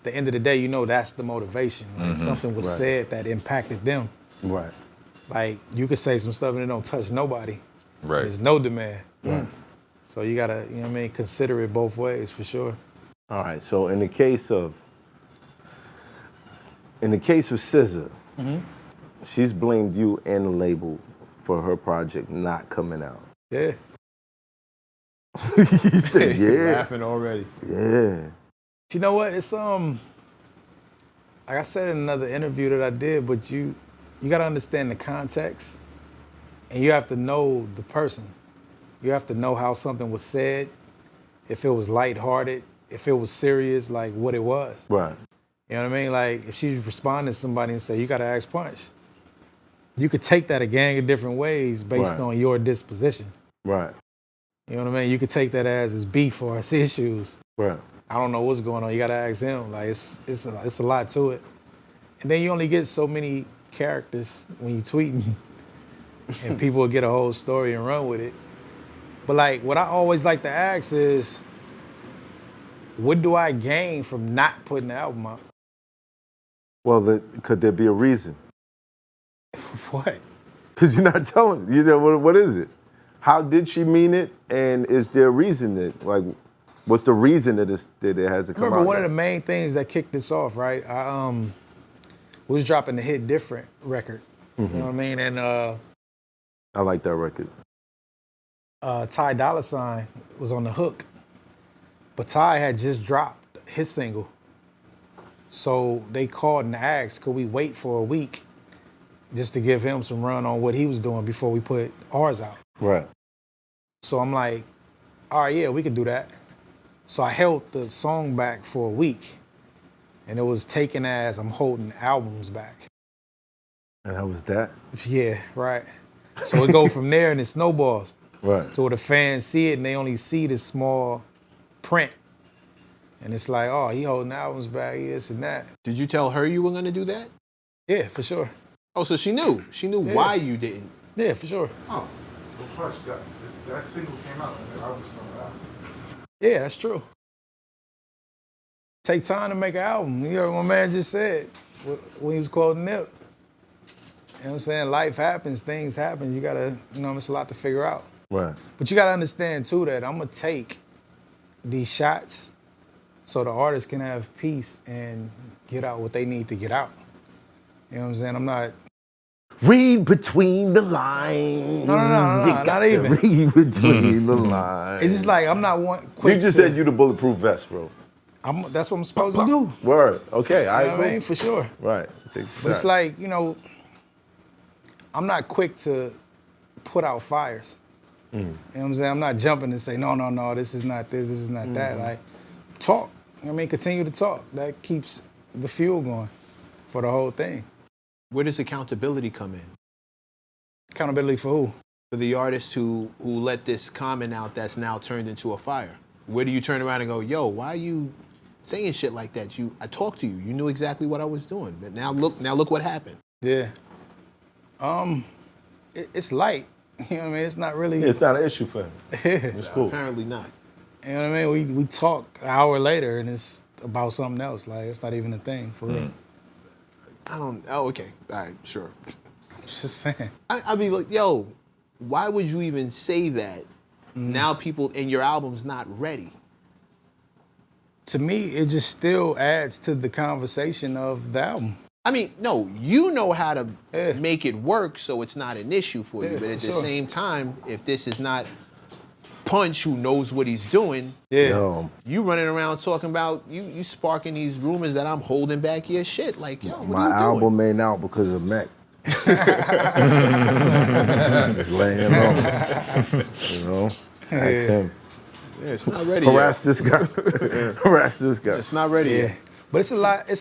the end of the day, you know that's the motivation. Like something was said that impacted them. Right. Like you could say some stuff and it don't touch nobody. Right. There's no demand. Right. So you gotta, you know what I mean, consider it both ways for sure. All right. So in the case of SZA, she's blamed you and the label for her project not coming out. Yeah. He said, yeah. Laughing already. Yeah. You know what? It's like I said in another interview that I did, but you gotta understand the context, and you have to know the person. You have to know how something was said, if it was lighthearted, if it was serious, like what it was. Right. You know what I mean? Like if she's responding to somebody and say, you gotta ask Punch, you could take that a gang of different ways based on your disposition. Right. You know what I mean? You could take that as his beef or his issues. Right. I don't know what's going on. You gotta ask him. Like it's a lot to it. And then you only get so many characters when you tweeting, and people will get a whole story and run with it. But like, what I always like to ask is, what do I gain from not putting the album out? Well, could there be a reason? What? Because you're not telling. You know, what is it? How did she mean it? And is there a reason that, like, what's the reason that it hasn't come out? Remember, one of the main things that kicked this off, right? I was dropping the Hit Different record. You know what I mean? And I like that record. Ty Dolla $ign was on the hook. But Ty had just dropped his single. So they called and asked, could we wait for a week just to give him some run on what he was doing before we put ours out? Right. So I'm like, all right, yeah, we can do that. So I held the song back for a week, and it was taken as I'm holding albums back. And how was that? Yeah, right. So it go from there and it snowballs. Right. So the fans see it and they only see this small print. And it's like, oh, he holding albums back, this and that. Did you tell her you were gonna do that? Yeah, for sure. Oh, so she knew. She knew why you didn't. Yeah, for sure. Oh. Well, first, that single came out, and I was out. Yeah, that's true. Take time to make an album. You heard what my man just said when he was quoting Nip. You know what I'm saying? Life happens, things happen. You gotta, you know, it's a lot to figure out. Right. But you gotta understand too that I'm gonna take these shots so the artists can have peace and get out what they need to get out. You know what I'm saying? I'm not. Read between the lines. No, You got not to even. read between the lines. It's just like I'm not one quick. You just said you the bulletproof vest, bro. That's what I'm supposed to do. Word. Okay, You know what I mean? For sure. Right. Take the But it's shot. like, you know, I'm not quick to put out fires. You know what I'm saying? I'm not jumping and say, no, this is not this is not that. Like, talk. You know what I mean? Continue to talk. That keeps the fuel going for the whole thing. Where does accountability come in? Accountability for who? For the artist who let this comment out that's now turned into a fire. Where do you turn around and go, yo, why are you saying shit like that? I talked to you. You knew exactly what I was doing. But now look what happened. Yeah. It's light. You know what I mean? It's not really. It's not an issue for him. It's cool. Apparently not. You know what I mean? We talk an hour later and it's about something else. Like, it's not even a thing, for real. I don't. Oh, okay. All right, sure. Just saying. I mean, like, yo, why would you even say that? Now people and your album's not ready. To me, it just still adds to the conversation of the album. I mean, no, you know how to Yeah. make it work, so it's not an issue for you. Yeah, But at for the sure. same time, if this is not Punch, who knows what he's doing, Yeah. you running around talking about you sparking these rumors that I'm holding back your shit. Like, yo, what My are you album doing? ain't out because of MECC. Just letting him know. You know? Ask him. Yeah, it's not ready Harass yet. this guy. Harass this guy. It's not ready Yeah. yet. But it's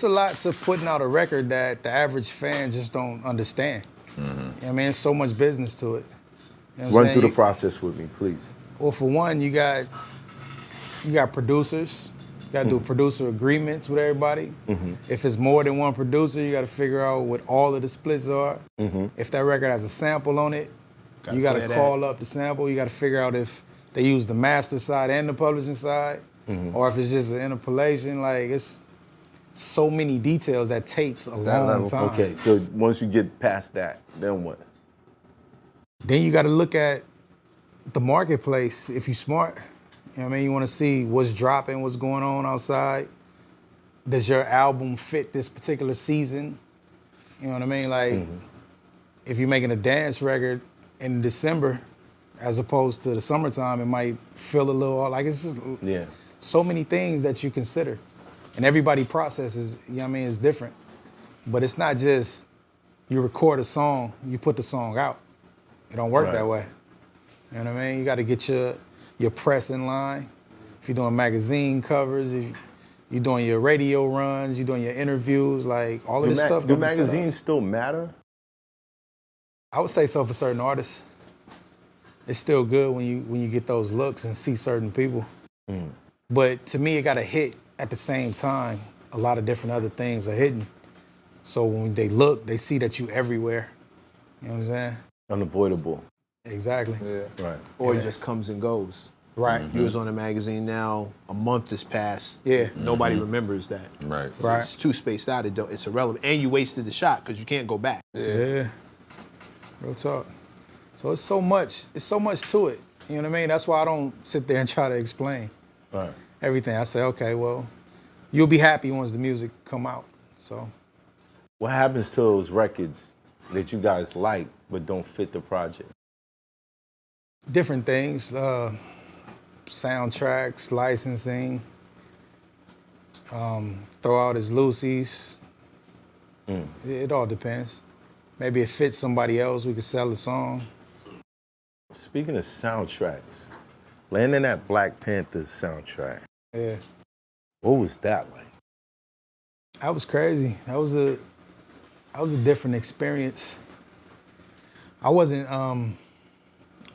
a lot to putting out a record that the average fan just don't understand. You know what I mean, it's so much business to it. You know what I'm Run saying? through the You- process with me, please. Well, for one, you got producers. You got to do producer agreements with everybody. If it's more than one producer, you got to figure out what all of the splits are. If that record has a sample on it, you got play to that. call up the sample. You got to figure out if they use the master side and the publishing side, or if it's just an interpolation. Like, it's so many details that takes a long time. Okay, so once you get past that, then what? Then you got to look at the marketplace if you're smart. You know what I mean? You want to see what's dropping, what's going on outside. Does your album fit this particular season? You know what I mean? Like, if you're making a dance record in December as opposed to the summertime, it might feel a little, like, it's just Yeah. so many things that you consider. And everybody processes, you know what I mean, is different. But it's not just you record a song, you put the song out. It don't work Right. that way. You know what I mean? You got to get your press in line. If you're doing magazine covers, if you're doing your radio runs, you're doing your interviews, like all of this stuff. Do gonna be set up. magazines still matter? I would say so for certain artists. It's still good when you get those looks and see certain people. But to me, it got to hit at the same time. A lot of different other things are hidden. So when they look, they see that you everywhere. You know what I'm saying? Unavoidable. Exactly. Right. Or it just comes and goes. Right. You was on a magazine now, a month has passed. Yeah. Nobody remembers that. Right. Right. It's too spaced out, it's irrelevant. And you wasted the shot because you can't go back. Yeah. Real talk. So it's so much to it. You know what I mean? That's why I don't sit there and try to explain Right. everything. I say, okay, well, you'll be happy once the music come out. So What happens to those records that you guys like but don't fit the project? different things, soundtracks, licensing, throw out as loosies. It all depends. Maybe it fits somebody else, we could sell the song. Speaking of soundtracks, landing that Black Panther soundtrack, Yeah. what was that like? That was crazy. That was a different experience. I wasn't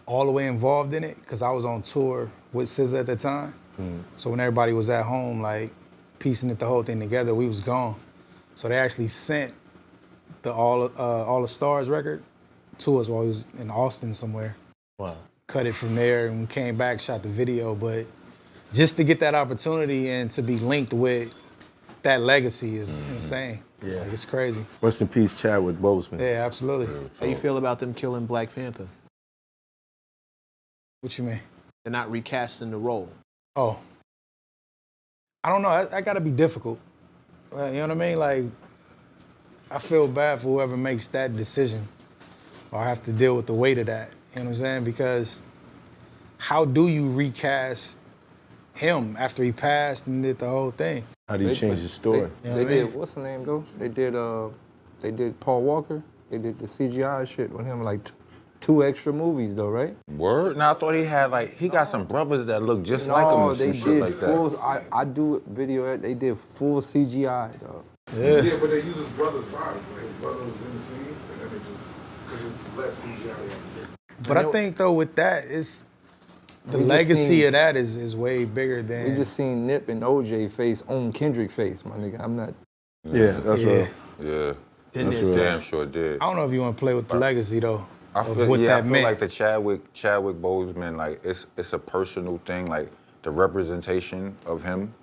all the way involved in it because I was on tour with SZA at the time. So when everybody was at home, like piecing the whole thing together, we was gone. So they actually sent the All the Stars record to us while we was in Austin somewhere. Wow. Cut it from there and came back, shot the video. But just to get that opportunity and to be linked with that legacy is insane. Yeah. Like, it's crazy. Rest in peace, Chadwick Boseman. Yeah, absolutely. How you feel about them killing Black Panther What you mean? and not recasting the role? Oh. I don't know. That gotta be difficult. You know what I mean? Like, I feel bad for whoever makes that decision or have to deal with the weight of that. You know what I'm saying? Because how do you recast him after he passed and did the whole thing? How do you change the story? You know They what I did, mean? what's the name though? They did Paul Walker. They did the CGI shit with him, like two extra movies though, right? Word? Now I thought he had he got some brothers that look just like him No, and they some shit did like that. full. I do video. They did full CGI though. Yeah, but they use his brother's body. Like his brother was in the scenes, and then they just, because it's less CGI. But I think though with that, it's the We just legacy seen- of that is way bigger than We just seen Nip and OJ face on Kendrick face, my nigga. I'm not. Yeah, that's right. Yeah. Didn't That's it? damn sure did. I don't know if you want to play with the legacy though. I of feel, what I that feel meant. like the Chadwick Boseman, like it's a personal thing, like the representation of him.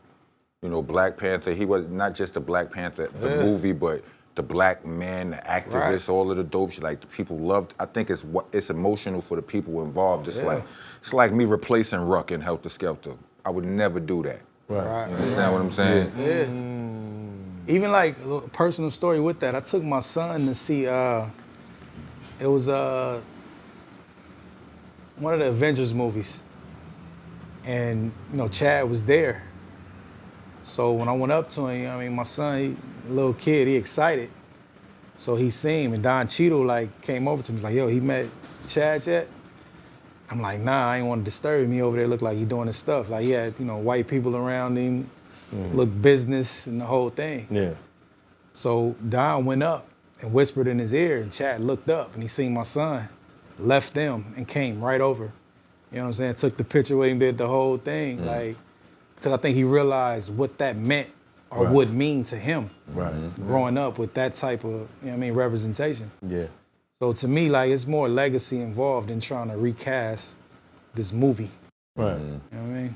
You know, Black Panther, he was not just a Black Panther, the movie, but the black man, the activists, all of the dope shit. Like the people loved. I think it's emotional for the people involved. It's like me replacing Ruck and Helter Skelter. I would never do that. Right. You understand what I'm saying? Yeah. Even like a little personal story with that. I took my son to see. It was one of the Avengers movies, and you know Chad was there. So when I went up to him, I mean, my son, little kid, he excited. So he seen him, and Don Cheadle like came over to me, like, yo, he met Chad yet? I'm like, nah, I ain't want to disturb him. He over there looked like he doing his stuff. Like he had, you know, white people around him, look business and the whole thing. Yeah. So Don went up and whispered in his ear, and Chad looked up and he seen my son, left them and came right over. You know what I'm saying? Took the picture with him, did the whole thing. Like, because I think he realized what that meant or would mean to him growing up with that type of, you know what I mean, representation. Yeah. So to me, like, it's more legacy involved in trying to recast this movie. Right. You know what I mean?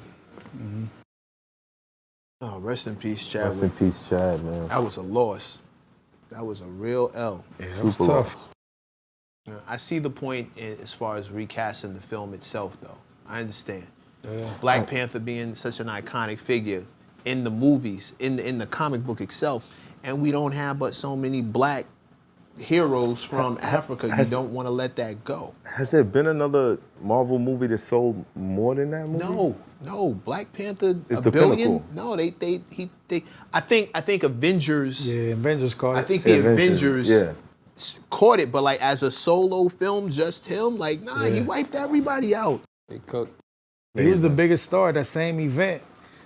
Oh, rest in peace, Chadwick. Rest in peace, Chad, man. That was a loss. That was a real L. Yeah, it was Super tough. I see the point as far as recasting the film itself, though. I understand. Yeah. Black Panther being such an iconic figure in the movies, in the comic book itself, and we don't have but so many black heroes from Africa. You don't want to let that go. Has there been another Marvel movie that sold more than that movie? No. Black Panther, It's a the billion. pinnacle. No, they. I think Avengers. Yeah, Avengers caught it. I think the Avengers. Yeah. Caught it, but like as a solo film, just him, like he wiped everybody out. They cooked. He was the biggest star at that same event.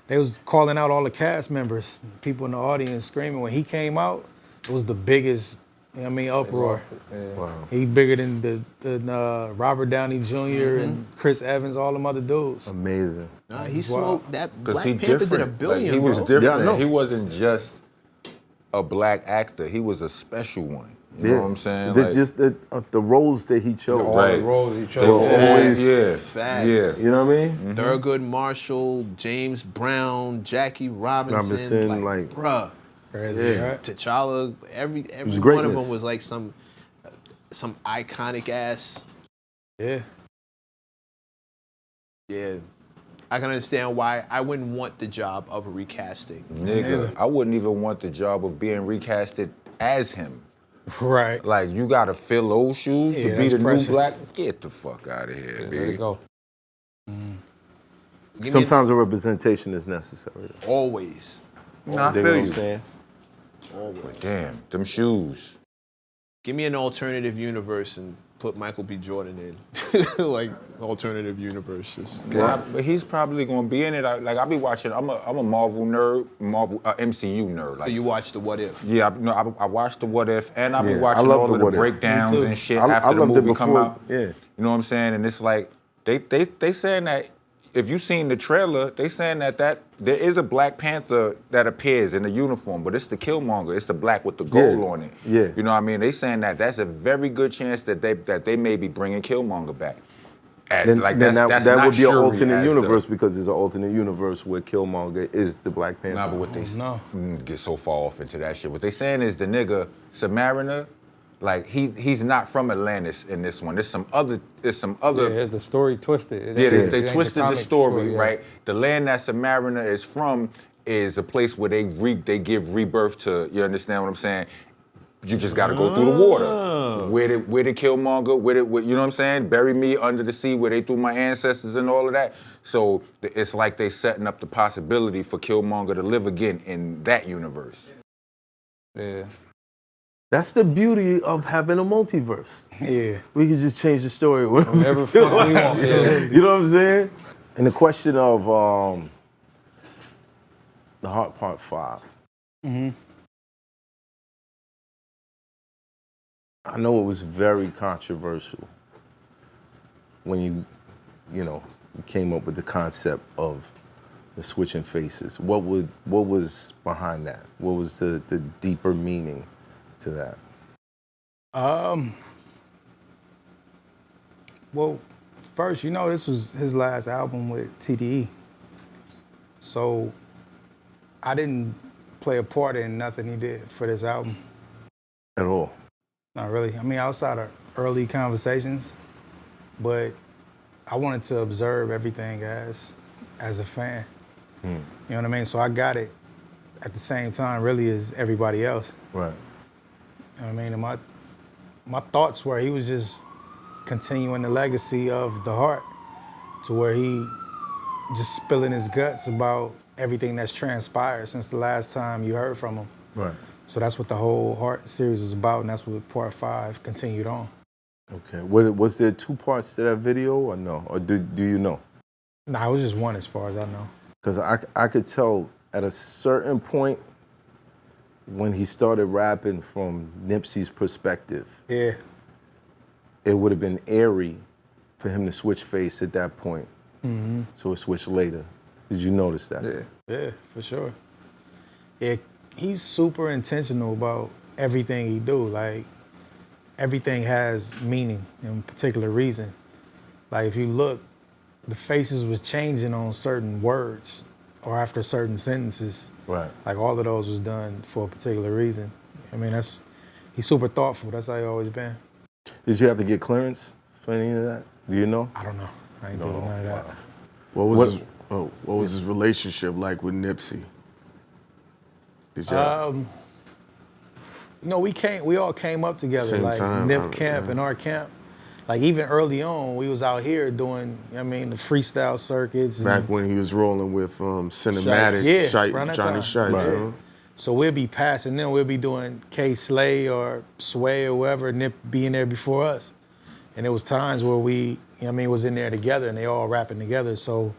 They was calling out all the cast members, people in the audience screaming. When he came out, it was the biggest, you know what I mean, uproar. Wow. He bigger than the Robert Downey Jr. and Chris Evans, all them other dudes. Amazing. Nah, he smoked that. Because Black he Panther different. did a billion. Like, he was bro. different. Yeah, I know. He wasn't just a black actor. He was a special one. You know what I'm saying? The, Like, just the roles that he chose. All Right. the roles he They chose. were always, yeah, Facts. yeah. you know what I mean? Thurgood Marshall, James Brown, Jackie Robinson, like- bruh. Crazy, right? T'Challa, every was one of greatness. them was like some iconic ass. Yeah. Yeah, I can understand why I wouldn't want the job of recasting. Nigga, I wouldn't even want the job of being recasted as him. Right. Like, you gotta fill those shoes Yeah, to be that's the pressure. new black? Get the fuck out of here, There you big. go. Sometimes a representation is necessary. Always. Nah, I Dig feel what I'm you. saying? Always. Damn, them shoes. Give me an alternative universe and put Michael B. Jordan in. Like, alternative universe. Just But he's probably gonna be in it. I be watching. I'm a Marvel nerd, MCU nerd. so Like, you watch the What If. yeah, I watched the What If, and I be Yeah, I watching love all the of the What If. breakdowns Me too. and shit I after the loved it movie come before, out. yeah. You know what I'm saying? And it's like they saying that if you seen the trailer, they saying that there is a Black Panther that appears in the uniform, but it's the Killmonger. It's the black with the gold Yeah. on it. Yeah. You know what I mean? They saying that that's a very good chance that they may be bringing Killmonger back. Then Like, that that's would not be an Shuri alternate as universe because there's an alternate universe where Killmonger is the Black Panther. Nah, but what they No. get so far off into that shit. What they saying is the nigga Submariner, like he's not from Atlantis in this one. There's some other. Yeah, here's the story twisted. It Yeah, ain't- it they ain't the twisted the comic story, yeah. right? The land that Submariner is from is a place where they give rebirth to. You understand what I'm saying? You just got to go through the water. Where did Killmonger? You know what I'm saying? Bury me under the sea where they threw my ancestors and all of that. So it's like they setting up the possibility for Killmonger to live again in that universe. Yeah. That's the beauty of having a multiverse. Yeah. We can just change the story whenever Whatever fuck we want. Yeah. You know what I'm saying? And the question of the Heart Part 5. I know it was very controversial when you came up with the concept of the switching faces. What was behind that? What was the deeper meaning to that? Well, first, this was his last album with TDE. So I didn't play a part in nothing he did for this album. At all? Not really. I mean, outside of early conversations, but I wanted to observe everything as a fan. You know what I mean? So I got it at the same time, really, as everybody else. Right. You know what I mean? And my thoughts were he was just continuing the legacy of the heart, to where he just spilling his guts about everything that's transpired since the last time you heard from him. Right. So that's what the whole Heart series was about, and that's what part 5 continued on. Okay. Was there 2 parts to that video or no? Or do you know? Nah, it was just one as far as I know. Because I could tell at a certain point when he started rapping from Nipsey's perspective, Yeah. it would have been airy for him to switch face at that point. Mm-hmm. So it switched later. Did you notice that? Yeah. Yeah, for sure. Yeah, he's super intentional about everything he do. Like, everything has meaning and particular reason. Like, if you look, the faces was changing on certain words or after certain sentences. Right. Like, all of those was done for a particular reason. I mean, he's super thoughtful. That's how he always been. Did you have to get clearance for any of that? Do you know? I don't know. I ain't doing none of that. Wow. What was his relationship like with Nipsey? Did y'all? You know, we all came up together, Same like time, Nip camp and our camp. Like, even early on, we was out here doing, I mean, the freestyle circuits. Back when he was rolling with Cinematic, Yeah, Shite, around that Johnny time. Shite. Right. You know? So we'll be passing them. We'll be doing K Slay or Sway or whoever, Nip being there before us. And there was times where we, you know what I mean, was in there together and they all rapping together. So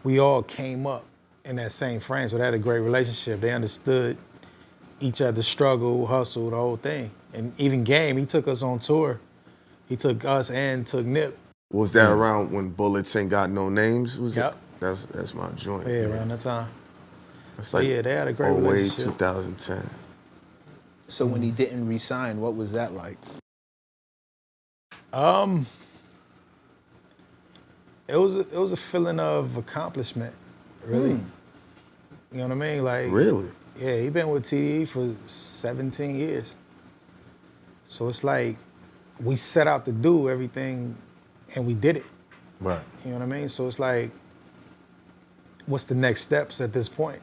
we all came up in that same frame. So they had a great relationship. They understood each other's struggle, hustle, the whole thing. And even Game, he took us on tour. He took us and took Nip. Was that around when Bullets Ain't Got No Names? Was Yep. it? That's my joint. Yeah, around that time. That's But yeah, they had a great 08, relationship. 2010. So when he didn't resign, what was that like? It was a feeling of accomplishment, really. You know what I mean? Like, Really? yeah, he been with TDE for 17 years. So it's like we set out to do everything and we did it. Right. You know what I mean? So it's like, what's the next steps at this point?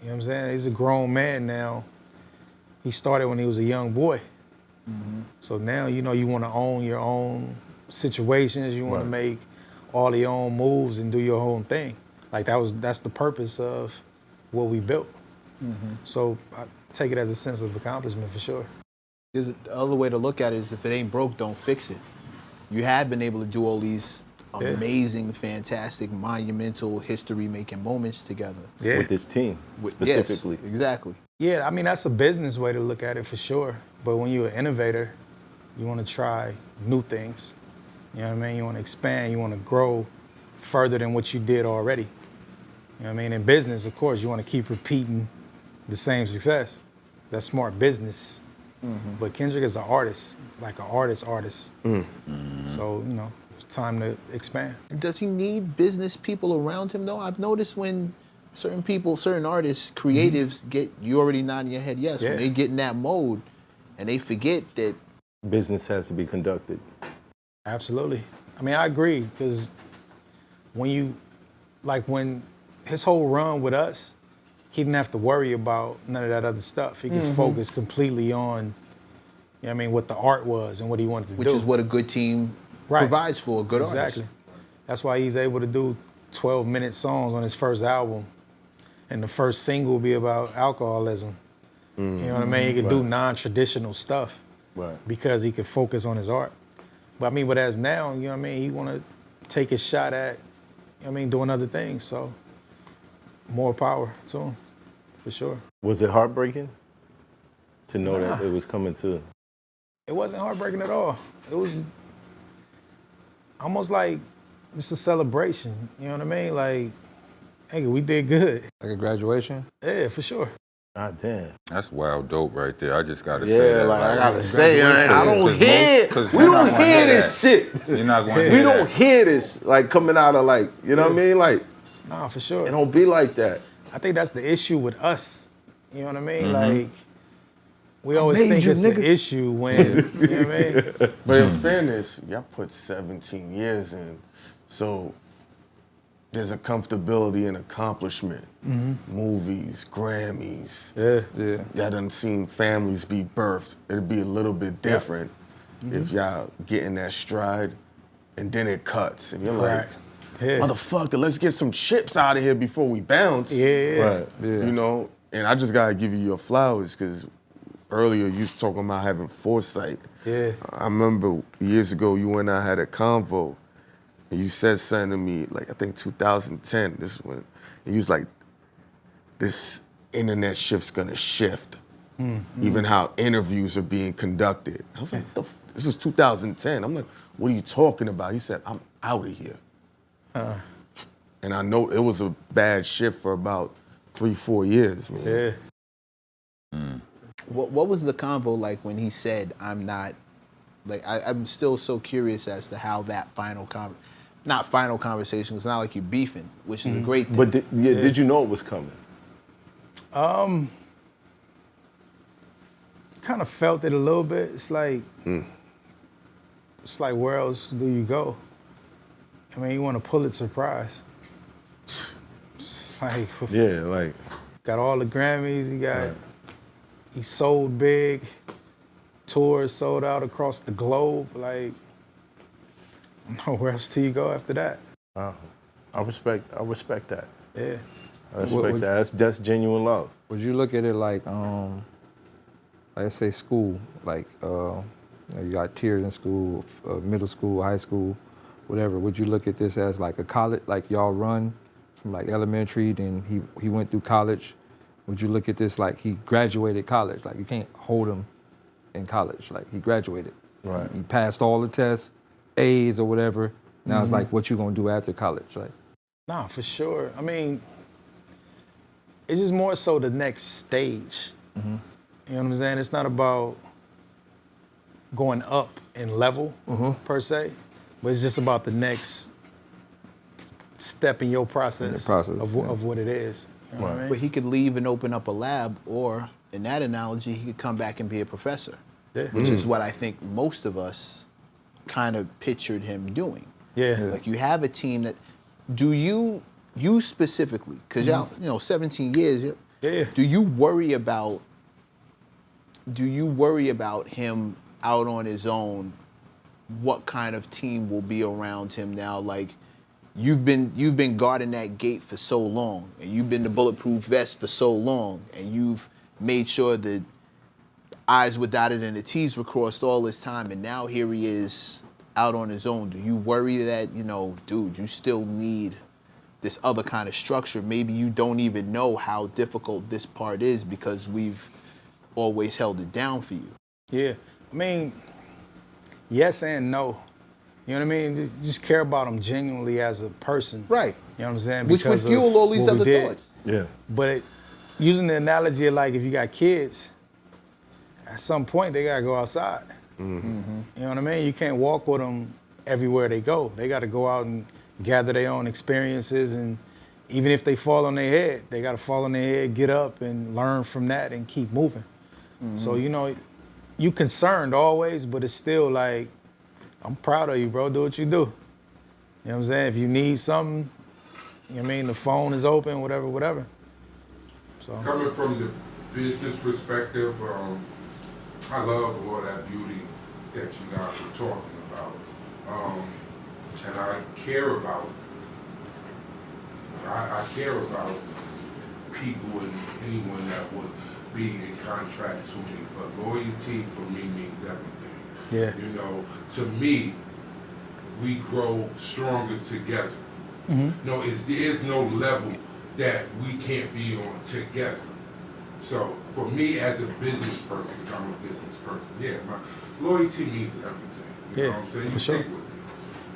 You know what I'm saying? He's a grown man now. He started when he was a young boy. So now, you know, you want to own your own situations. You want to make all your own moves and do your own thing. Like, that's the purpose of what we built. So I take it as a sense of accomplishment for sure. The other way to look at it is if it ain't broke, don't fix it. You have been able to do all these amazing, fantastic, monumental, history-making moments together. Yeah. With this team, specifically. Yes, exactly. Yeah, I mean, that's a business way to look at it for sure. But when you're an innovator, you want to try new things. You know what I mean? You want to expand, you want to grow further than what you did already. You know what I mean? In business, of course, you want to keep repeating the same success. That's smart business. But Kendrick is an artist, like an artist. So, you know, it's time to expand. Does he need business people around him, though? I've noticed when certain people, certain artists, creatives you already nodding your head yes, when they get in that mode and they forget that Business has to be conducted. Absolutely. I mean, I agree, because when his whole run with us, he didn't have to worry about none of that other stuff. He could focus completely on, you know what I mean, what the art was and what he wanted to which do. is what a good team provides for a good artist. Exactly. That's why he's able to do 12-minute songs on his first album. And the first single will be about alcoholism. You know what I mean? He could do non-traditional stuff because he could focus on his art. But I mean, but as now, you know what I mean, he want to take his shot at, you know what I mean, doing other things. So more power to him, for sure. Was it heartbreaking to know that it was coming to? It wasn't heartbreaking at all. It was almost like just a celebration. You know what I mean? Like, hey, we did good. Like a graduation? Yeah, for sure. God damn. That's wild dope right there. I just gotta say that. Like, I gotta Like, say, I don't hear. We don't hear this shit. You're not going to We hear don't that. hear this like coming out of like, you know what I mean? Like, Nah, for sure. it don't be like that. I think that's the issue with us. You know what I mean? Like, We always made think you, it's nigga. an issue when, you know what I mean? But in fairness, y'all put 17 years in, so there's a comfortability and accomplishment. Movies, Grammys. Yeah. Y'all done seen families be birthed. It'd be a little bit different if y'all get in that stride and then it cuts and you're like, Yeah. motherfucker, let's get some chips out of here before we bounce. Yeah. Right. You know, and I just gotta give you your flowers because earlier you was talking about having foresight. Yeah. I remember years ago you and I had a convo and you said something to me, like I think 2010, this is when, and you was like, this internet shift's gonna shift. Even how interviews are being conducted. I was like, this was 2010. I'm like, what are you talking about? He said, I'm out of here. And I know it was a bad shift for about 3-4 years, man. Yeah. What was the convo like when he said, I'm not, like, I'm still so curious as to how that not final conversation, it's not like you beefing, which is a great thing. But did you know it was coming? Kind of felt it a little bit. It's like, where else do you go? I mean, you want a Pulitzer Prize. It's like, Yeah, like, got all the Grammys, he sold big, tours sold out across the globe. Like, where else do you go after that? I respect that. Yeah. I respect that. That's genuine love. Would you look at it like let's say school, like you got tiers in school, middle school, high school, whatever. Would you look at this as like a college, like y'all run from like elementary, then he went through college? Would you look at this like he graduated college? Like you can't hold him in college. Like he graduated. Right. He passed all the tests, A's or whatever. Now it's like what you gonna do after college, right? Nah, for sure. I mean, it's just more so the next stage. You know what I'm saying? It's not about going up in level per se, but it's just about the next step in your process, of what it is. You know what I mean? But he could leave and open up a lab, or in that analogy, he could come back and be a professor, which is what I think most of us kind of pictured him doing. Yeah. Like you have a team that, do you specifically, because y'all, 17 years, do you worry about him out on his own? What kind of team will be around him now? Like, you've been guarding that gate for so long, and you've been the bulletproof vest for so long, and you've made sure the I's were dotted and the T's were crossed all this time, and now here he is out on his own. Do you worry that, dude, you still need this other kind of structure? Maybe you don't even know how difficult this part is because we've always held it down for you. Yeah. I mean, yes and no. You know what I mean? You just care about him genuinely as a person. Right. You know what I'm saying? Which would Because of fuel all these what we other did. thoughts. Yeah. But using the analogy of like if you got kids, at some point they gotta go outside. You know what I mean? You can't walk with them everywhere they go. They gotta go out and gather their own experiences, and even if they fall on their head, they gotta fall on their head, get up and learn from that and keep moving. So, you concerned always, but it's still like, I'm proud of you, bro. Do what you do. You know what I'm saying? If you need something, you know what I mean? The phone is open, whatever. So Coming from the business perspective, I love all that beauty that you guys are talking about. And I care about people and anyone that would be in contract to me. But loyalty for me means everything. Yeah. To me, we grow stronger together. No, there is no level that we can't be on together. So for me as a business person, I'm a business person, my loyalty means everything. You know what I'm saying? You stay with me.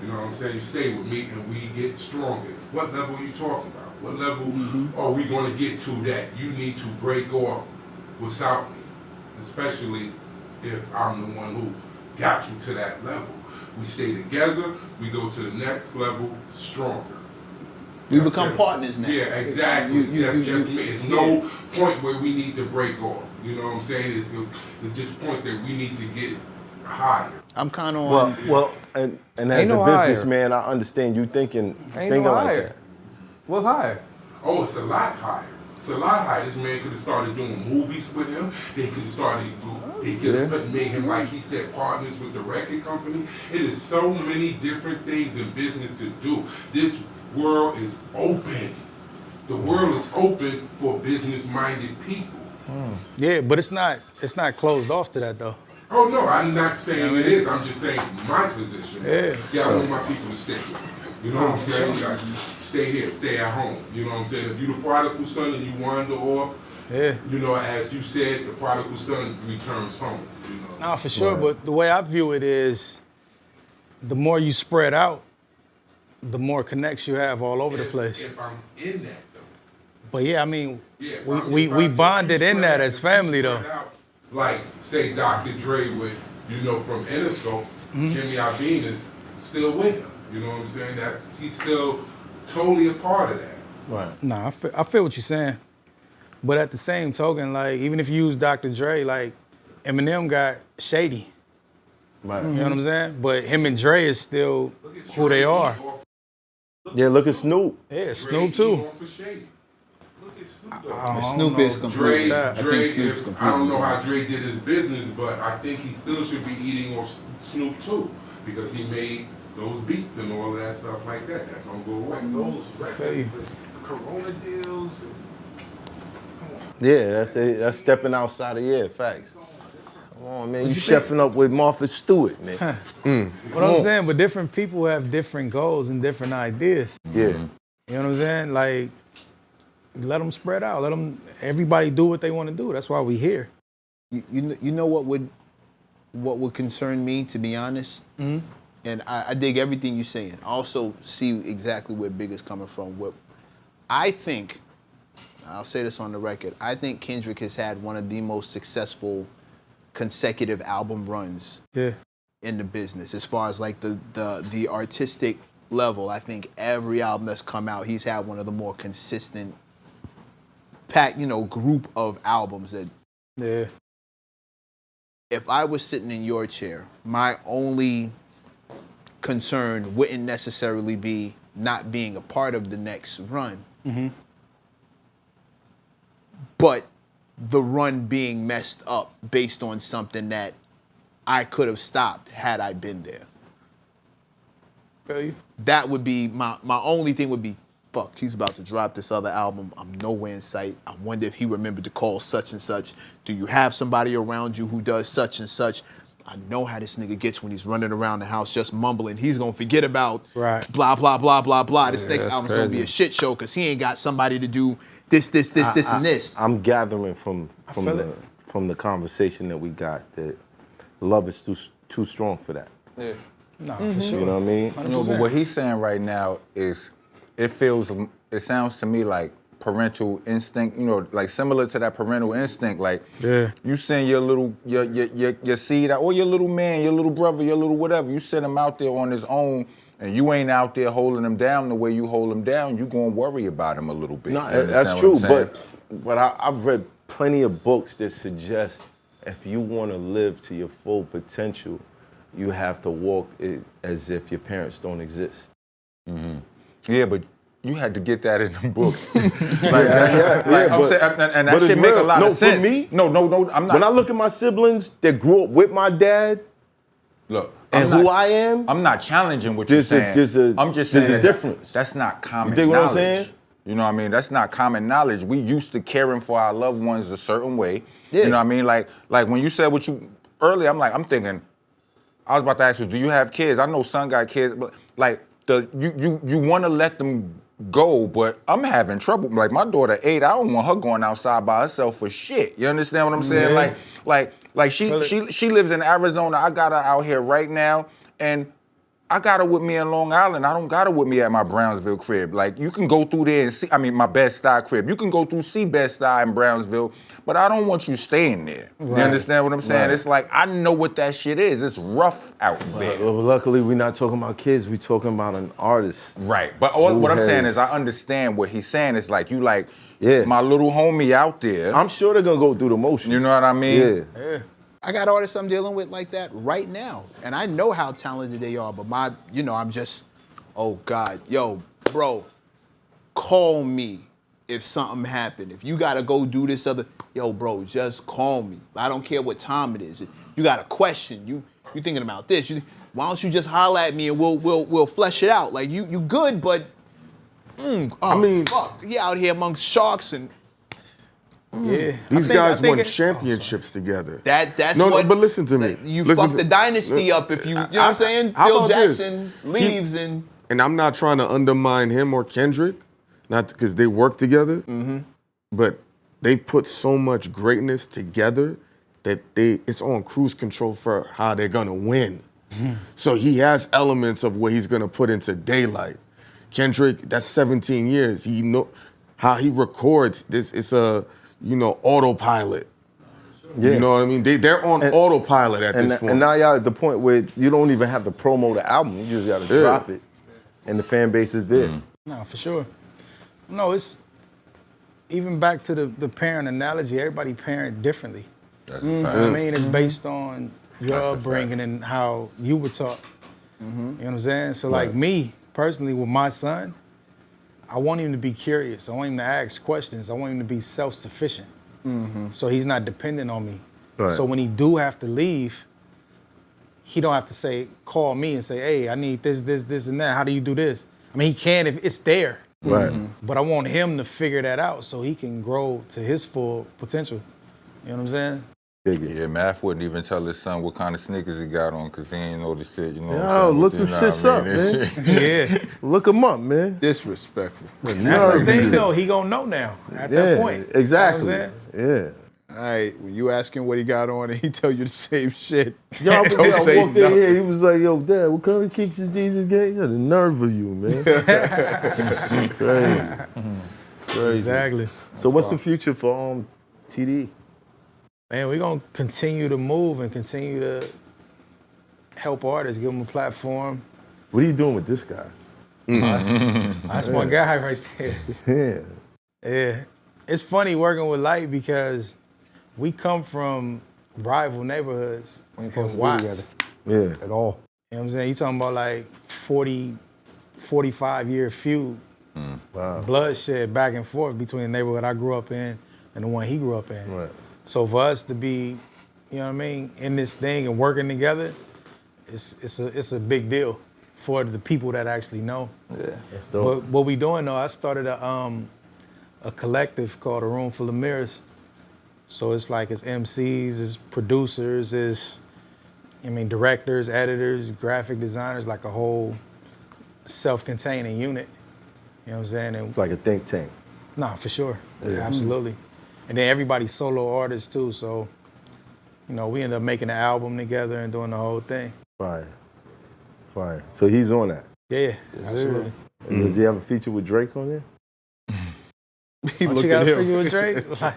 You know what I'm saying? You stay with me and we get stronger. What level are you talking about? What level are we going to get to that you need to break off without me? Especially if I'm the one who got you to that level. We stay together, we go to the next level stronger. We become partners now. Yeah, exactly. Just me. There's no point where we need to break off. You know what I'm saying? It's just a point that we need to get higher. I'm kind of on. Well, and as Ain't no a higher. businessman, I understand you thinking Ain't no like higher. that. What's higher? Oh, it's a lot higher. It's a lot higher. This man could have started doing movies with him. They could have started. They could have made him, like he said, partners with the record company. It is so many different things in business to do. This world is open. The world is open for business-minded people. Yeah, but it's not closed off to that though. Oh no, I'm not saying it is. I'm just saying my position. Yeah. I want my people to stay here. You know what I'm saying? Like, stay here, stay at home. You know what I'm saying? If you're the prodigal son and you wander off, you know, as you said, the prodigal son returns home. You know? No, for sure. But the way I view it is, the more you spread out, the more connects you have all over the place. If I'm in that though. But yeah, I mean, Yeah, we bonded in that as family though. Like, say Dr. Dre with, you know, from Interscope, Jimmy Iovine is still with him. You know what I'm saying? He's still totally a part of that. Right. Nah, I feel what you're saying. But at the same token, like, even if you use Dr. Dre, like, Eminem got shady. Right. You know what I'm saying? But him and Dre is still who they are. Yeah, look at Snoop. Yeah, Snoop too. Snoop is complete. Dre, I don't know how Dre did his business, but I think he still should be eating off Snoop too, because he made those beats and all of that stuff like that. That don't go away. Those records, Corona deals. Yeah, that's stepping outside of facts. Come on, man, you chefing up with Martha Stewart, man. What I'm saying, but different people have different goals and different ideas. Yeah. You know what I'm saying? Like, let them spread out. Let them, everybody do what they want to do. That's why we here. You know what would concern me, to be honest? And I dig everything you're saying. I also see exactly where BIGGA's coming from. What I think, I'll say this on the record, I think Kendrick has had one of the most successful consecutive album runs in the business. As far as like the artistic level, I think every album that's come out, he's had one of the more consistent group of albums that. Yeah. If I was sitting in your chair, my only concern wouldn't necessarily be not being a part of the next run, but the run being messed up based on something that I could have stopped had I been there. Feel you? That would be my only thing would be, fuck, he's about to drop this other album. I'm nowhere in sight. I wonder if he remembered to call such and such. Do you have somebody around you who does such and such? I know how this nigga gets when he's running around the house just mumbling. He's gonna forget about blah, blah, blah, blah, blah. This next album's gonna be a shit show because he ain't got somebody to do this, and this. I'm gathering from the conversation that we got that love is too strong for that. Yeah. Nah, for sure. You know what I mean? No, but what he's saying right now is, it sounds to me like parental instinct, you know, like similar to that parental instinct. Like, you send your seed out, or your little man, your little brother, your little whatever, you send him out there on his own, and you ain't out there holding him down the way you hold him down, you gonna worry about him a little bit. No, that's true, but I've read plenty of books that suggest if you want to live to your full potential, you have to walk it as if your parents don't exist. Yeah, but you had to get that in the book. I'm saying, and that should make a lot of sense. For me, no, I'm not. When I look at my siblings that grew up with my dad, look, who I am, I'm not challenging what you're saying. I'm just saying there's a difference. That's not common You dig knowledge. what I'm saying? You know what I mean? That's not common knowledge. We used to caring for our loved ones a certain way. Yeah. You know what I mean? Like when you said what you earlier, I'm thinking, I was about to ask you, do you have kids? I know son got kids, but like you want to let them go, but I'm having trouble. Like my daughter 8, I don't want her going outside by herself for shit. You understand what I'm saying? Like she lives in Arizona. I got her out here right now, and I got her with me in Long Island. I don't got her with me at my Brownsville crib. Like, you can go through there and see, my Bed-Stuy crib. You can go through, see Bed-Stuy in Brownsville, but I don't want you staying there. Right. You understand what I'm saying? Right. It's like, I know what that shit is. It's rough out there. Well, luckily, we're not talking about kids. We're talking about an artist. Right. But what I'm saying is, I understand what he's saying. It's like, you like, Yeah. my little homie out there. I'm sure they're going to go through the motions. You know what I mean? Yeah. I got artists I'm dealing with like that right now. And I know how talented they are, but I'm just, oh God, yo, bro, call me if something happened. If you gotta go do this other, yo, bro, just call me. I don't care what time it is. You got a question, you thinking about this. Why don't you just holler at me and we'll flesh it out. Like you good, but I mean, fuck. He out here amongst sharks and Yeah. these guys won championships together. That's no, what, but listen to me. You Listen fuck to- the dynasty up if you know what I'm saying? How Phil about this? Jackson leaves and I'm not trying to undermine him or Kendrick, not because they work together, but they've put so much greatness together that it's on cruise control for how they're gonna win. So he has elements of what he's gonna put into DAYLYT. Kendrick, that's 17 years. He know how he records this. It's a autopilot. Yeah. You know what I mean? They're on autopilot at this point. And now y'all at the point where you don't even have to promo the album. You just got to drop it. And the fan base is there. No, for sure. No, it's even back to the parent analogy. Everybody parent differently. That's You know what I mean? It's based on your upbringing and how you were taught. You know what I'm saying? So like me, personally, with my son, I want him to be curious. I want him to ask questions. I want him to be self-sufficient. So he's not dependent on me. Right. So when he do have to leave, he don't have to call me and say, hey, I need this, and that. How do you do this? I mean, he can if it's there. Right. But I want him to figure that out so he can grow to his full potential. You know what I'm saying? Yeah, Math wouldn't even tell his son what kind of sneakers he got on because he ain't know the shit, you know what I'm Yo, saying? look You them know what shits I up, mean? man. This shit- Yeah. Look them up, man. disrespectful. That's the thing, though. He gonna know now at that point. Exactly. You know what I'm saying? Yeah. All right, when you ask him what he got on and he tell you the same shit. Y'all, don't I say walked in nothing. here, he was like, yo, Dad, what kind of kicks is these again? You got the nerve of you, man. Crazy. Crazy. Exactly. So what's the future for TDE? Man, we're gonna continue to move and continue to help artists, give them a platform. What are you doing with this guy? That's my guy right there. Yeah. Yeah. It's funny working with Light because we come from rival neighborhoods We ain't in supposed to be Watts. together Yeah. at all. You know what I'm saying? You talking about like 40, 45-year feud, Wow. bloodshed back and forth between the neighborhood I grew up in and the one he grew up in. Right. So for us to be, you know what I mean, in this thing and working together, it's a big deal for the people that actually know. Yeah. That's dope. But what we doing though, I started a collective called A Room Full of Mirrors. So it's like it's MCs, it's producers, it's directors, editors, graphic designers, like a whole self-containing unit. You know what I'm saying? And It's like a think tank. nah, for sure. Yeah, absolutely. And then everybody's solo artists too, so we end up making an album together and doing the whole thing. Fire. Fire. So he's on that. Yeah, absolutely. And does he have a feature with Drake on there? He What looked you got at a him. figure with Drake? Like,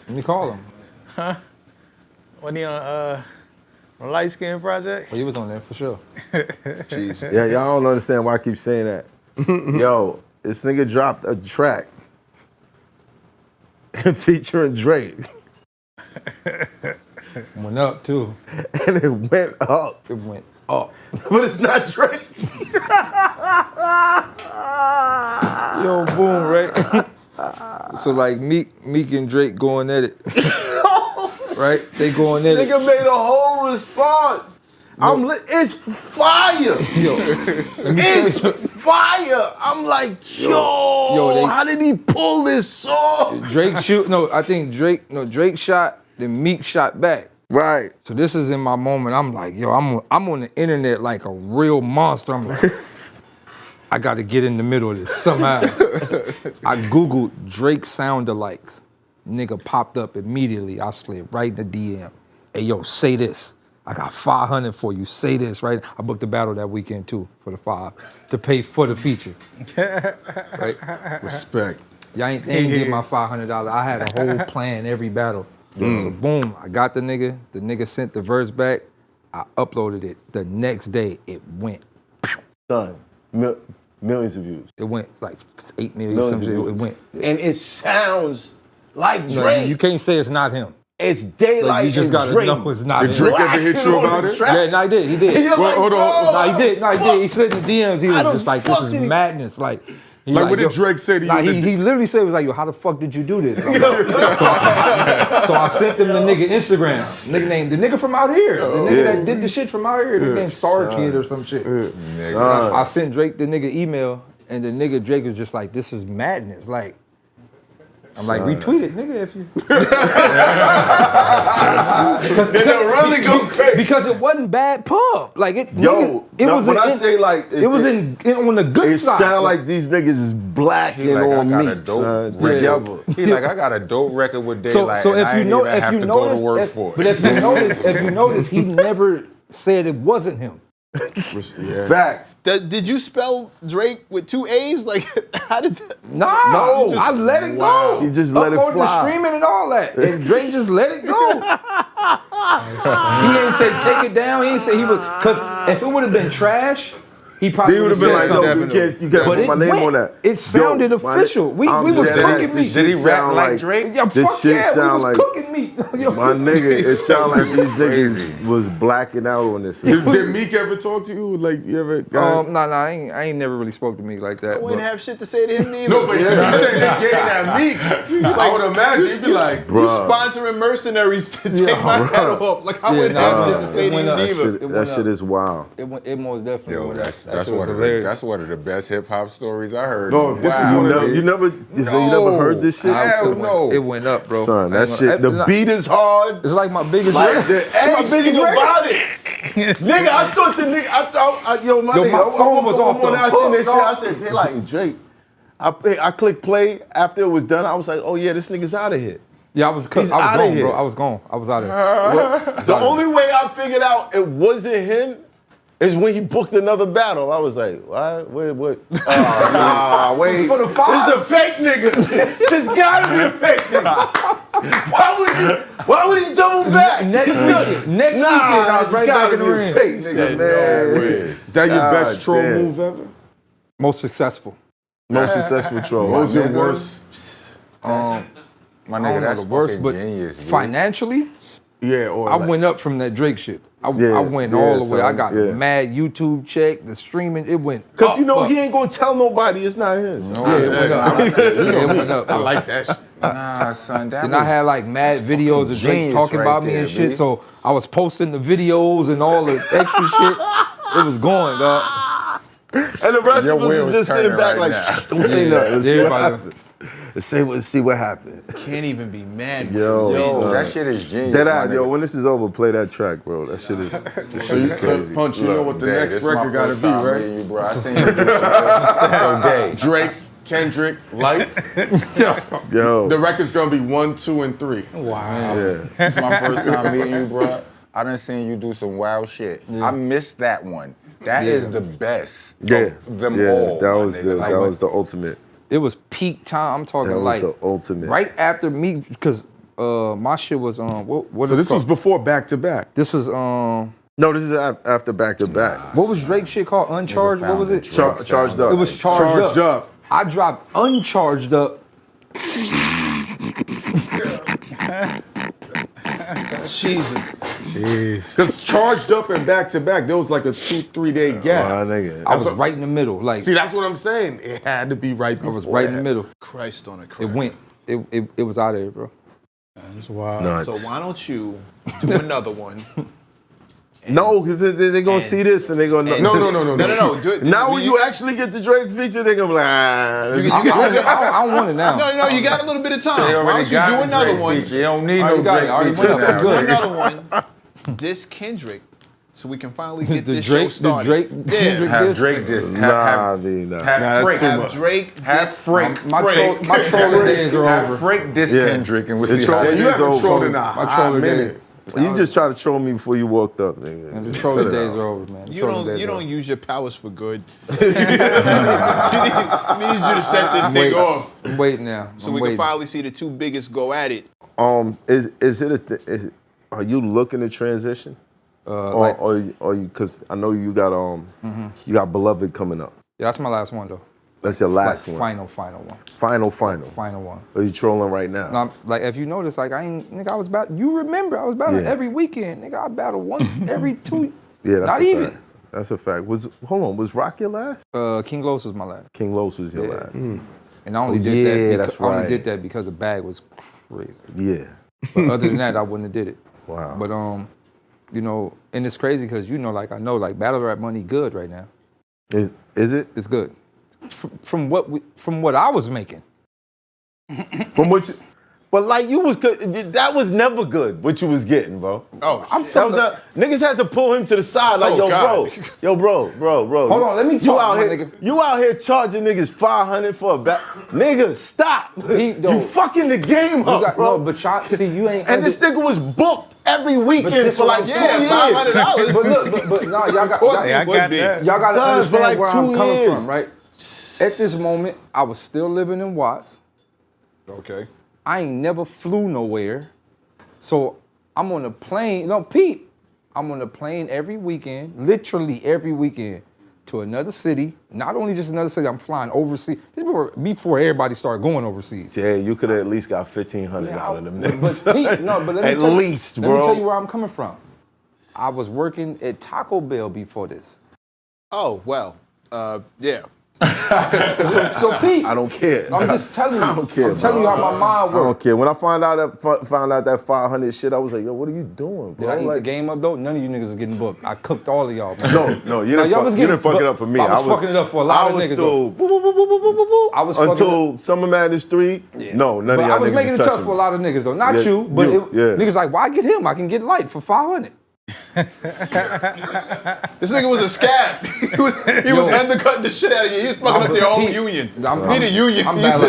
Let me call him. when he on Light Skin Project? Well, he was on there for sure. Jesus. Yeah, y'all don't understand why I keep saying that. Yo, this nigga dropped a track featuring Drake. Went up too. And it went up. It went up. But it's not Drake. Yo, boom, right? So like Meek and Drake going at it. Right? They going at it. Nigga made a whole response. It's fire. Yo, It's fire. I'm like, yo, how did he pull this off? Drake shoot. No, I think Drake shot, then Meek shot back. Right. So this is in my moment. I'm like, yo, I'm on the internet like a real monster. I'm like, I got to get in the middle of this somehow. I Googled Drake sound alikes. Nigga popped up immediately. I slid right in the DM. Hey, yo, say this. I got 500 for you. Say this, right? I booked the battle that weekend too for the 5 to pay for the feature. Right? Respect. Y'all ain't get my $500. I had a whole plan every battle. So boom, I got the nigga sent the verse back. I uploaded it. The next day, it went. Son, millions of views. It went like 8 million, Millions something. of views. It went. And it sounds like No, Drake. you can't say it's not him. It's DAYLYT Like, you just and gotta Drake. know it's not him. Did Drake ever hit you about it? Yeah, no, he did. He did. And you're like, hold on. bro, No, he did. No, he did. He slid in the DMs. He was How the just like, this fuck is did he- madness. Like, he Like, what did yo- Drake say to you? Nah, in the- he literally said, he was like, yo, how the fuck did you do this? I'm like, so I sent him the nigga Instagram. Nigga named, the nigga from out here. The nigga that did the shit from out here. The name Star Kid or some shit. I sent Drake the nigga email, and the nigga Drake was just like, this is madness. Like, I'm like, retweet it, nigga, if you. really go crazy. Because it wasn't bad pub. Like it. Yo, it no, was. when in- I say like, it was on the good It side. sound like these niggas is black He and like, I on got me, a dope son, record. together. He like, I got a dope record with DAYLYT. So and if I you ain't know, even if have you to go to notice, work for but it. if you notice, he never said it wasn't him. Yeah. Facts. Did you spell Drake with 2 A's? Like, how did that? Nah, No. I let it go. He just let it Uploaded fly. the streaming and all that, and Drake just let it go. He ain't say take it down. He ain't say he was, cause if it would have been trash, he probably He would would have have been said like, something. no, you can't But put it my name went. on that. It sounded Yo, official. We I'm was dead cooking ass. meat. Did he This rap sound like Drake? Yeah, This fuck shit yeah, we sound was like- cooking meat. Yo, My nigga, it sound like these Crazy. niggas was blacking out on this. Did Meek ever talk to you? Like, you ever got... nah, I ain't never really spoke to me like that. I wouldn't but- have shit to say to him neither. No, but you said they gave that Meek. I would imagine you'd be like, You sponsoring mercenaries to take my head off. Like, I wouldn't nah, have shit to say to it went you up. neither. That shit is wild. It most definitely Yo, went up. that's That shit one was of hilarious. that's one of the best hip hop stories I heard. No, this is one of the... You never heard this shit? Hell no. It went up, bro. Son, I that ain't shit, gonna- the beat is hard. It's like my biggest Like record. the It's my biggest everything record. about it. Nigga, I thought the nigga, yo, my Yo, nigga, my phone was off when the I seen this shit, hook, I said, they like Drake. I clicked play after it was done. I was like, oh yeah, this nigga's out of here. Yeah, I was He's gone, outta here. bro. I was gone. I was out of here. The only way I figured out it wasn't him is when he booked another battle. I was like, what? What? Nah, wait. For the five. This is a fake nigga. This gotta be a fake nigga. Why would he double back? Next weekend, I was right back in the ring. Fake nigga, man. Is that your God best troll damn. move ever? Most successful. Most successful troll. What was your nigga. worst? My I nigga, don't know that's the worst, fucking but genius, dude. financially, Yeah, or I like, went up from that Drake shit. I Yeah, went yeah, all the way. I son, got yeah. mad YouTube check, the streaming, it went Because up, you know up. he ain't gonna tell nobody it's not his. No, Yeah, it went up. It went up, I bro. like that shit. Nah, son, that And was I had like mad videos of Drake genius talking right about me there, and shit. B. So I was posting the videos and all the extra shit. It was going, dog. And the rest Your of us wheel was is just sitting turning back right like, now. don't say nothing. Let's see what Everybody- happens. Let's see what happened. Can't even be mad. with Yo, you. son. that shit is genius. Dead my eye, yo, nigga. when this is over, play that track, bro. That shit is So Punch, you know Look, what the Day, next this my record gotta first be, time right? meeting You, bro. I seen you do some Day. Drake, Kendrick, Light. yo. The record's gonna be 1, 2, and 3. Wow. Yeah. It's my first time meeting you, bro. I done seen you do some wild shit. I missed that one. That is the best Yeah. of them Yeah, all. that my was nigga. that was the ultimate. It was peak time. I'm talking That was like the ultimate. right after me, because my shit was what So is this it was called? before back to back. This was No, this is after back to back. what was Drake shit called? Uncharged? What was it? Drake Charged up. It was charged, Charged up. I dropped uncharged up. Jesus. Because charged up and back to back, there was like a 2-3 day gap. My nigga. I was right in the middle. Like See, that's what I'm saying. It had to be right I before. was right in the that. middle. Christ on a It crack. went. It was out of there, bro. That's wild. No, So why don't you do another one? no, because they're gonna see this and they're gonna No. No. Do it. Now when you actually get the Drake feature, they're gonna be like, I don't want it now. No, you got a little bit of time. They Why already don't you got do the another Drake one? feature. You don't need Already no got it. Drake Already feature went up. now. Do Good. another one. Diss Kendrick, so we can finally get The this Drake- show started. the Drake- yeah. Kendrick- Have Drake this. nah, nah. Have that's Frank. too Have much. Drake. Have diss Frank. My trolling days are Have over. Frank this Yeah. Kendrick and we'll The see troll- how Yeah, it you It's haven't over. trolled in a My hot troller minute. days. You just tried to troll me before you walked up, nigga. And the trolling days are over, man. The You trolling don't days are over. use your powers for good. He needs you to set this thing off I'm waiting now. so I'm we waiting. can finally see the two biggest go at it. Is it are you looking to transition? Or you because I know you got you got Beloved coming up. Yeah, that's my last one though. That's your last Like, one. Final one. Final One. Are you trolling right now? Now, like if you notice, like I was battling. You remember I was battling every weekend, nigga. I battle once every 2. Yeah, that's not a even. fact. That's a fact. Was Rock your last? King Los was my last, King Los was your last. and I only Oh, did yeah, that. that's I only right. did that because the bag was crazy. Yeah. But other than that, I wouldn't have did it. Wow. But you know, and it's crazy because you know, like I know, like battle rap money good right now. Is it? It's good. From what I was making. From what you, but like you was good, that was never good what you was getting, bro. Oh, That was niggas had to pull him to the side like, Oh, bro. Hold on, let me talk, you out my here, nigga. You out here charging niggas 500 for a bat. Nigga, stop. You fucking the game up, bro. No, but y'all, see, you ain't. And this nigga was booked every weekend this for what like I'm 2 saying, years. $500. But look, but no, y'all got, I got that. y'all got to Son, for understand like where I'm 2 coming years. from, right? At this moment, I was still living in Watts. Okay. I ain't never flew nowhere. So I'm on a plane. No, Pete, I'm on a plane every weekend, literally every weekend, to another city. Not only just another city, I'm flying overseas. This before everybody started going overseas. Yeah, you could have at least got 1,500 out of them niggas. But Pete, no, but let me at tell least, you, bro. Let me tell you where I'm coming from. I was working at Taco Bell before this. Oh, well, yeah. So Pete, I don't care. I'm just telling you. I don't care, I'm telling you how my mind I don't works. care. When I found out that 500 shit, I was like, yo, what are you doing, bro? Did I eat like, the game up though? None of you niggas is getting booked. I cooked all of y'all, man. No, you No, didn't, y'all was you didn't getting fuck it booked. up for me. I was fucking it up for a lot of niggas, though. I was fucking until Summer Madness 3. Yeah. No, none But of y'all I was niggas making it was tough touching for a me. lot of niggas though. Not Yeah, you, but yeah. niggas like, why get him? I can get light for 500. This nigga was a scab. he was undercutting the shit out of you. He was fucking up their whole union. He the union. I'm bad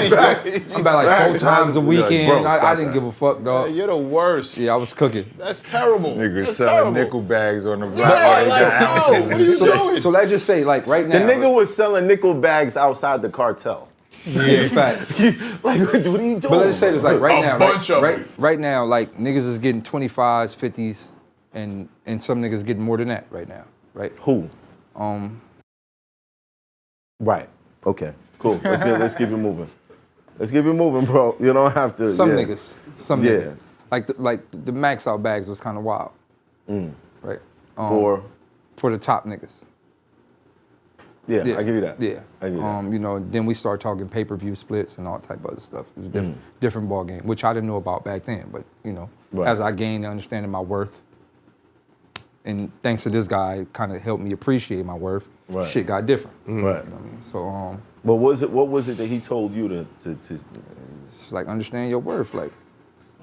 like 4 times a weekend. Bro, I stop didn't that. give a fuck, dog. You're the worst. Yeah, I was cooking. That's terrible. Niggas That's selling terrible. nickel bags on the block. Yeah, like, yo, what are you doing? So let's just say, like right The now. nigga was selling nickel bags outside the cartel. Yeah, facts. Like, what are you doing? But let's say this, like right now, bunch of them. right now, like niggas is getting 25s, 50s, and some niggas getting more than that right now, right? Who? Right. Okay. Cool. Let's keep it moving. Let's keep it moving, bro. You don't have to. Some yeah. niggas, some Yeah. niggas. Like the max out bags was kind of wild, right? For the top niggas. yeah, I give you that. Yeah. I give you that. You know, then we start talking pay-per-view splits and all type of other stuff. It was a different ball game, which I didn't know about back then. But you know, Right. as I gained understanding my worth, and thanks to this guy, kind of helped me appreciate my worth. Right. Shit got different. Right. You know what I mean? So What was it that he told you to it's like understand your worth. Like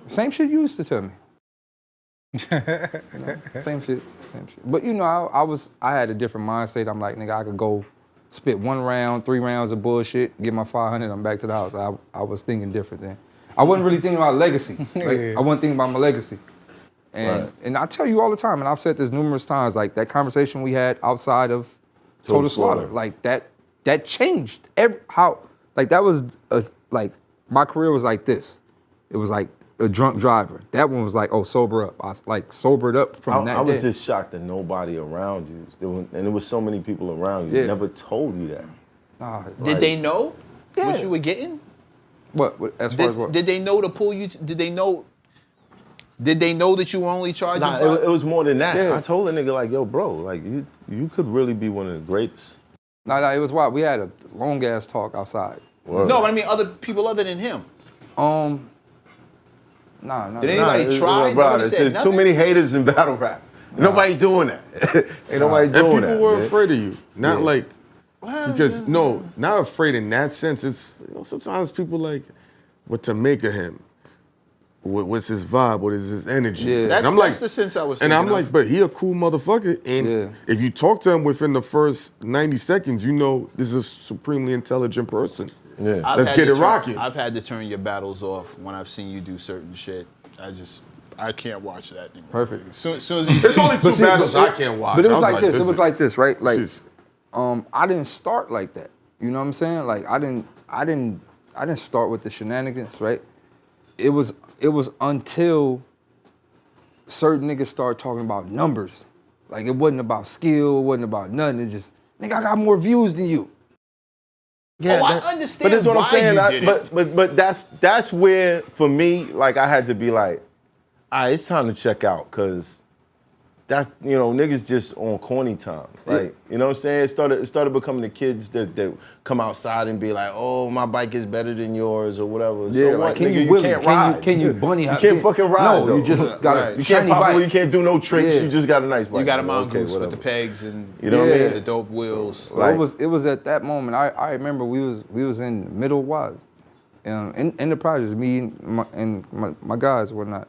same shit you used to tell me. You know, same shit. But you know, I had a different mindset. I'm like, nigga, I could go spit 1 round, 3 rounds of bullshit, get my 500, I'm back to the house. I was thinking different then. I wasn't really thinking about legacy. Like, I wasn't thinking about my legacy. And I tell you all the time, and I've said this numerous times, like that conversation we had outside of Total Slaughter, like that changed that was like my career was like this. It was like a drunk driver. That one was like, oh, sober up. I like sobered up from that I was day. just shocked that nobody around you, and there was so many people around you, Yeah. never told you that. Did they know Yeah. what you were getting? What as far as what? Did they know to pull you? Did they know that you were only charging? Nah, it was more than that. Yeah. I told the nigga like, yo, bro, like you could really be one of the greatest. No, it was wild. We had a long ass talk outside. Word. No, but I mean other people other than him. Nah. Did anybody try? Bro, Nobody said there's too nothing? many haters in battle rap. Nobody doing that. Ain't nobody And doing people that. were man. afraid of you. Not Yeah. like, because, no, not afraid in that sense. It's, you know, sometimes people like, what to make of him? What's his vibe? What is his energy? Yeah. That's, And I'm that's like, the sense I was and thinking I'm of. like, but he a cool motherfucker. And Yeah. if you talk to him within the first 90 seconds, you know this is a supremely intelligent person. Yeah. I've Let's had get to it rocking. I've had to turn your battles off when I've seen you do certain shit. I can't watch that anymore. Perfect. As soon as you, It's only two see, battles I can't watch. But it was I like this. It is was like this, right? Like, Jeez. I didn't start like that. You know what I'm saying? Like, I didn't start with the shenanigans, right? It was until certain niggas started talking about numbers. Like, it wasn't about skill, it wasn't about nothing. It just, nigga, I got more views than you. Yeah, I understand but that's what I'm why saying. you did it. But that's where for me, like I had to be like, all right, it's time to check out, cause that's, you know, niggas just on corny time. Like, you know what I'm saying? It started becoming the kids that come outside and be like, oh, my bike is better than yours or whatever. Yeah, so like, what, can nigga, you wheelie? can't ride. Can you bunny You hop? can't fucking ride. No, though. you just got Right. a You shiny can't bike. you can't do no tricks. Yeah. You just got a nice bike. you got a Okay, mongoose with whatever. the pegs and You know what I mean? the dope wheels. So it was at that moment. I remember we was in the middle was, in the projects, me and my guys and whatnot,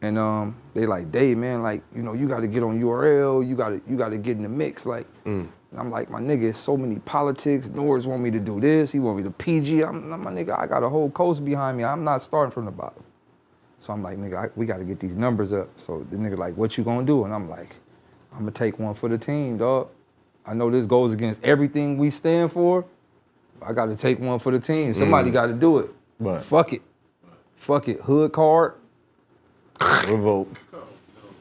and they like, Dave, man, like, you know, you got to get on URL, you got to get in the mix, like. And I'm like, my nigga, it's so many politics. Norris want me to do this. He want me to PG. I'm my nigga. I got a whole coast behind me. I'm not starting from the bottom. So I'm like, nigga, we got to get these numbers up. So the nigga like, what you gonna do? And I'm like, I'm gonna take one for the team, dog. I know this goes against everything we stand for. I got to take one for the team. Somebody got to do it. Right. Fuck it. Fuck it. Hood card. Revolt.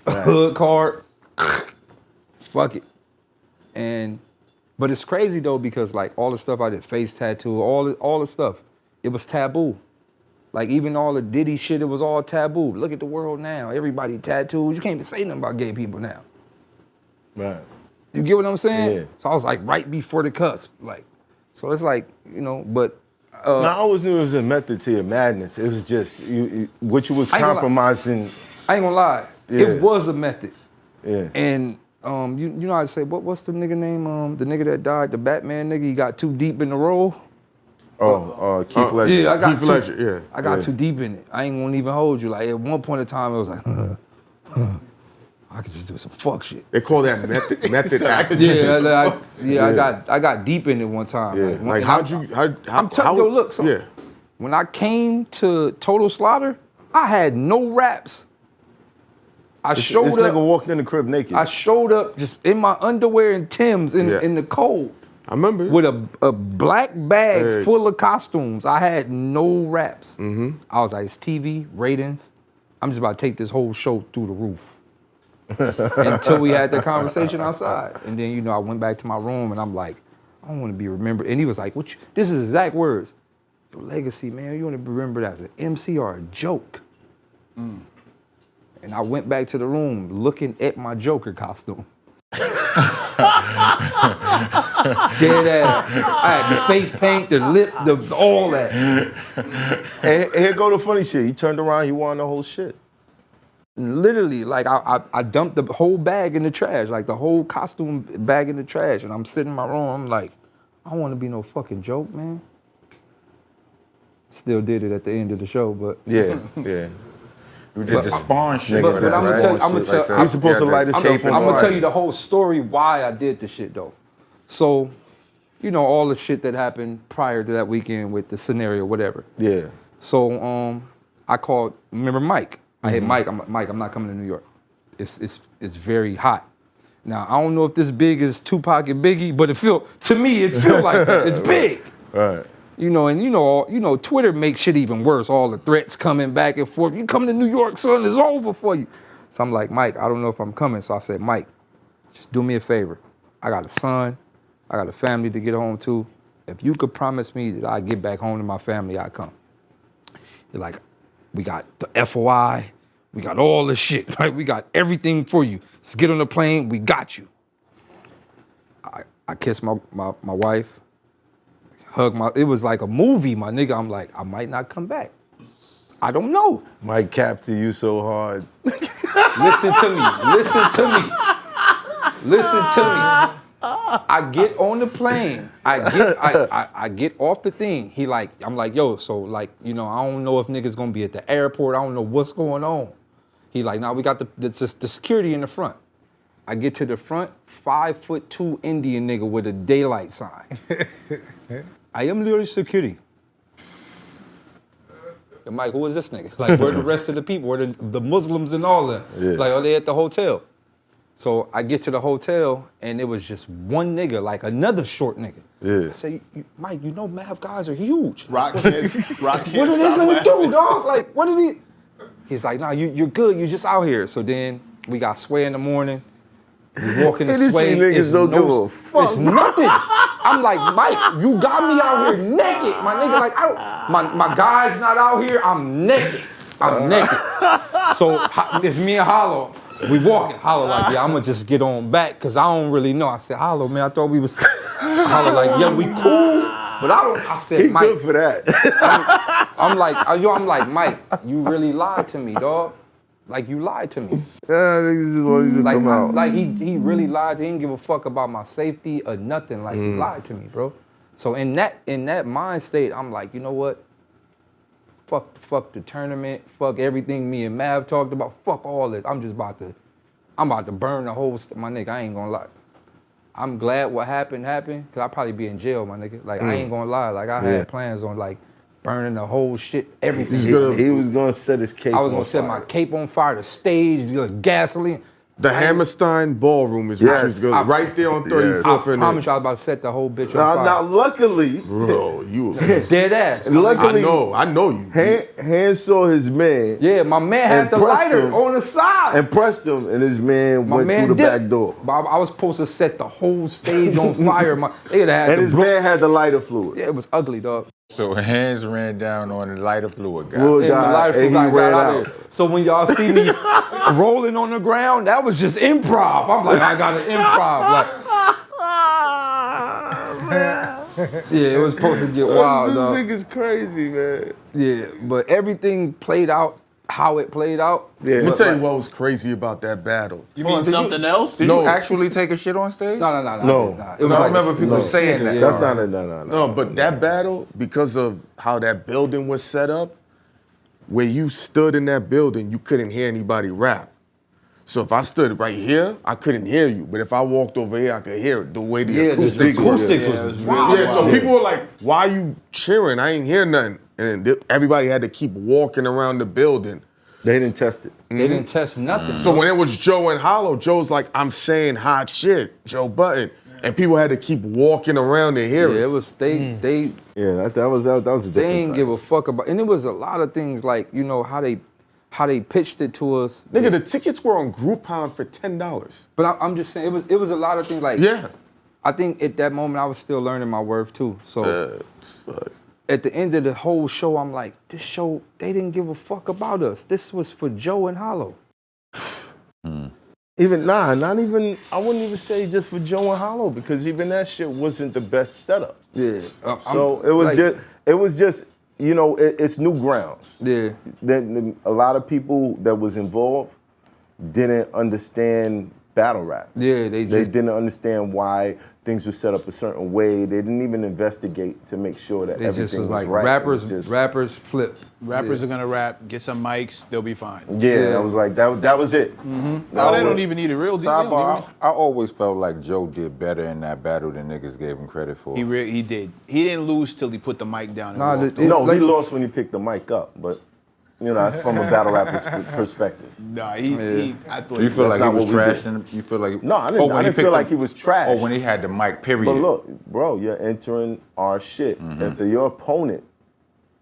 Hood card. Fuck it. But it's crazy though, because like all the stuff I did, face tattoo, all the stuff, it was taboo. Like even all the Diddy shit, it was all taboo. Look at the world now. Everybody tattooed. You can't even say nothing about gay people now. Right. You get what I'm saying? Yeah. So I was like right before the cusp. Like, so it's like, you know, but Now, I always knew it was a method to your madness. It was just what you was I ain't gonna lie. compromising. I ain't gonna lie. Yeah. It was a method. Yeah. And you know how to say, what's the nigga name? The nigga that died, the Batman nigga, he got too deep in the role. Keith Ledger. Yeah, I got Keith Ledger, yeah. I got too deep in it. I ain't gonna even hold you. Like at one point in time, it was like, I could just do some fuck shit. They call that method acting. I got deep in it one time. Yeah. Like I'm telling you, look, so yeah. when I came to Slaughter, I had no raps. I showed This up. nigga walked in the crib naked. I showed up just in my underwear and Timbs in the cold. I remember. With a black bag Hey. full of costumes. I had no raps. I was like, it's TV, ratings. I'm just about to take this whole show through the roof. Until we had the conversation outside. And then, you know, I went back to my room and I'm like, I don't want to be remembered. And he was like, this is exact words. Your legacy, man, you want to be remembered as an MC or a joke. And I went back to the room looking at my Joker costume. Dead ass. I had the face paint, the lip, all that. And here go the funny shit. He turned around, he won the whole shit. And literally, like I dumped the whole bag in the trash, like the whole costume bag in the trash. And I'm sitting in my room, I'm like, I don't want to be no fucking joke, man. Still did it at the end of the show, but. Yeah. You did the spawn shit. But I'm gonna tell you, He's supposed to light himself on I'm gonna fire. tell you the whole story why I did the shit though. So, you know, all the shit that happened prior to that weekend with the scenario, whatever. Yeah. So I called, remember Mike? I hit Mike, I'm not coming to New York. It's very hot. Now, I don't know if this big is Tupac and Biggie, but to me, it feel like that. It's big. Right. You know, and you know, Twitter makes shit even worse. All the threats coming back and forth. You come to New York, son, it's over for you. So I'm like, Mike, I don't know if I'm coming. So I said, Mike, just do me a favor. I got a son, I got a family to get home to. If you could promise me that I get back home to my family, I come. You're like, we got the FOI, we got all this shit, right? We got everything for you. Just get on the plane, we got you. I kissed my wife. It was like a movie, my nigga. I'm like, I might not come back. I don't know. Mike captured you so hard. Listen to me. I get on the plane. I get off the thing. I'm like, yo, so like, you know, I don't know if niggas gonna be at the airport. I don't know what's going on. He like, nah, we got the security in the front. I get to the front, 5'2" Indian nigga with a DAYLYT sign. I am Lil Security. Yo, Mike, who is this nigga? Like, where the rest of the people? Where the Muslims and all that? Yeah. Like, are they at the hotel? So I get to the hotel, and it was just one nigga, like another short nigga. Yeah. I say, Mike, you know Mav guys are huge. Rock can't What are they gonna do, dog? Like, what are they? He's like, nah, you're good. You just out here. So then we got Sway in the morning. We walk in the Industry Sway. niggas don't give a fuck. It's nothing. I'm like, Mike, you got me out here naked, my nigga. Like, my guy's not out here. I'm naked. I'm naked. So it's me and Hollow. We walking. Hollow like, yeah, I'm gonna just get on back because I don't really know. I said, Hollow, man, I thought we was. Hollow like, yeah, we cool, but I don't. I said, He Mike. good for that. I'm like, Mike, you really lied to me, dog. Like, you lied to me. Yeah, niggas just want you to come out. Like he really lied. He didn't give a fuck about my safety or nothing. Like, he lied to me, bro. So in that mind state, I'm like, you know what? Fuck the tournament. Fuck everything me and Mav talked about. Fuck all this. I'm about to burn the whole. My nigga, I ain't gonna lie. I'm glad what happened, cause I'd probably be in jail, my nigga. Like, I ain't gonna lie. Like, I had plans on like burning the whole shit, everything. He was gonna set his cape on fire. I was gonna set my cape on fire, the stage, gasoline. The Hammerstein Ballroom is what was good. Right there on 34th I and promise you I was about to set the whole bitch on fire. Now, luckily, Bro, you. Dead ass. luckily, I know you. Hand saw his man. Yeah, my man had the pressed lighter him. on the side. And pressed him, and his man My went man through the dipped. back door. But I was supposed to set the whole stage on fire. They had And the his man had the lighter fluid. Yeah, it was ugly, dog. So hands ran down on the lighter fluid guy. Fluid And the guy, lighter and he fluid guy ran got out. out there. So when y'all see me rolling on the ground, that was just improv. I'm like, I got an improv. Like, yeah, it was supposed to get wild, This dog. nigga's crazy, man. Yeah, but everything played out how it played out. Yeah. Let me tell you what was crazy about that battle. You mean something else? Did you actually take a shit on stage? No. No. It was I like, remember people saying that. That's not a no. No, but that battle, because of how that building was set up, where you stood in that building, you couldn't hear anybody rap. So if I stood right here, I couldn't hear you. But if I walked over here, I could hear it, the way the acoustics were. was wild. Yeah, so people were like, why you cheering? I ain't hear nothing. And everybody had to keep walking around the building. They didn't test it. They didn't test nothing. So when it was Joe and Hollow, Joe's like, I'm saying hot shit, Joe Button. And people had to keep walking around to hear Yeah, it. it was they Yeah, that was a different they ain't time. give a fuck about, and it was a lot of things like, you know, how they pitched it to us. Nigga, the tickets were on Groupon for $10. But I'm just saying, it was a lot of things like. Yeah. I think at that moment I was still learning my worth too. So Fuck. at the end of the whole show, I'm like, this show, they didn't give a fuck about us. This was for Joe and Hollow. Not even, I wouldn't even say just for Joe and Hollow, because even that shit wasn't the best setup. Yeah. So it was just, you know, it's new grounds. Yeah. Then a lot of people that was involved didn't understand battle rap. Yeah, they didn't understand why things were set up a certain way. They didn't even investigate to make sure that They everything just was like, right. rappers flip. Rappers are gonna rap, get some mics, they'll be fine. Yeah, I was like, that was it. No, they don't even need a real deal. Sidebar, I always felt like Joe did better in that battle than niggas gave him credit for. He did. He didn't lose till he put the mic down and Nah, walked the- off. No, he lost when he picked the mic up, but you know, that's from a battle rapper's perspective. Nah, I thought You feel like he not was what we did. trashing him? You feel like No, I didn't- when I he didn't picked feel like he was trash. Oh, when he had the mic, period. But look, bro, you're entering our shit. If your opponent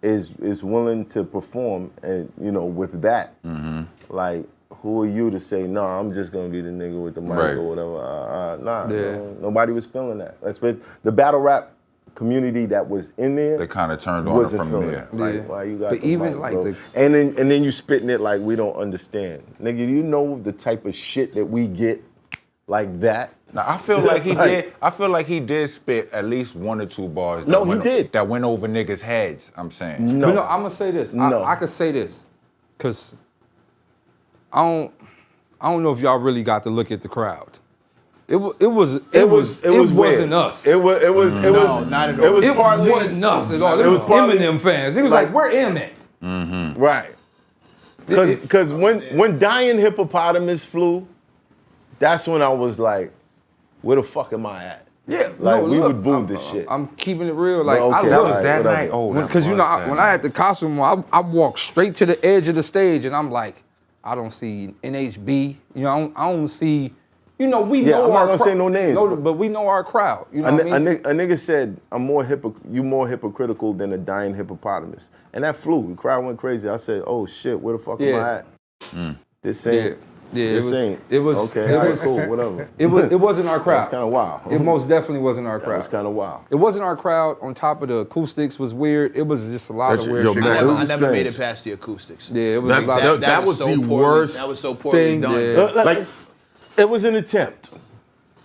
is willing to perform, and you know, with that, like, who are you to say, no, I'm just gonna be the nigga with the mic Right. or whatever? Nah, Yeah. nobody was feeling that. That's what the battle rap community that was in there. They kind of turned on him wasn't from feeling there. it. Like, Yeah. why you got But the even mic, like bro? the- and then you spitting it like we don't understand, nigga. You know the type of shit that we get like that. Now I feel like he Like- did. I feel like he did spit at least 1 or 2 bars. No, he did. That went over niggas' heads. I'm saying. No, But no, I'm gonna say this. No. I could say this, cause I don't know if y'all really got to look at the crowd. It wasn't us. It was not at all. It was It partly wasn't us at all. It It was was partly- Eminem fans. It was like- like, where M at? right. Because when Dying Hippopotamus flew, that's when I was like, where the fuck am I at? Yeah, Like, no, we look, would boo this shit. I'm keeping it real. Like, But okay, I That love was that whatever. night. Oh, because you know when I had the costume on, I walk straight to the edge of the stage, and I'm like, I don't see NHB. You know, I don't see. You know, we Yeah, know I'm not our gonna say no names, but we know our crowd. You know what I mean? A nigga said, you more hypocritical than a dying hippopotamus. And that flew. The crowd went crazy. I said, oh shit, where the fuck am I at? This ain't. This ain't. It was. Okay, It all right, was cool, whatever. It wasn't our crowd. That's kind of wild. It most definitely wasn't our That crowd. was kind of wild. It wasn't our crowd. On top of the acoustics was weird. It was just a lot That's- of weird yo, shit. man, going I on. never made strange. it past the acoustics. Yeah, it was a lot. That was so the poorly- worst That was so poorly thing. done. Yeah. Like, it was an attempt.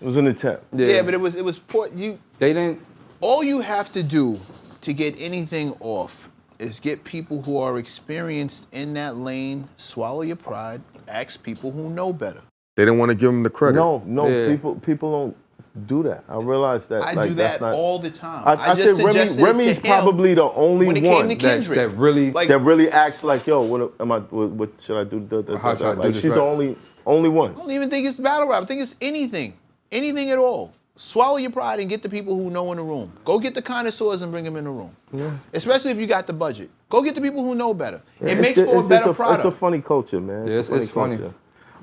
It was an attempt. Yeah, but it was poor. They didn't. All you have to do to get anything off is get people who are experienced in that lane, swallow your pride, ask people who know better. They didn't want to give him the credit. No, Yeah. people don't do that. I realize that. I like, do that's that not, all the time. I just said suggested it Remy's to him probably the only when it one came to Kendrick. That really. Like, that really acts like, yo, what should I do? How should I do Like, this she's right? the only one. I don't even think it's battle rap. I think it's anything at all. Swallow your pride and get the people who know in the room. Go get the connoisseurs and bring them in the room. Yeah. Especially if you got the budget. Go get the people who know better. It makes for a better product. It's a funny culture, man. Yeah, it's funny. culture.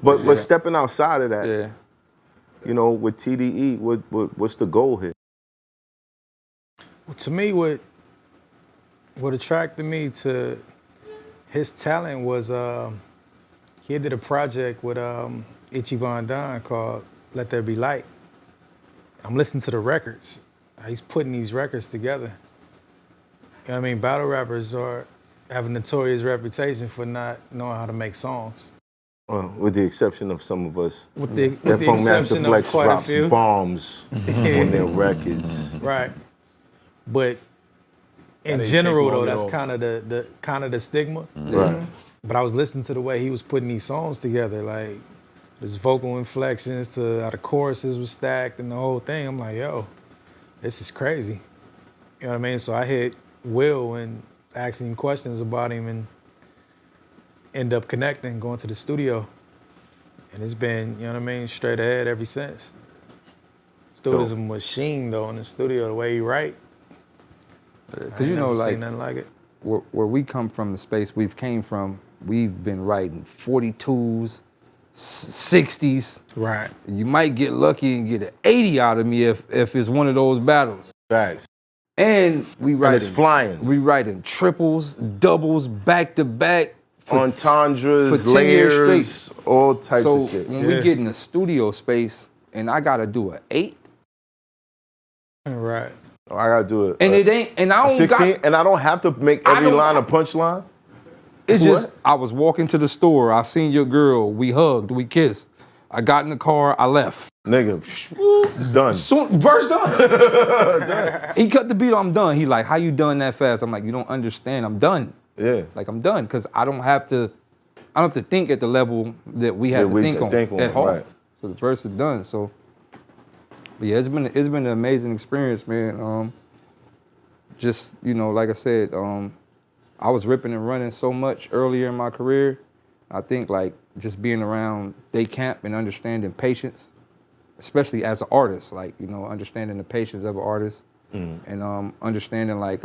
But stepping outside of that, Yeah. you know, with TDE, what's the goal here? Well, to me, what attracted me to his talent was he did a project with Ichiban Don called Let There Be Light. I'm listening to the records. He's putting these records together. You know what I mean? Battle rappers have a notorious reputation for not knowing how to make songs. With the exception of some of us. With the That Funk Master exception of Flex quite a drops few. bombs on their records. Right. But in That ain't general, take though, long at that's all. kind of the stigma. Right. But I was listening to the way he was putting these songs together, like his vocal inflections to how the choruses were stacked and the whole thing. I'm like, yo, this is crazy. You know what I mean? So I hit Will and asking him questions about him and end up connecting, going to the studio. And it's been, you know what I mean, straight ahead ever since. This dude is a machine, though, in the studio, the way he write. Because you know, like seen nothing like it. where we come from, the space we've came from, we've been writing 42s, 60s. Right. You might get lucky and get an 80 out of me if it's one of those battles. Facts. And we And writing it's flying. We writing triples, doubles, back to back. Entendres, for 10 years layers, straight. all types So of shit. when we get in the studio space and I gotta do an 8, Right. I gotta do it. and it ain't, and I don't 16, got. and I don't have to make I every don't- line a punchline. It's just What? I was walking to the store. I seen your girl. We hugged. We kissed. I got in the car. I left. Nigga, done. Soon, verse done. He cut the beat. I'm done. He like, how you done that fast? I'm like, you don't understand. I'm done. Yeah. Like I'm done because I don't have to think at the level that we had to think on at home. right. So the verse is done. So, but yeah, it's been an amazing experience, man. Just like I said, I was ripping and running so much earlier in my career. I think like just being around day camp and understanding patience, especially as an artist, like understanding the patience of an artist, and understanding like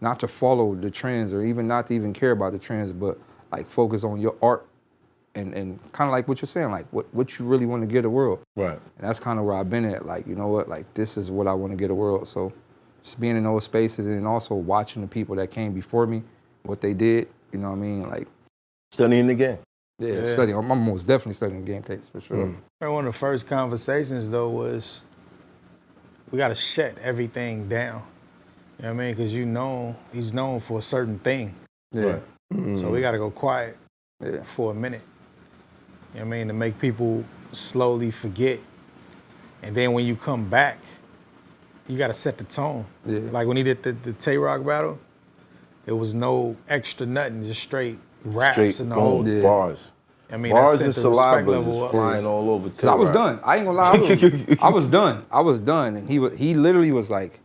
not to follow the trends or even not to even care about the trends, but like focus on your art and kind of like what you're saying, like what you really want to give the world. Right. And that's kind of where I've been at. Like, you know what? Like, this is what I want to give the world. So just being in those spaces and also watching the people that came before me, what they did, you know what I mean? Like, Studying the game. yeah. Studying. I'm most definitely studying game tapes for sure. One of the first conversations, though, was we got to shut everything down. You know what I mean? Because he's known for a certain thing. Yeah. Right. So we got to go quiet Yeah. for a minute. You know what I mean? To make people slowly forget. And then when you come back, you got to set the tone. Yeah. Like when he did the Tay-Rock battle, there was no extra nothing, just straight raps Straight and the whole. boom, bars. I mean, Bars that and set the respect saliva level just up. flying all over. Cause I was done. I ain't gonna lie. I was done. I was done. And he literally was like,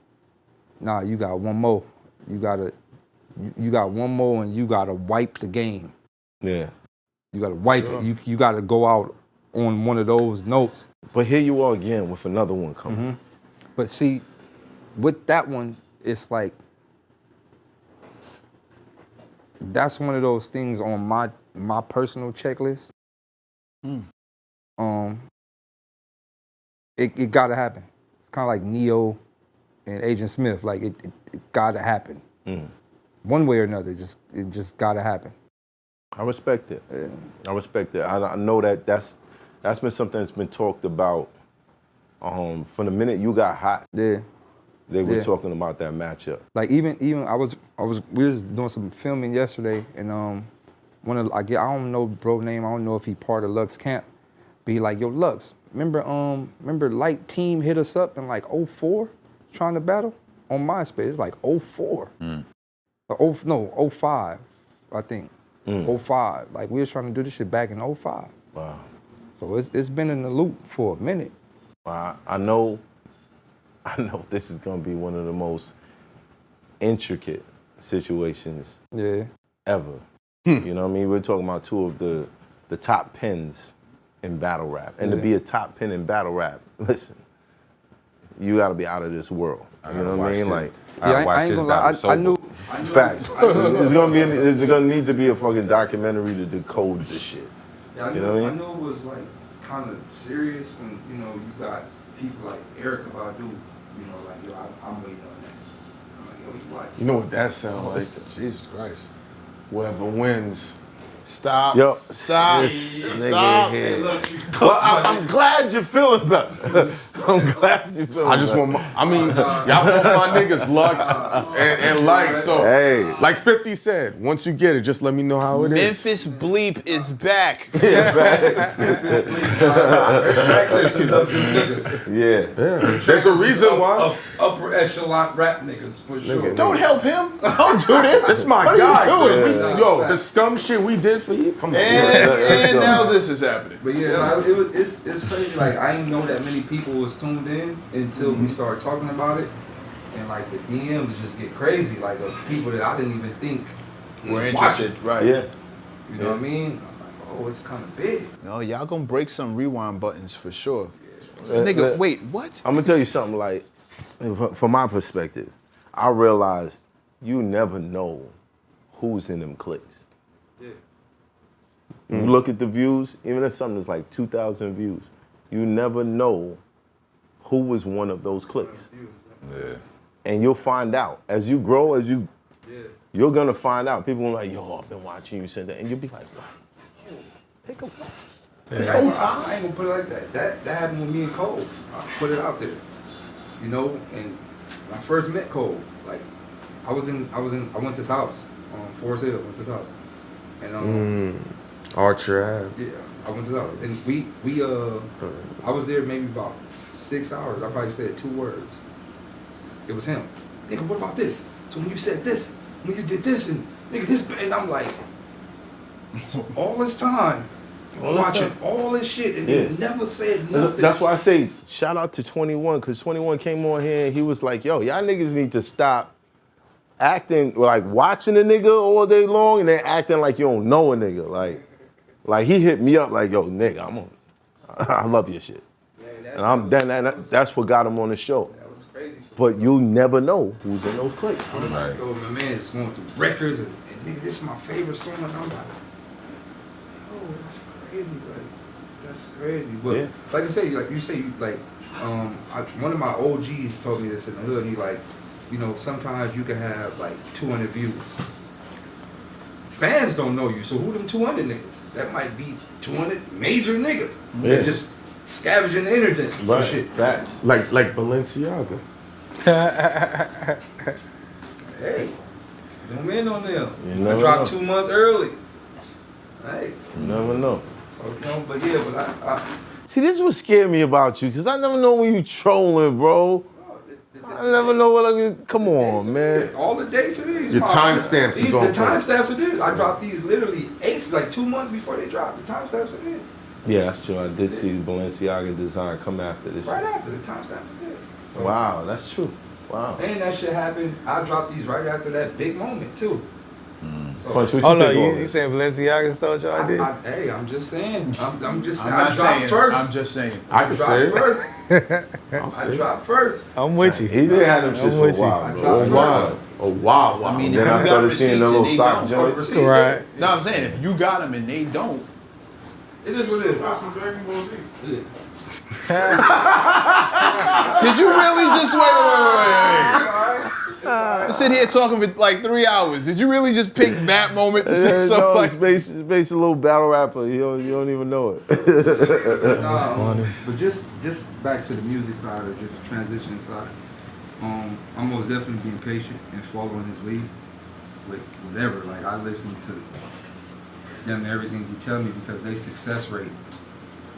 nah, you got one more. You got one more and you gotta wipe the game. Yeah. You gotta wipe it. You gotta go out on one of those notes. But here you are again with another one coming. But see, with that one, it's like, that's one of those things on my personal checklist. It gotta happen. It's kind of like Neo and Agent Smith. Like it gotta happen. One way or another, it just gotta happen. I respect it. Yeah. I respect it. I know that's been something that's been talked about from the minute you got hot. Yeah. They were Yeah. talking about that matchup. Like even we was doing some filming yesterday, and I don't know bro name. I don't know if he part of Lux camp. Be like, yo, Lux, remember Light Team hit us up in like 04 trying to battle on MySpace. It's like 04. 05, I think. 05. Like we was trying to do this shit back in 05. Wow. So it's been in the loop for a minute. Wow. I know this is gonna be one of the most intricate situations ever. You know what I mean? We're talking about two of the top pens in battle rap. And to be a top pen in battle rap, listen, you gotta be out of this world. You know what I mean? Like, I ain't gonna lie, I knew. Facts. There's gonna need to be a fucking documentary to decode this shit. Yeah, you know what I mean? I know it was like kind of serious when, you know, you got people like Erykah Badu, you know, like, yo, I'm waiting on that. I'm like, yo, you watch. You know what that sounds like? Jesus Christ. Whoever wins. Stop. Yo, Stop. this nigga Stop. here. Well, I'm glad you're feeling better. I'm glad you're feeling better. I just want y'all both my niggas, Lux and Light. So, Hey. like 50 said, once you get it, just let me know how it is. Memphis Bleep is back. Checklist is up to niggas. Yeah. There's a reason why. Upper echelon rap niggas, for sure. Don't help him. Don't do this. This my What guy. are you doing? So yo, the scum shit we did for you. Come on. And now this is happening. But yeah, it's crazy. Like, I didn't know that many people was tuned in until we started talking about it. And like the DMs just get crazy, like of people that I didn't even think We're was interested, watching. right? Yeah. You know what I mean? I'm like, oh, it's kind of big. No, y'all gonna break some rewind buttons for sure. Yeah. Nigga, wait, what? I'm gonna tell you something, like, from my perspective, I realized you never know who's in them clicks. Yeah. You look at the views, even if something that's like 2,000 views, you never know who was one of those clicks. Yeah. And you'll find out. As you grow, you're gonna find out. People are like, yo, I've been watching you since that. And you'll be like, what? Yo, pick a what? This whole time? I ain't gonna put it like that. That happened with me and Cole. I put it out there. You know, and when I first met Cole, like, I went to his house on Forest Hill, went to his house. And Archer Ave. yeah, I went to his house. And we I was there maybe about 6 hours. I probably said 2 words. It was him. Nigga, what about this? So when you said this, when you did this, and nigga, this, and I'm like, so all this time, watching all this shit, and they never said nothing. That's why I say shout out to 21, because 21 came on here and he was like, yo, y'all niggas need to stop acting, like watching a nigga all day long and then acting like you don't know a nigga. Like he hit me up like, yo, nigga, I love your shit. And that's what got him on the show. That was crazy. But you never know who's in those clicks. I was like, yo, my man is going through records, and nigga, this is my favorite song, and I'm like, oh, that's crazy, like, that's crazy. But like I say, like you say, like, one of my OGs told me this in the hood. He like, you know, sometimes you can have like 200 views. Fans don't know you, so who them 200 niggas? That might be 200 major niggas. Yeah. That just scavenging the internet for shit. Facts. Like Balenciaga. Hey, zoom in on them. You I never dropped know. 2 months early. Hey. You never know. So, you know, but yeah, but I See, this is what scared me about you, because I never know when you trolling, bro. I never know what come on, man. all the dates of these. Your timestamps is on The timestamps are there. I dropped these literally like 2 months before they dropped. The timestamps are there. Yeah, that's true. I did see the Balenciaga design come after this Right shit. after the timestamps are there. So, Wow, that's true. Wow. And that shit happened. I dropped these right after that big moment too. Punch, what you Hold on, think on you this? saying Balenciaga stole your idea? Hey, I'm just saying. I'm just saying. I'm I not dropped saying. first. I'm just saying. I can say dropped it. first. I dropped first. I'm with you. He did have them shit for a with you. while, bro. I Oh, wow. Oh, wow, wow. I mean, Then if I you got started receipts seeing the and little they sock don't, joints. Right. No, I'm saying if you got them and they don't, It is what it is. That's from Dragon Ball Z. Yeah. did you really just wait? I sit here talking for like 3 hours. Did you really just pick that moment to say No, something like? it's based a little battle rapper. You don't even know it. But just back to the music side or just transition side. I'm most definitely being patient and following his lead with whatever. Like I listen to them and everything he tell me because they success rate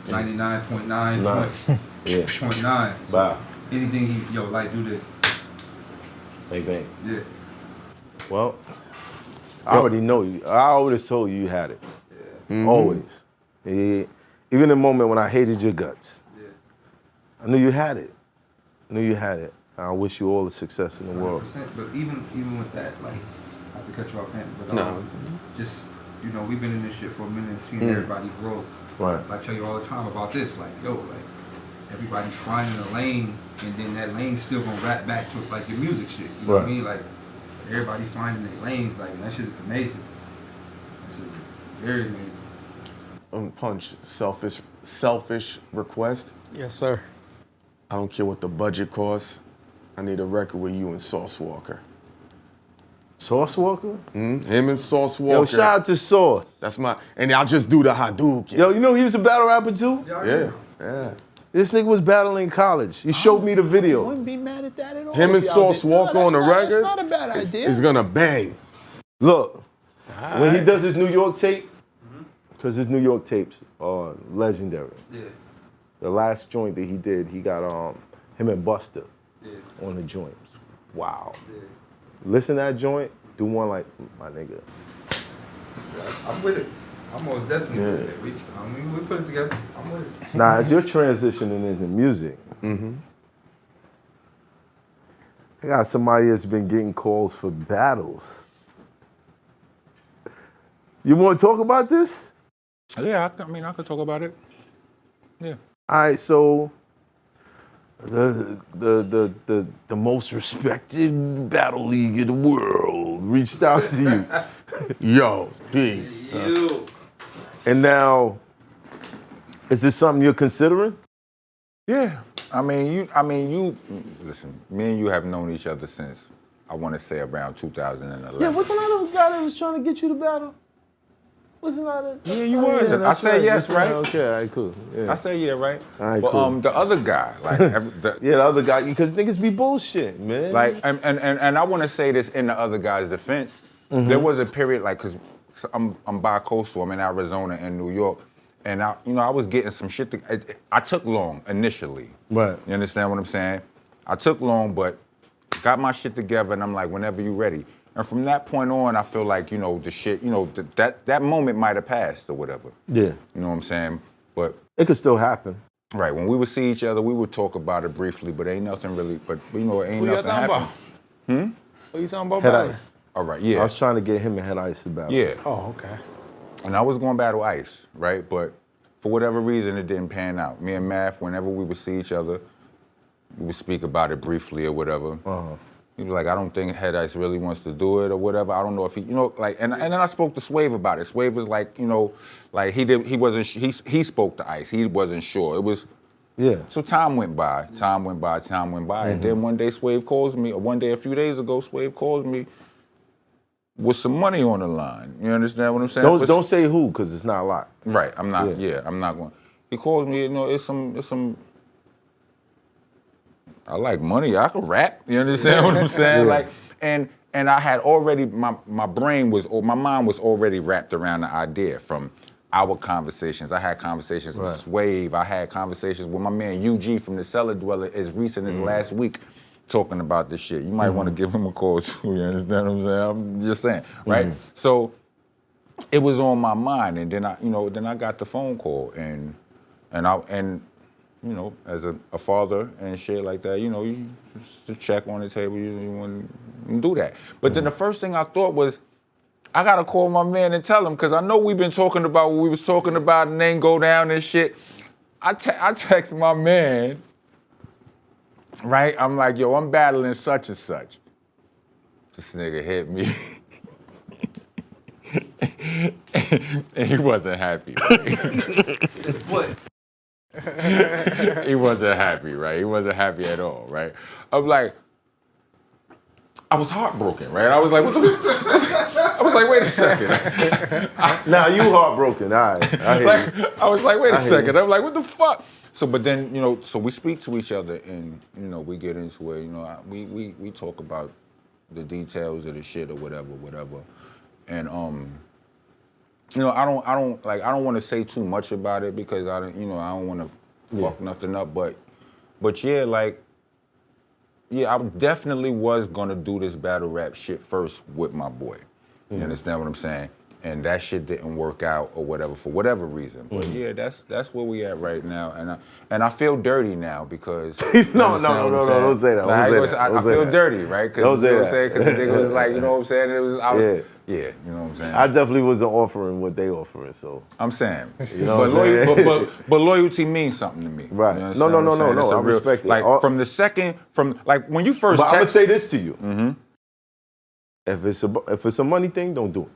99.9.9. Yeah. So Wow. anything he like do this. Bang bang. Yeah. Well, I already know you. I always told you had it. Always. Yeah. Even in the moment when I hated your guts. Yeah. I knew you had it. I wish you all the success in the world. 100%, but even with that, like, I have to cut you off, man. But No. just we've been in this shit for a minute and seen everybody grow. Right. I tell you all the time about this, like, everybody finding a lane, and then that lane's still gonna rap back to like your music shit. You know what I Right. mean? Like, everybody finding their lanes, like, and that shit is amazing. That shit is very amazing. Punch, selfish request. Yes, sir. I don't care what the budget costs. I need a record with you and Sauce Walker. Sauce Walker? Him and Sauce Walker. Yo, shout out to Sauce. That's and I'll just do the Hadouken. Yo, you know he was a battle rapper too? Yeah. This nigga was battling in college. He showed me the video. Wouldn't be mad at that at all. Him and Sauce Walker on the record. That's not a bad idea. It's gonna bang. Look, when he does his New York tape, because his New York tapes are legendary. Yeah. The last joint that he did, he got him and Busta Yeah. on the joints. Wow. Yeah. Listen to that joint, do one like my nigga. I'm with it. I'm most definitely with it. We put it together. I'm with it. Now, as you're transitioning into music, I got somebody that's been getting calls for battles. You want to talk about this? Yeah, I could talk about it. Yeah. All right, so the most respected battle league in the world reached out to you. Yo, peace. And now, is this something you're considering? Yeah. I mean, you. Listen, me and you have known each other since I want to say around 2011. Yeah, wasn't I the guy that was trying to get you to battle? Wasn't I the... Yeah, you was. I that's said yes, That's right? Okay, all right, cool. Yeah. I say yeah, right? All right, but cool. the other guy, like, Yeah, the other guy, because niggas be bullshit, man. like, and I want to say this in the other guy's defense. There was a period, like, cause I'm bi-coastal. I'm in Arizona and New York, and I was getting some shit. I took long initially. Right. You understand what I'm saying? I took long, but got my shit together, and I'm like, whenever you ready. And from that point on, I feel like, the shit, that moment might have passed or whatever. Yeah. You know what I'm saying? But It could still happen. right, when we would see each other, we would talk about it briefly, but ain't nothing really, ain't Who you nothing talking happened. about? Who you talking about? Head battling? Ice. All right, I yeah. was trying to get him and Head Ice to battle. Yeah. Oh, okay. And I was going to battle Ice, right? But for whatever reason, it didn't pan out. Me and Math, whenever we would see each other, we would speak about it briefly or whatever. He was like, I don't think Head Ice really wants to do it or whatever. I don't know if he, and then I spoke to Swave about it. Swave was like, like he spoke to Ice. He wasn't sure. It was, Yeah. so time went by. And then one day Swave calls me, or one day a few days ago, Swave calls me with some money on the line. You understand what I'm saying? Don't say who, because it's not a lot. Right, I'm not, Yeah. I'm not going. He calls me, it's some, I like money, I can rap, you understand what I'm saying? Yeah. Like, and I had already, my mind was already wrapped around the idea from our conversations. I had conversations with Swave, I had conversations with my man UG from the Cellar Dweller as recent as last week, talking about this shit. You might want to give him a call too, you understand what I'm saying? I'm just saying, right? So it was on my mind, and then I got the phone call, and as a father and shit like that, you just check on the table, you want to do that. But then the first thing I thought was, I gotta call my man and tell him, because I know we've been talking about what we was talking about and then go down and shit. I text my man, right? I'm like, yo, I'm battling such and such. This nigga hit me. And he wasn't happy. Right? He wasn't happy, right? He wasn't happy at all, right? I'm like, I was heartbroken, right? I was like, what the I was like, wait a second. Now you heartbroken, all right. I hear you. I was like, wait a second. I'm like, what the fuck? So, but then, you know, so we speak to each other and, you know, we get into it, you know, we talk about the details of the shit or whatever. And, you know, I don't want to say too much about it because I don't want to fuck nothing up, but yeah, like, yeah, I definitely was gonna do this battle rap shit first with my boy. You understand what I'm saying? And that shit didn't work out or whatever for whatever reason. But yeah, that's where we at right now, and I feel dirty now because no, don't say that. I feel dirty, right? Don't say that. Because the nigga was like, you know what I'm saying? Yeah, you know what I'm saying? I definitely wasn't offering what they offering, so. I'm saying. You know what I'm saying? But loyalty means something to me. Right. You understand No, what I'm saying? It's a I real- respect it. Like from when you first But I'm gonna text- say this to you. If it's a money thing, don't do it.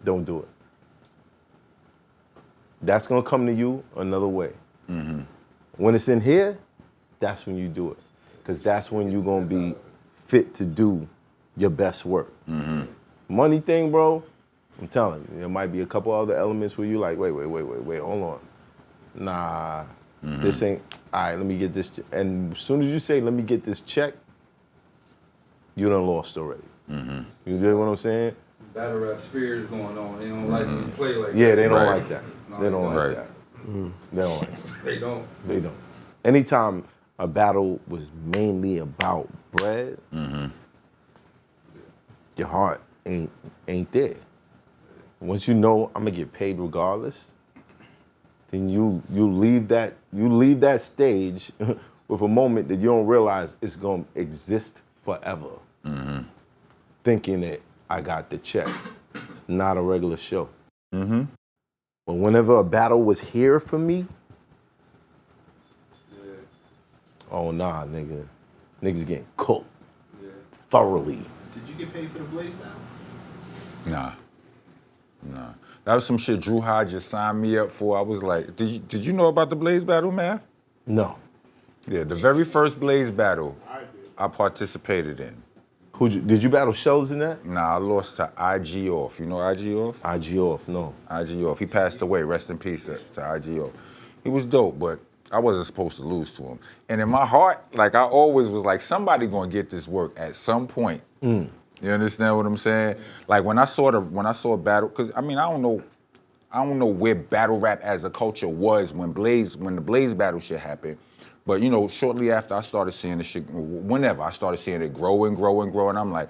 Don't do it. That's gonna come to you another way. When it's in here, that's when you do it. Because that's when you're gonna be fit to do your best work. Money thing, bro, I'm telling you, there might be a couple other elements where you like, wait, hold on. Nah, this ain't, all right, let me get this. And as soon as you say, let me get this check, you done lost already. You get what I'm saying? Battle rap spirits going on. They don't like you to play like Yeah, that. they don't Right. like that. They don't like Right. that. They don't like that. They don't. They don't. Anytime a battle was mainly about bread, your heart ain't there. Once you know I'm gonna get paid regardless, then you leave that stage with a moment that you don't realize it's gonna exist forever. Thinking that I got the check. It's not a regular show. But whenever a battle was here for me, oh nah, nigga. Niggas getting cooked thoroughly. Did you get paid for the Blaze battle? Nah. That was some shit Drew Hodges signed me up for. I was like, did you know about the Blaze battle, Math? No. Yeah, the very first Blaze battle I participated in. Did you battle Shells in that? Nah, I lost to IG Off. You know IG Off? IG Off, no. IG Off. He passed away. Rest in peace to IG Off. He was dope, but I wasn't supposed to lose to him. And in my heart, like I always was like, somebody gonna get this work at some point. You understand what I'm saying? Like when I saw battle, because I mean I don't know where battle rap as a culture was when the Blaze battle shit happened. But you know, shortly after I started seeing the shit, whenever I started seeing it grow and I'm like,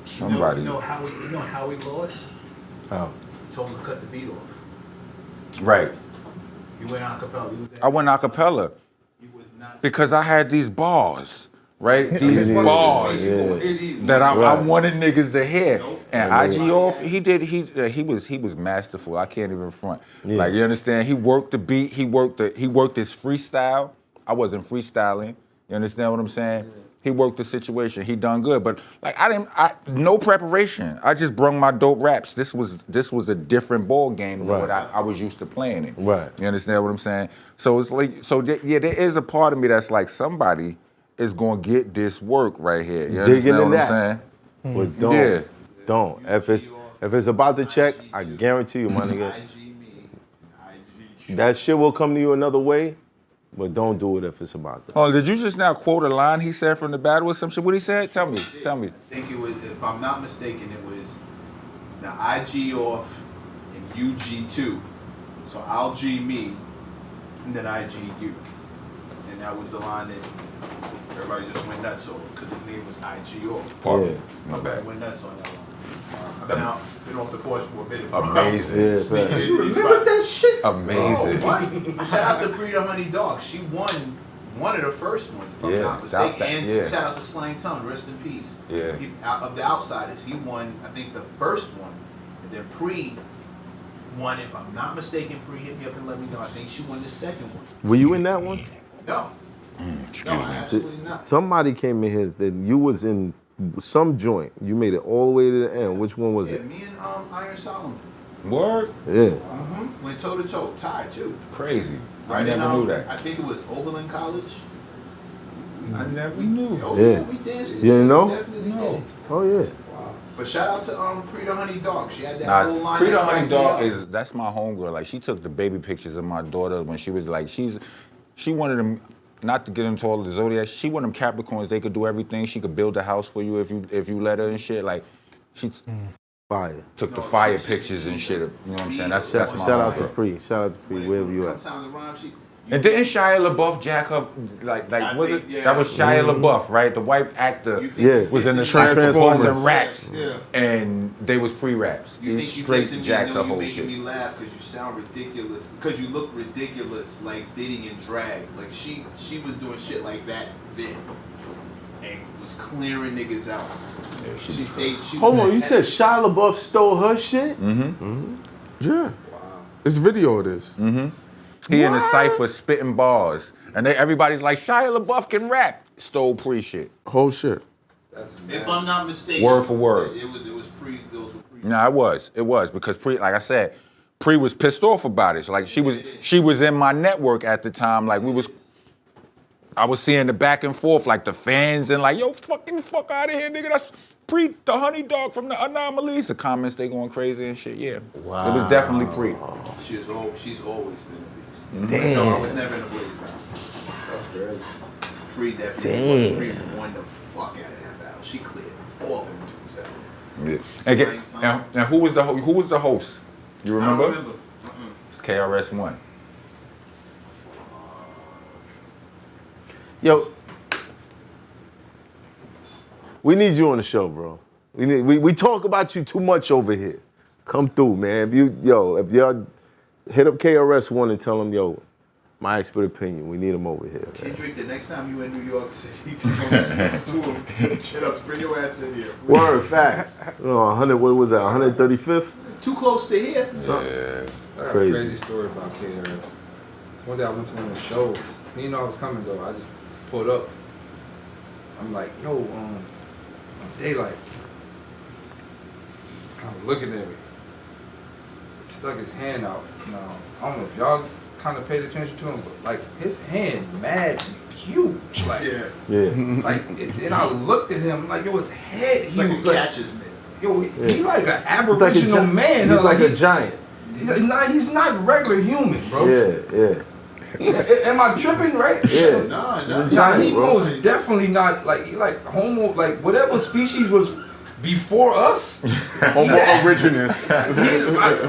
somebody. You know how we lost? How? Told him to cut the beat off. Right. He went a cappella. I went a cappella He was not. because I had these bars, right? These bars that I wanted niggas to hear. And IG Off, he was masterful. I can't even front. Like you understand, he worked the beat, he worked his freestyle. I wasn't freestyling. You understand what I'm saying? He worked the situation. He done good, but like no preparation. I just brung my dope raps. This was a different ball game than what I was used to playing it. Right. You understand what I'm saying? So it's like, there is a part of me that's like, somebody is gonna get this work right here. You understand what I'm saying? But don't. If it's about the check, I guarantee you, my nigga, that shit will come to you another way. But don't do it if it's about that. Oh, did you just now quote a line he said from the battle or some shit? What he said? Tell me. I think it was, if I'm not mistaken, it was the IG Off and UG2. So I'll G me, and then IG you. And that was the line that everybody just went nuts over, because his name was IG Off. Pardon. My Everybody bad. went nuts on that one. I've been off the course for a minute. Amazing. Yeah, You remember that shit? Amazing. Oh, what? Shout out to Frida Honey Dog. She won one of the first ones, if I'm Yeah, not mistaken. that- And yeah. shout out to Slang Tongue, rest in peace. Yeah. Of the Outsiders, he won, I think, the first one, and then Pre won, if I'm not mistaken. Pre hit me up and let me know. I think she won the second one. Were you in that one? No. No, absolutely not. Somebody came in here that you was in some joint. You made it all the way to the end. Which one was Yeah, it? me and Iron Solomon. Word? Yeah. Went toe to toe, tied too. Crazy. I Right, never and, knew that. I think it was Oberlin College. I never knew. Oh Yeah. yeah, we danced. You didn't know? Definitely did. Oh yeah. But shout out to Pre the Honey Dog. She had that Nah, whole line. Frida that Honey cracked me Dog up. is that's my homegirl. Like she took the baby pictures of my daughter when she was like she wanted them not to get into all the zodiac. She wanted them Capricorns. They could do everything. She could build a house for you if you let her and shit. Like she Fire. took the fire pictures and shit. You know what I'm saying? That's my Shout out to homegirl. Pre. Shout out to Pre. Wherever you at. Time to rhyme, And didn't Shia LaBeouf jack up like I was think, it? yeah. That was Shia LaBeouf, right? The white actor Yeah. was in the Transformers. Transformers and Rats, Yeah. and they was pre-raps. You He think you straight dissing me, jacked you the know you whole making shit. me laugh because you sound ridiculous, because you look ridiculous like Diddy and Drake. Like she was doing shit like that then, and was clearing niggas out. She Hold on, you said Shia LaBeouf stole her shit? Yeah. It's video of this. He in the cypher spitting bars, and everybody's like Shia LaBeouf can rap. Stole pre shit. Whole shit. If I'm not mistaken, Word for word. it was pre. Those were pre. Nah, it was because pre, like I said, pre was pissed off about it. So like she was in my network at the time. Like I was seeing the back and forth, like the fans and like, yo, fuck out of here, nigga. That's Pre, the honey dog from the Anomalies. The comments, they going crazy and shit. Yeah, Wow. It was definitely Pre. She's always been a beast. Damn. No, I was never in a blaze battle. That's crazy. Pre definitely. Damn. Pre won the fuck out of that battle. She cleared all them dudes out. Yeah. And who was the host? You remember? I don't remember. It's KRS-One. Yo, we need you on the show, bro. We talk about you too much over here. Come through, man. If y'all hit up KRS-One and tell him, yo, my expert opinion, we need him over here. Man. Kendrick, the next time you in New York City, to him, shut up, bring your ass in here. Word, facts. 100, what was that, 135th? Too close to here. I got a Crazy. crazy story about KRS. One day I went to one of the shows. He didn't know I was coming though. I just pulled up. I'm like, yo, DAYLYT. Just kind of looking at me. He stuck his hand out. Now, I don't know if y'all kind of paid attention to him, but like his hand mad huge. Like, Yeah. like, and I looked at him like, yo, his head It's like huge. who catches me. Yo, he like an He's like aboriginal man. He's like a he- giant. He's not regular human, bro. Yeah. Am I tripping, right? Yeah. No. He's a Nah, giant, he bro. most definitely not like homo, like whatever species was before us. Homo originus.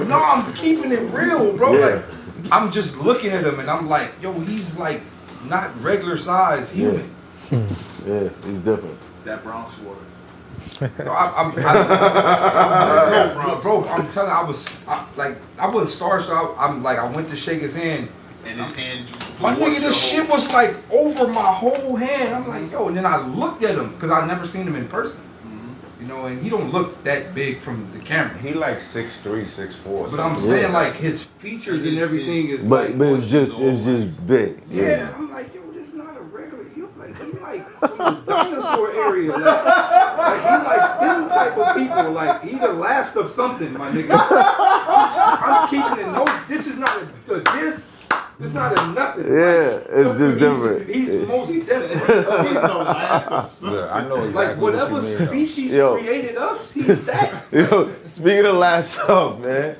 No, I'm keeping it real, bro. Yeah. Like I'm just looking at him and I'm like, yo, he's like not regular size human. Yeah, he's different. It's that Bronx water. Bro, I'm telling you, I wasn't starstruck. I went to shake his hand. And his hand. My nigga, this shit was like over my whole hand. I'm like, yo, and then I looked at him because I never seen him in person. You know, and he don't look that big from the camera. He like 6'3", 6'4". But I'm saying like his features and everything is But like, it's just big. yeah. I'm like, yo, this is not a regular. He like from the dinosaur area. Like he like them type of people. Like he the last of something, my nigga. I'm keeping it. No, this is not a this. It's not a nothing. Yeah, it's just different. He's most definitely. He's the last of something. Yeah, I know exactly Like whatever what you mean, species Yo. created us, he's that. Yo, speaking of last stuff, man.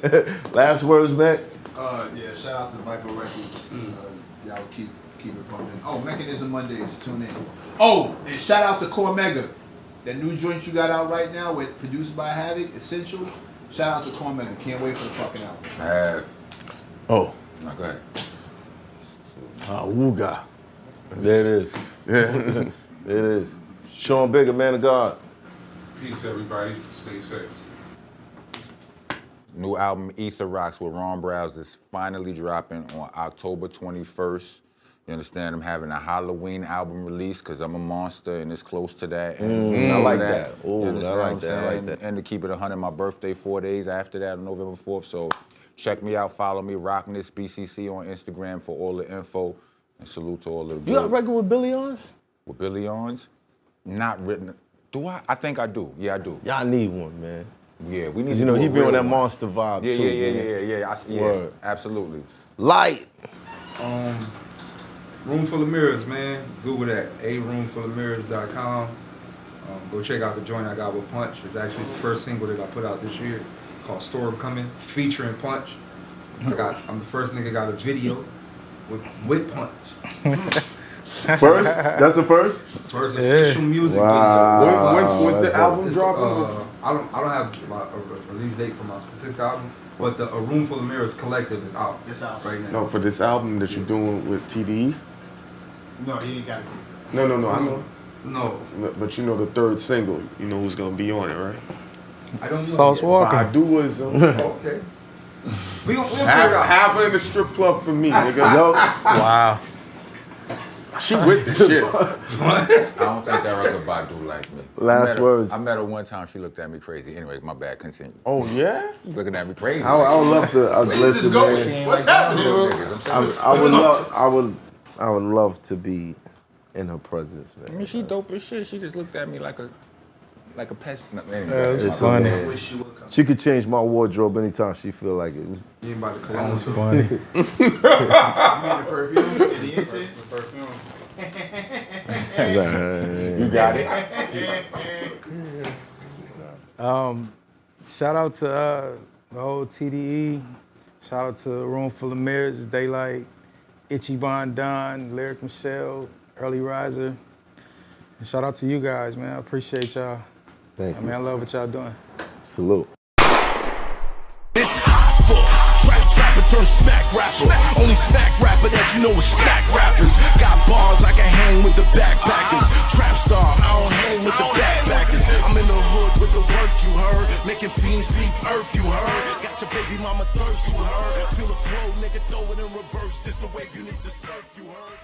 Last words, man. Yeah, shout out to Viper Records. Y'all keep it pumping. Oh, Mechanism Mondays, tune in. Oh, and shout out to Core Mega. That new joint you got out right now with produced by Havoc, Essential. Shout out to Core Mega. Can't wait for the fucking album. Oh, No, go ahead. Wooga. There it is. There it is. Sean Bigger, man of God. Peace, everybody. Stay safe. New album Ether Rocks with Ron Browse is finally dropping on October 21st. You understand? I'm having a Halloween album release because I'm a monster and it's close to that. And I all like that. that. Ooh, You I understand like what I'm that. I like saying? that. And to keep it 100, my birthday 4 days after that on November 4th. So check me out, follow me, Rockness BCC on Instagram for all the info. And salute to all of the You got record with Billy Ons? With Billy Ons? Not written. Do I? I think I do. Yeah, I do. Y'all need one, man. Yeah, we need to You know, do he a be on real that one. monster vibe Yeah, too. yeah, Word. absolutely. Light. Room Full of Mirrors, man. Google that. aroomfulofmirrors.com. Go check out the joint I got with Punch. It's actually the first single that I put out this year called Storm Coming, featuring Punch. I'm the first nigga got a video with Punch. First? That's the first? First official music Wow. video. When's the album It's, dropping? I don't have a release date for my specific album, but A Room Full of Mirrors collective is out. It's out right now. No, for this album that you're doing with TDE? No, you ain't got it. No, I know. No, But you know the third single, you know who's gonna be on it, right? I don't know. Sauce yet. Walker. Baduism. Okay. We'll figure it out. Have her in the strip club for me, nigga. Yo, Wow. She with the shits. I don't think that record Badu like me. Last words. I met her one time. She looked at me crazy. Anyway, my bad. Continue. Oh yeah? She's looking at me crazy. I would love to listen, She man. ain't like none of them niggas. I'm serious. I would love to be in her presence, man. I mean, she dope as shit. She just looked at me like a pest. No, anyway, That's it's funny. I wish you would come. She could change my wardrobe anytime she feel like it. You ain't about to cologne. That's funny. You mean the perfume and the incense? You got it. Shout out to the whole TDE. Shout out to Room Full of Mirrors, DAYLYT, Itchy Bon Don, Lyric Michelle, Early Riser. And shout out to you guys, man. I appreciate y'all. Thank I you. mean, I love what y'all doing. Salute. It's Hoffa. Trapper turn smack rapper. Only smack rapper that you know is smack rappers. Got bars I can hang with the backpackers. Trap star, I don't hang with the backpackers. I'm in the hood with the work, you heard. Making fiends leave earth, you heard. Got your baby mama thirst, you heard. Feel the flow, nigga, throw it in reverse. This the wave you need to surf, you heard.